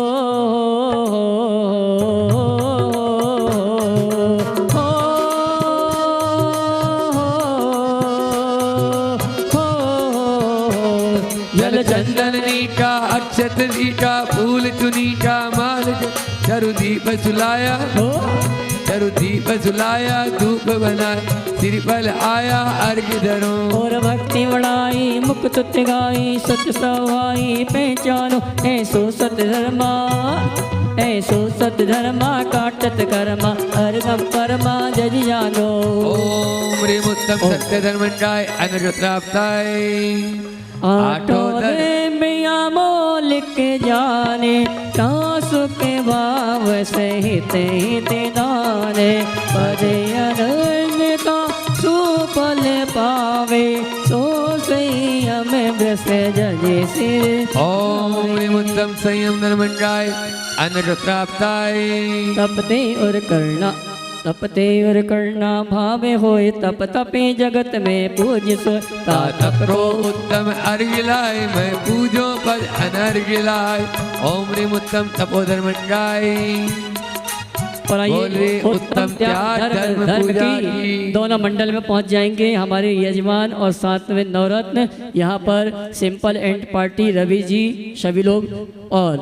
चंदन नीका अक्षत नीका फूल चुनीका माल चरु दीप सुलाया चरु दीप सुलाया धूप बनाया श्रीफल आया अर्घ धरो और भक्ति बढ़ाई मुख तुत गाई सत सवाई पहचानो ऐसो सत धर्मा ऐसो सत धर्मा काटत कर्मा अर्घम परमा जज जानो ओम ह्रीम उत्तम सत्य धर्मंगाय अनजत्राप्ताय आठो दे मिया मोल के जाने तासु के भाव सहित हित दाने पदे अनर्घ का सुफल पावे सो सही हमें ब्रस जजे सिर ओम ह्रीम उत्तम संयम धर्मंगाय अनजत्राप्ताय तपते और करना भावे होए तप तपे जगत में पूज सो तप को उत्तम अर्घ लाए मैं पूजो पद अनर्घ लाए ओम ह्रीम उत्तम तपोधर्मंगाय पर आइए उत्तम त्याग धर्म पूजा की दोनों मंडल में पहुंच जाएंगे हमारे यजमान और साथ में नवरत्न यहाँ पर simple and party Ravi ji सभी लोग और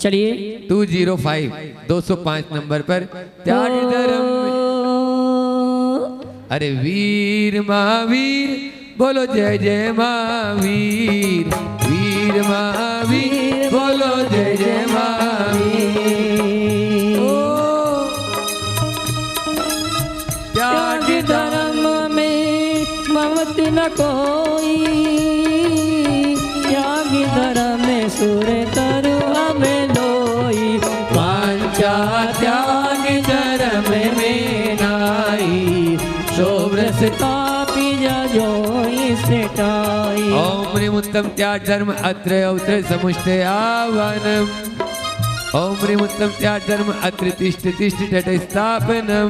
चलिए 205 नंबर पर त्याग धर्म अरे वीर महावीर बोलो जय जय महावीर वीर महावीर बोलो जय जय महावीर त्याग धर्म में ममति न कोई त्याग धर्म में सुर तरु हमें लोई पांचा त्याग धर्म में नाई शोभ्रस तापी जो सिटाई ओम ह्रीम उत्तम त्याग धर्म अत्र औत्र समुष्टे आवानम ओम ह्रीम उत्तम त्याग धर्म अत्र तिष्ठ तिष्ठ तट स्थापनम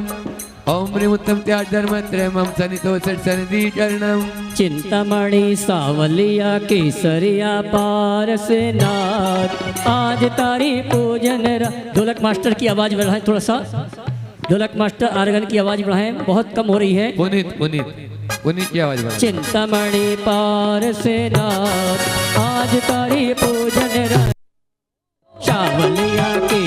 ओम ह्रीम उत्तम त्याग धर्म अत्र मम सनितो सन्निधि चरणम चिंतामणि सावलिया केसरिया पारस नाथ आज तारी पूजन ढोलक मास्टर की आवाज बढ़ाएं थोड़ा सा ढोलक मास्टर आर्गन की आवाज बढ़ाएं बहुत कम हो रही है पुनीत की आवाज बढ़ाएं चिंतामणि पारस नाथ आज तारी पूजन सावलिया के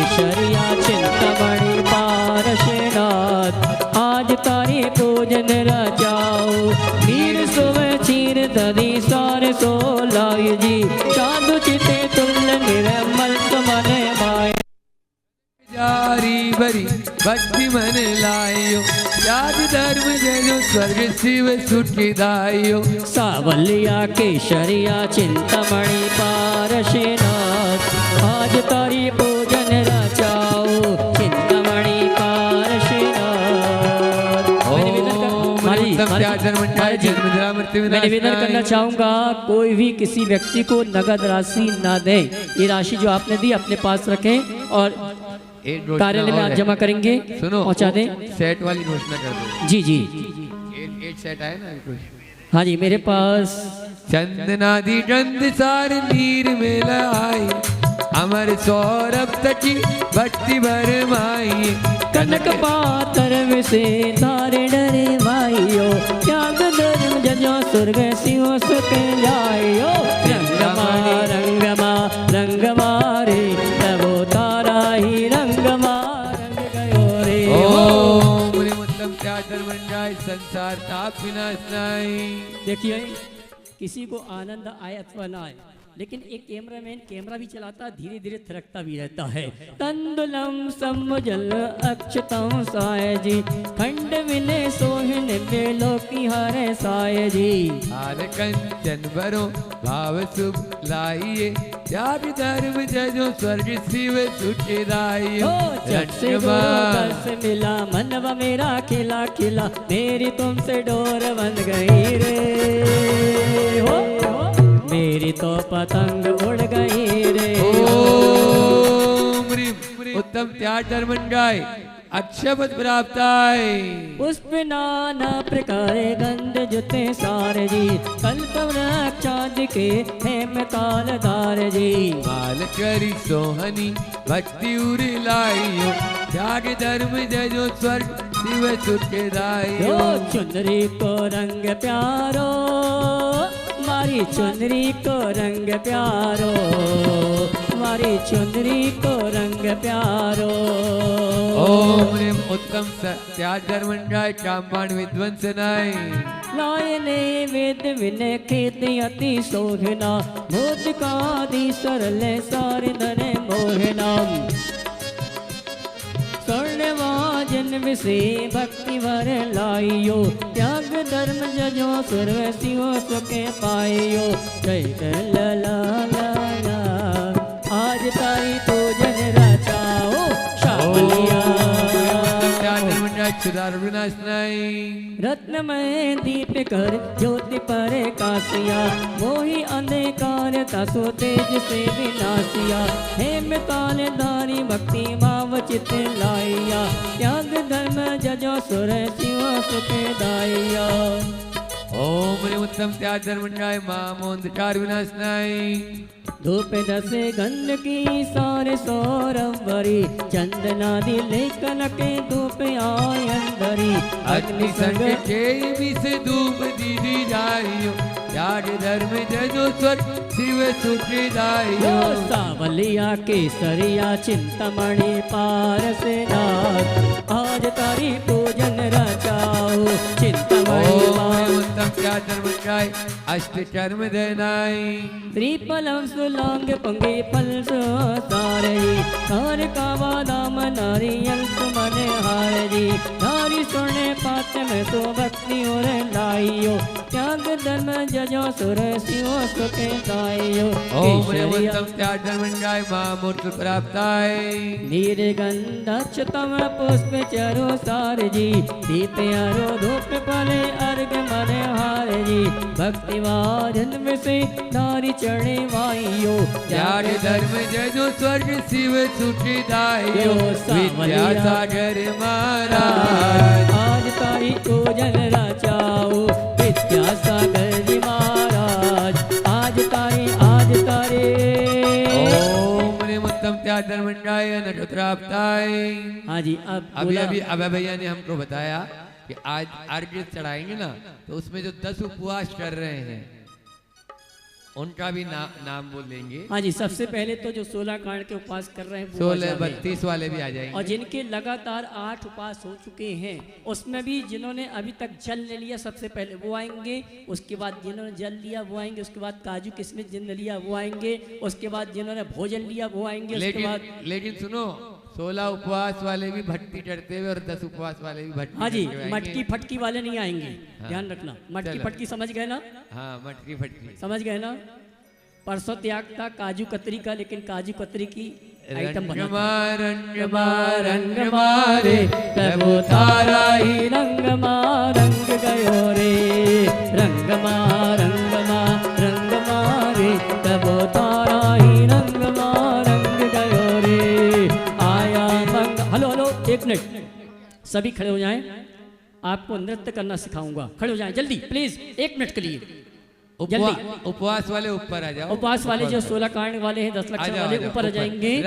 महावीर जी साधु चिते तुल्य निर्मल मन माय जारी बरी भक्ति मन लायो त्याग धर्म जयो स्वर्ग शिव सुखी दायो सावलिया केशरिया चिंतामणि पारशनाथ आज तारी पूजन रचाओ चिंतामणि पारशनाथ। मैं निवेदन करना चाहूंगा कोई भी किसी व्यक्ति को नगद राशि ना दे। ये राशि जो आपने दी अपने पास रखें और कार्यालय में आप जमा करेंगे। सुनो पहुंचा दें। सेट वाली घोषणा कर दो। जी जी एट सेट आए ना कुछ। हाँ जी मेरे पास चंदनादि गंध सार नीर में लाई अमर सौरभ तकी भक्ति भर माई कनक पातर में से तारे डरे भाइयो त्याग धर्म जजो स्वर्ग शिव सुख जाइयो रंगमा रंगमा रे तबो तारा ही रंगमा रंग गयो रे। ओम ह्रीं उत्तम त्याग मंडाय संसार ताप विनाश नाई। देखिए किसी को आनंद आए अथवा ना आए लेकिन एक कैमरामैन कैमरा भी चलाता धीरे धीरे थिरकता भी रहता है। तंदुलम समजल अक्षतम साय जी खंड विनय सोहन बेलो की हरे साय जी हाल कंचन भरो भाव शुभ लाइए त्याग धर्म जजो स्वर्ग शिव सुख दाइयो जब से गुरु से मिला मनवा मेरा खिला खिला मेरी तुमसे डोर बंध गई रे हो मेरी तो पतंग उड़ गई रे। ओम ह्रीं उत्तम त्याग मंडाय अक्षपद प्राप्त आए पुष्प नाना प्रकार गंध जुते सार जी कल्प चाँद के हेम तालदार जी माल करी सोहनी भक्ति उर लाइयो त्याग धर्म जजो स्वर्ग शिव सुख दाइयो चुनरी को रंग प्यारो मारी चुनरी को रंग प्यारो मारी चुनरी को रंग प्यारो। ओम ह्रीं उत्तम त्याग मंडाय कामबाण विध्वंस नाय लायने वेद विनय खेत अति सोहना मोदकादि सरल सार धन मोहना स्वर्णवाजन विषे भक्ति भर लाइयो त्याग धर्म जजो सर्व शिव सुखे पाइयो जय जय ला ला ला ला आज तारी पूजन रचाओ शावलिया सुधार विनाश नहीं रत्नमय दीप कर ज्योति पर कासिया मोहि अंधकार तसो तेज से विनाशिया हेम ताल धारी भक्ति भाव चित लाइया त्याग धर्म जजो सुर शिव सुख दाइया। ओम ह्रीं उत्तम त्याग मंडाय मामोंधकार विनाश नहीं धूप दस गंध की सारे सौरवरी चंदनादि लेखन के धूप आय अंदरी अग्नि संग के विष धूप दीदी जाइयो त्याग धर्म जजो स्वर्ग शिव सुख दाइयो सावलिया केसरिया चिंतामणि पारसनाथ आज तारी पूजन रचाओ चिंतामणि उत्तम त्याग मंडाय अष्ट कर्म देनाई त्रिफलम सुलांग पंगे फल सारी कार का वादाम नारियल सुमन हारी नारी सोने पात्र में तो भक्ति और लाइयो त्याग धर्म जजो सुर शिव सुख गाइयो। ओम ह्रीं उत्तम त्याग मंडाय महामूर्त प्राप्त आए नीरगंधक्षतम पुष्प चरो सार जी दीप अरो धूप फले अर्घ मन हार जी भक्ति वाजन में से नारी चढ़े वाइयो त्याग धर्म जजो स्वर्ग शिव सुख दाइयो विद्यासागर महाराज आज तारी पूजन रचाओ विद्यासागर जी महाराज आज तारी ओम ह्रीं उत्तम त्याग मंडाय नट प्राप्त आए। हाँ जी अब अभी अभय भैया ने हमको बताया कि आज अर्घ्य चढ़ाएंगे ना तो उसमें जो 10 उपवास कर रहे हैं उनका भी नाम बोल देंगे। हाँ जी, सबसे पहले तो जो 16 कांड के उपवास कर रहे हैं वो 16 आ जाएं। 32 वाले भी आ जाएंगे। और जिनके लगातार 8 उपवास हो चुके हैं, उसमें भी जिन्होंने अभी तक जल ले लिया सबसे पहले वो आएंगे, उसके बाद जिन्होंने जल लिया वो आएंगे, उसके बाद काजू किशमिश जिन लिया वो आएंगे, उसके बाद जिन्होंने भोजन लिया वो आएंगे, उसके बाद लेकिन सुनो, 16 उपवास वाले भी भट्टी चढ़ते हुए और 10 उपवास वाले भी भट्टी हाँ जी, चढ़ते हुए आएंगे। मटकी फटकी वाले नहीं आएंगे। ध्यान रखना, मटकी चलो। फटकी समझ गए ना? हाँ, मटकी फटकी। समझ गए ना? परसों त्याग था काजू कतरी का, लेकिन काजू कतरी की आइटम बना था। रंग मारे प्रभु तारा ही रंग गयो रे, रंग मारे प्रभु तारा ही रंग गयो रे। आया मंग। हेलो हेलो, एक मिनट, सभी खड़े हो जाएं, आपको नृत्य करना सिखाऊंगा। खड़े हो जाएं जल्दी प्लीज, 1 मिनट के लिए। उपवास वाले ऊपर आ जाओ। उपवास वाले जो 16 कांड वाले हैं, 10 लक्षण वाले ऊपर आ जाएंगे।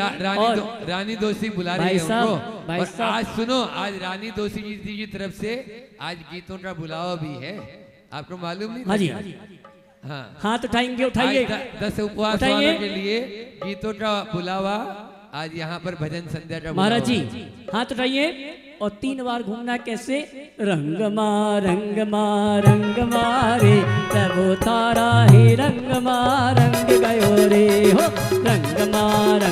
रानी दोषी बुला रही है उनको। भाई और साहब, आज सुनो, आज रानी दोषी जी की तरफ से आज गीतों का बुलावा भी है, आपको मालूम नहीं? हाँ जी, हाँ, हाथ उठाएंगे, उठाइए। 10 उपवास वालों के लिए गीतों का बुलावा आज यहाँ पर भजन संध्या का महाराज जी हाथ उठाइए और 3 बार घूमना। कैसे? रंग मारे प्रभु तारा ही रंग गयो रे हो। रंग मारे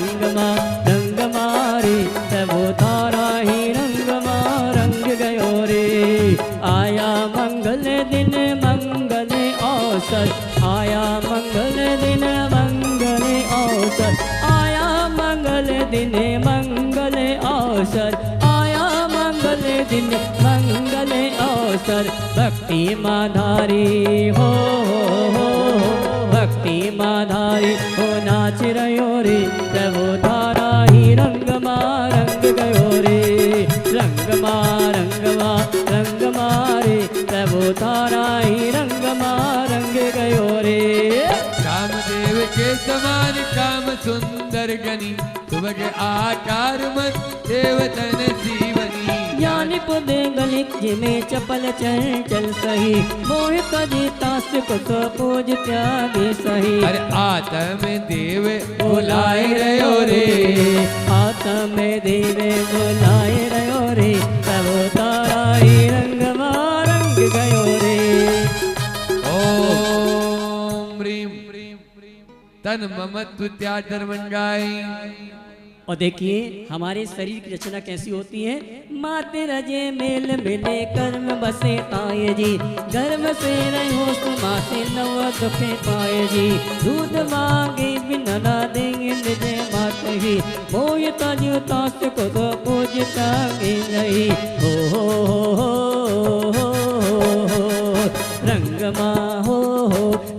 प्रभु तारा ही रंग गयो रे। आया मंगल दिन मंगल अवसर, आया मंगल दिन मंगल अवसर, आया मंगल दिन मंगल अवसर, आया मंगल दिन मंगल अवसर। भक्ति माधारी हो, भक्ति माधारी हो, नाच रहो रे प्रभु तारा ही रंग गयो रे। रंग मारे प्रभु तारा ही रंग गयो रे। कामदेव के समान काम सुंदर गनी, सुबह आकार मत देवतन जीवनी। ज्ञान पुदे गलित जिमे चपल चल सही, मोह कजितास को पूज त्यागे सही। अरे आत्म देव बुलाए रहो रे, आत्म देव बुलाए रहो रे, प्रभु तारा ही रंग गयो रे। ओम ह्रीम तन ममत्व त्याग धर्मंगाई। और देखिए हमारे शरीर की रचना कैसी होती है। माते रजे मेल मिले कर्म बसे ताये जी, गर्भ से रहो सुमा से नव दुखे पाए जी। दूध मांगे बिना ना देंगे निजे मात ही, मोय तजु तास को तो पूजता नहीं। हो रंगमा हो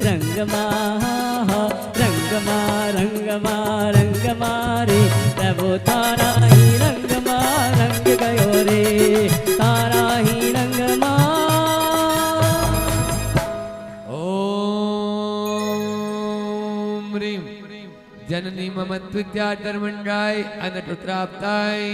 रंगमा रंगमा रे प्रभु तारा ही रंगमा गयो रे। तारा ही रंगमा। ओम ह्रीम जननी ममत्व त्याग धर्मंगाई अनटुत्राप्ताई।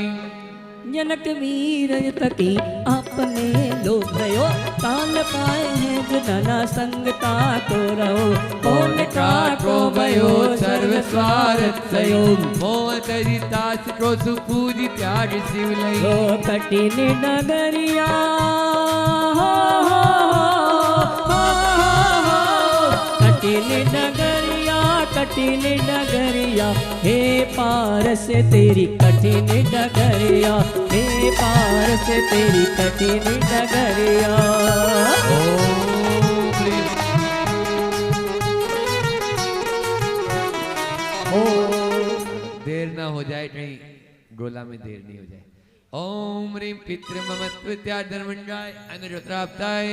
जनक वीर तकी आपने लो गयो, ताल पाए हैं जुदना संगता को रहो। कौन का को भयो सर्व स्वार्थ सयो, मोह तरितास को सुपूज त्याग शिवलई। लो कठिन नगरिया कठिन नगरिया, कठिन नगरिया हे पार से तेरी कठिन नगरिया, हे पार से तेरी कठिन नगरिया। देर ना हो जाए, कहीं गोला में देर नहीं हो जाए। ओम ह्रीम पितृ ममत्व त्याग धर्मंगाय अनुरुद्राप्ताय।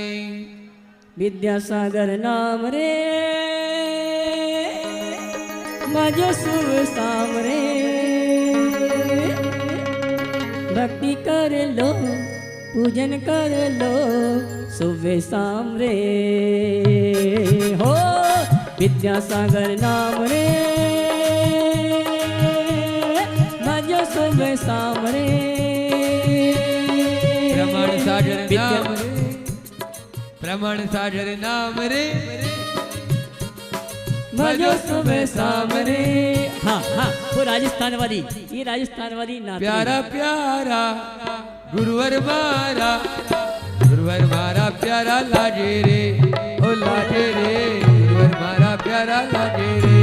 विद्यासागर नाम रे मजो शुभ शाम रे, भक्ति कर लो पूजन कर लो सुबह शाम रे। हो विद्यासागर नाम रे मजो सुबह शाम रे। प्रमाण सागर नाम रे, प्रमाण सागर नाम रे, भजो सुबह शाम रे। हाँ हाँ, वो राजस्थान वाली, ये राजस्थान वाली नात। प्यारा प्यारा गुरुवर मारा, गुरुवर मारा प्यारा लाजे रे, ओ लाजे रे, गुरुवर मारा प्यारा लाजे रे।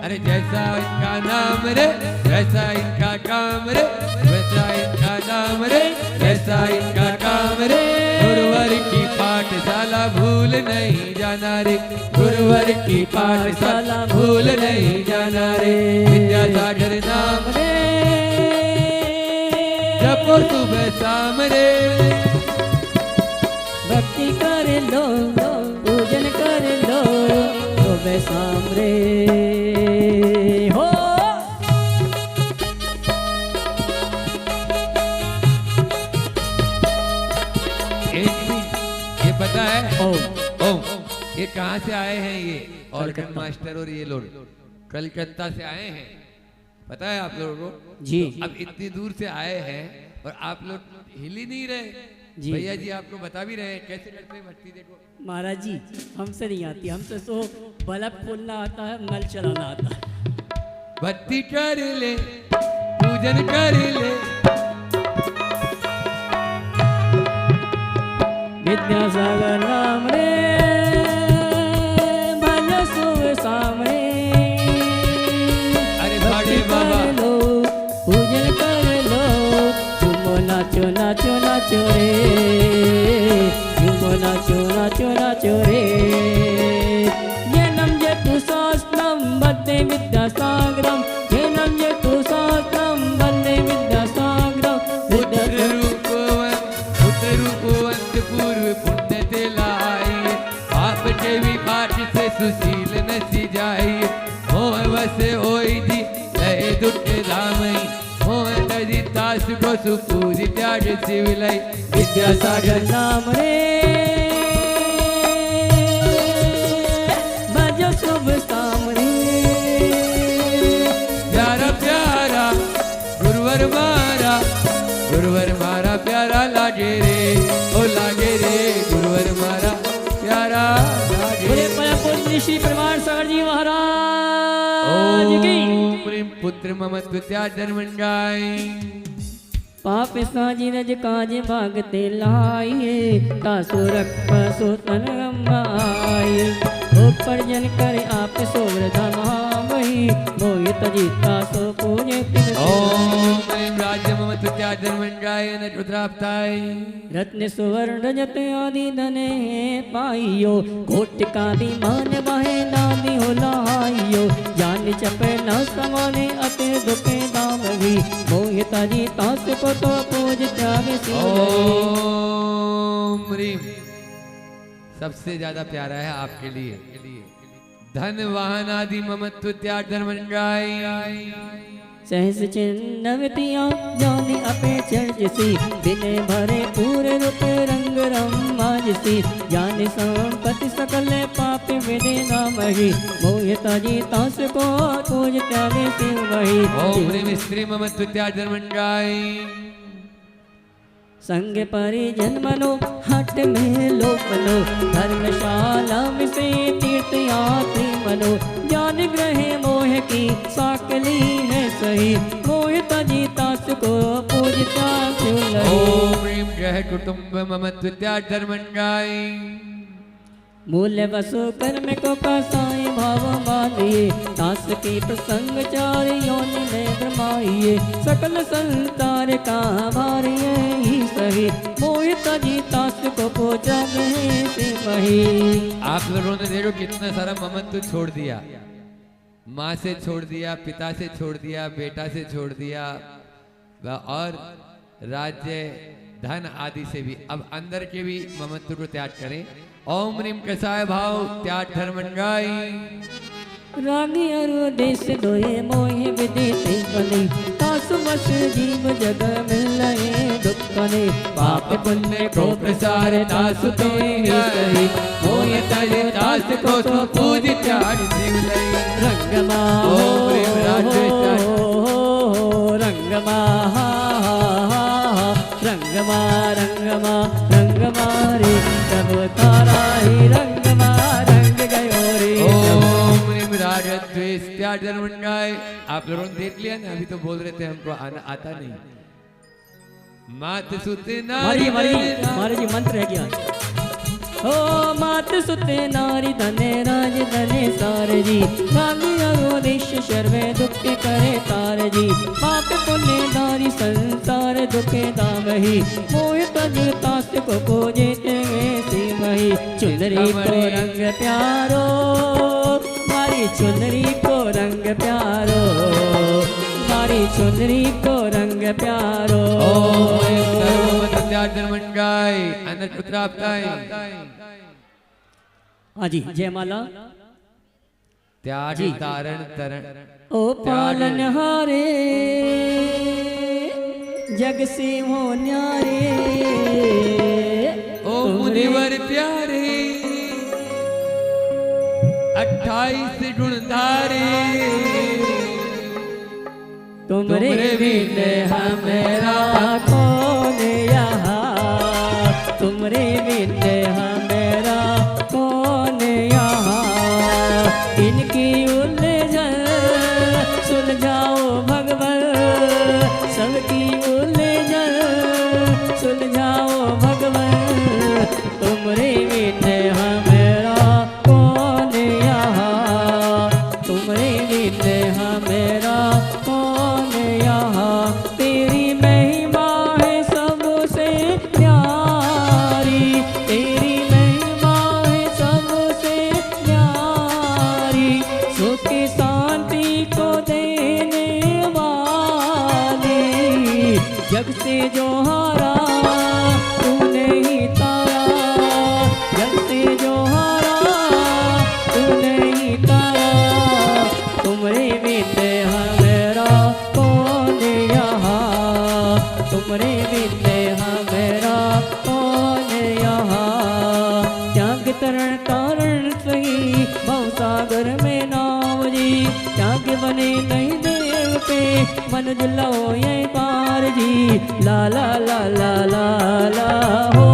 अरे जैसा इनका नाम रे, वैसा इनका काम रे, वैसा इनका नाम रे, वैसा इनका काम रे। गुरुवर की पाठशाला भूल नहीं जाना रे, गुरुवर की पाठशाला भूल नहीं जाना रे। विद्यासागर नाम रे जपो सुबह शाम रे। भक्ति कर लो, पूजन कर लो, सुबह शाम रे हो। एक मिनट, ये पता है ओ ओम, ये कहाँ से आए हैं ये ऑर्गन मास्टर और ये लोग कलकत्ता से आए हैं, पता है आप लोगों को? जी अब इतनी दूर से आए हैं और आप लोग हिल ही नहीं रहे। जी। भैया जी आपको बता भी रहे हैं कैसे करते हैं भक्ति, देखो। महाराज जी, हमसे नहीं आती, हमसे तो बल्ब खोलना आता है, नल चलाना आता है। भक्ति कर ले, पूजन कर ले, विद्यासागर नाम रे, भजो सुबह शाम रे। अरे भाड़े बाबा कर लो, पूजन कर लो, झूमो नाचो नाचो नाचो रे, झूमो नाचो नाचो नाचो रे। ज्ञानम जतु शास्त्रम वन्दे विद्यासागरम, ज्ञानम जतु शास्त्रम वन्दे विद्यासागरम। पुत्र रूपवंत पूर्व पुण्य ते लाइए, पाप के भी पाठ से सुशील न सी जाइए। मोह वसे होई जी लय दुख धामई, मोह तजी तास को सुपूज त्याग शिवलय। विद्यासागर नाम रे, भजो शुभ शाम रे। प्यारा प्यारा गुरुवर मारा, गुरुवर मारा प्यारा लागे रे, ओ लागे रे, गुरुवर मारा प्यारा लागे बोले रे। परम पूज्य श्री प्रमाण सागर जी महाराज की। ओम प्रेम पुत्र ममत्व त्याग धर्मंगाई। पाप साजी रज काज भागते लाइए, तासु रख पसु तन रमाइए। पर्जन करे आप सोवृधन वही, मोहित जीता सो पूजे तिन। ओम प्रेम राज्य ममत्व त्याग धर्मंगाई न रुद्राप्ताई। रत्न सुवर्ण रजत आदि धने पाइयो, कोट का मान बहे नादि हो लाइयो। जान चपे न समाने अते दुखे दाम भी, मोहिता जी तास को तो पूज त्याग सिंह। ओम प्रेम सबसे ज्यादा प्यारा है आपके लिए, धन वाहन आदि ममत्व त्याग धर्मंगाई। सहस चिन्नवतिया जानी अपे चर्जसी, बिने भरे पूरे रूप रंग रमाजसी। जान संपत्ति सकल पाप विदे नामहि, मोहिता जी तास को पूज त्यागे सिंह वही। ओम प्रेम स्त्री ममत्व त्याग धर्मंगाई। संग परिजन मनो हट में लोक मनो, धर्मशाला में से तीर्थ यात्री मनो। ज्ञान ग्रहे मोह की साकली है सही, मोहिता जी तास को पूजता सुलही। ओम प्रेम ग्रह कुटुंब ममत्व त्याग धर्मंगाई। मूल्य वसु कर्म को कसाई भाव मानिए, तास की प्रसंग चार योनि में ब्रह्माइए। सकल संसार का भारिये ही सही, मोहिता जी तास को पूजा में से वही। आप लोगों ने देखो कितना सारा ममत्व छोड़ दिया, माँ से छोड़ दिया, पिता से छोड़ दिया, बेटा से छोड़ दिया, और राज्य धन आदि से भी। अब अंदर के भी ममत्व को त्याग करें। ओम ह्रीम कसाय भाव त्याग धर्मंगाई। रागी अरु देश दोए मोहि विदिते बने, तासु बस जीव जग मिलए दुखने। पाप पुण्य को प्रसार तासु तो ही सही, मोहि तले तास को तो पूज त्याग शिवलई। रंगमा ओम ह्रीम राजेश रंगमा रंगमा रंगमा रंगमा रे, सब तारा ही रंगमा रंग गयो रे। आप लोगों ने देख लिया ना, अभी तो बोल रहे थे हमको आता नहीं। मात सुते नारी हमारे जी मंत्र है क्या? ओ मात सुते नारी धने राज धने सार जी, गांधी अगोदेश शर्वे दुख करे तार जी, पाप पुण्य नारी संसार दुखे दामही, मोह तज तास को जेते सीमही, चुनरी को रंग प्यारो मारी चुनरी को रंग प्यारो, मारी चुनरी को रंग प्यारो। मंडाई अनंत पुत्राप्ताय। हाँ जी जयमाला। त्याग तारण तरण ओ पालन हारे जग से हो न्यारे, ओ मुनिवर प्यारे 28 गुणधारे, तुमरे बिन हमेरा कौन यहाँ, तुमरे बिन हमेरा कौन यहाँ, इनकी उलझन सुलझाओ भगवन, सबकी उलझन सुलझाओ भगवन, तुमरे बिन हमेरा कौन यहाँ, तुमरे बिन हमेरा कौन यहाँ, तेरी महिमा है सबसे प्यारी, तेरी महिमा है सबसे प्यारी, सुख शांति को देने वाली, जग से जो हारा तूने ही तारा, जग से जो हारा तूने ही तारा, तुमरे बिन हमेरा कौन यहाँ, तुमरे बिन हमेरा कौन यहाँ, त्याग तरण तारण सही भवसागर में नाव जी, त्याग बने नहीं देव पे मन जुलो ये पार जी, ला ला ला ला ला ला हो,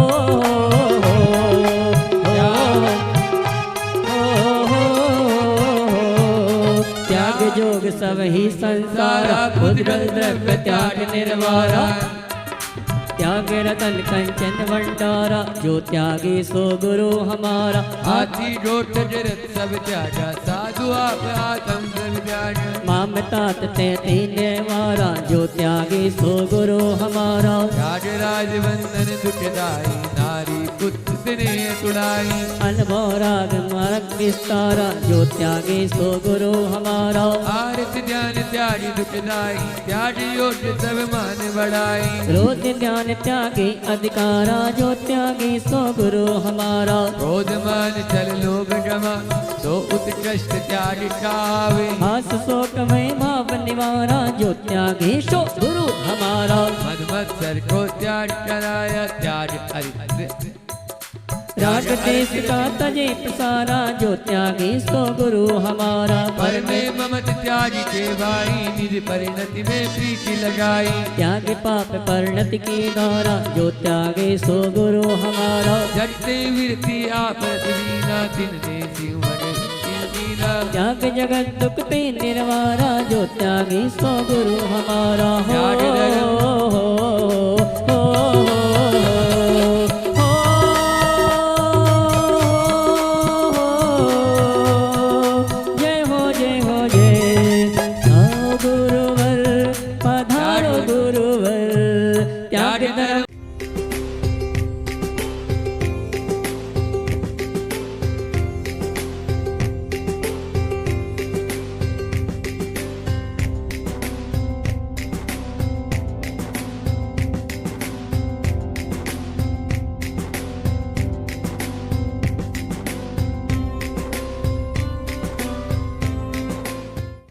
त्याग जोग सब ही संसारा, खुद बल द्रव्य त्याग निर्वारा, त्याग रतन कंचन भंडारा, जो त्यागी सो गुरु हमारा, हाथी जोट जरत सब त्यागा, साधु आप आत्म सब त्यागा, ममतात ते तीने वारा, जो त्यागी सो गुरु हमारा, त्याग राजबंधन दुखदाई, नारी पुत्र स्नेह तुड़ाई, अनुभव राग मार्ग विस्तारा, जो त्यागी सो गुरु हमारा, आरत ध्यान त्यागी दुखदाई, त्याग योग सब मान बढ़ाई, क्रोध ध्यान त्यागी अधिकारा, जो त्यागी सो गुरु हमारा, क्रोध मान चल लोभ क्षमा, तो उत्कृष्ट त्याग कावे, हास शोक में भाव निवारा, जो त्यागी सो गुरु हमारा, मद मत्सर को त्याग कराया, त्याग हरि राग देश का तजे प्रसारा, जो त्यागी सो गुरु हमारा, पर में ममत त्यागी के भाई, निज परिणति में प्रीति लगाई, त्याग पाप परिणति की द्वारा, जो त्यागी सो गुरु हमारा, जगते विरति आपत दीना, दिन ने जीवन दीना, त्याग जगत दुख ते निर्वारा, जो त्यागी सो गुरु हमारा, हो, त्याग धर्म हो, हो, हो, हो,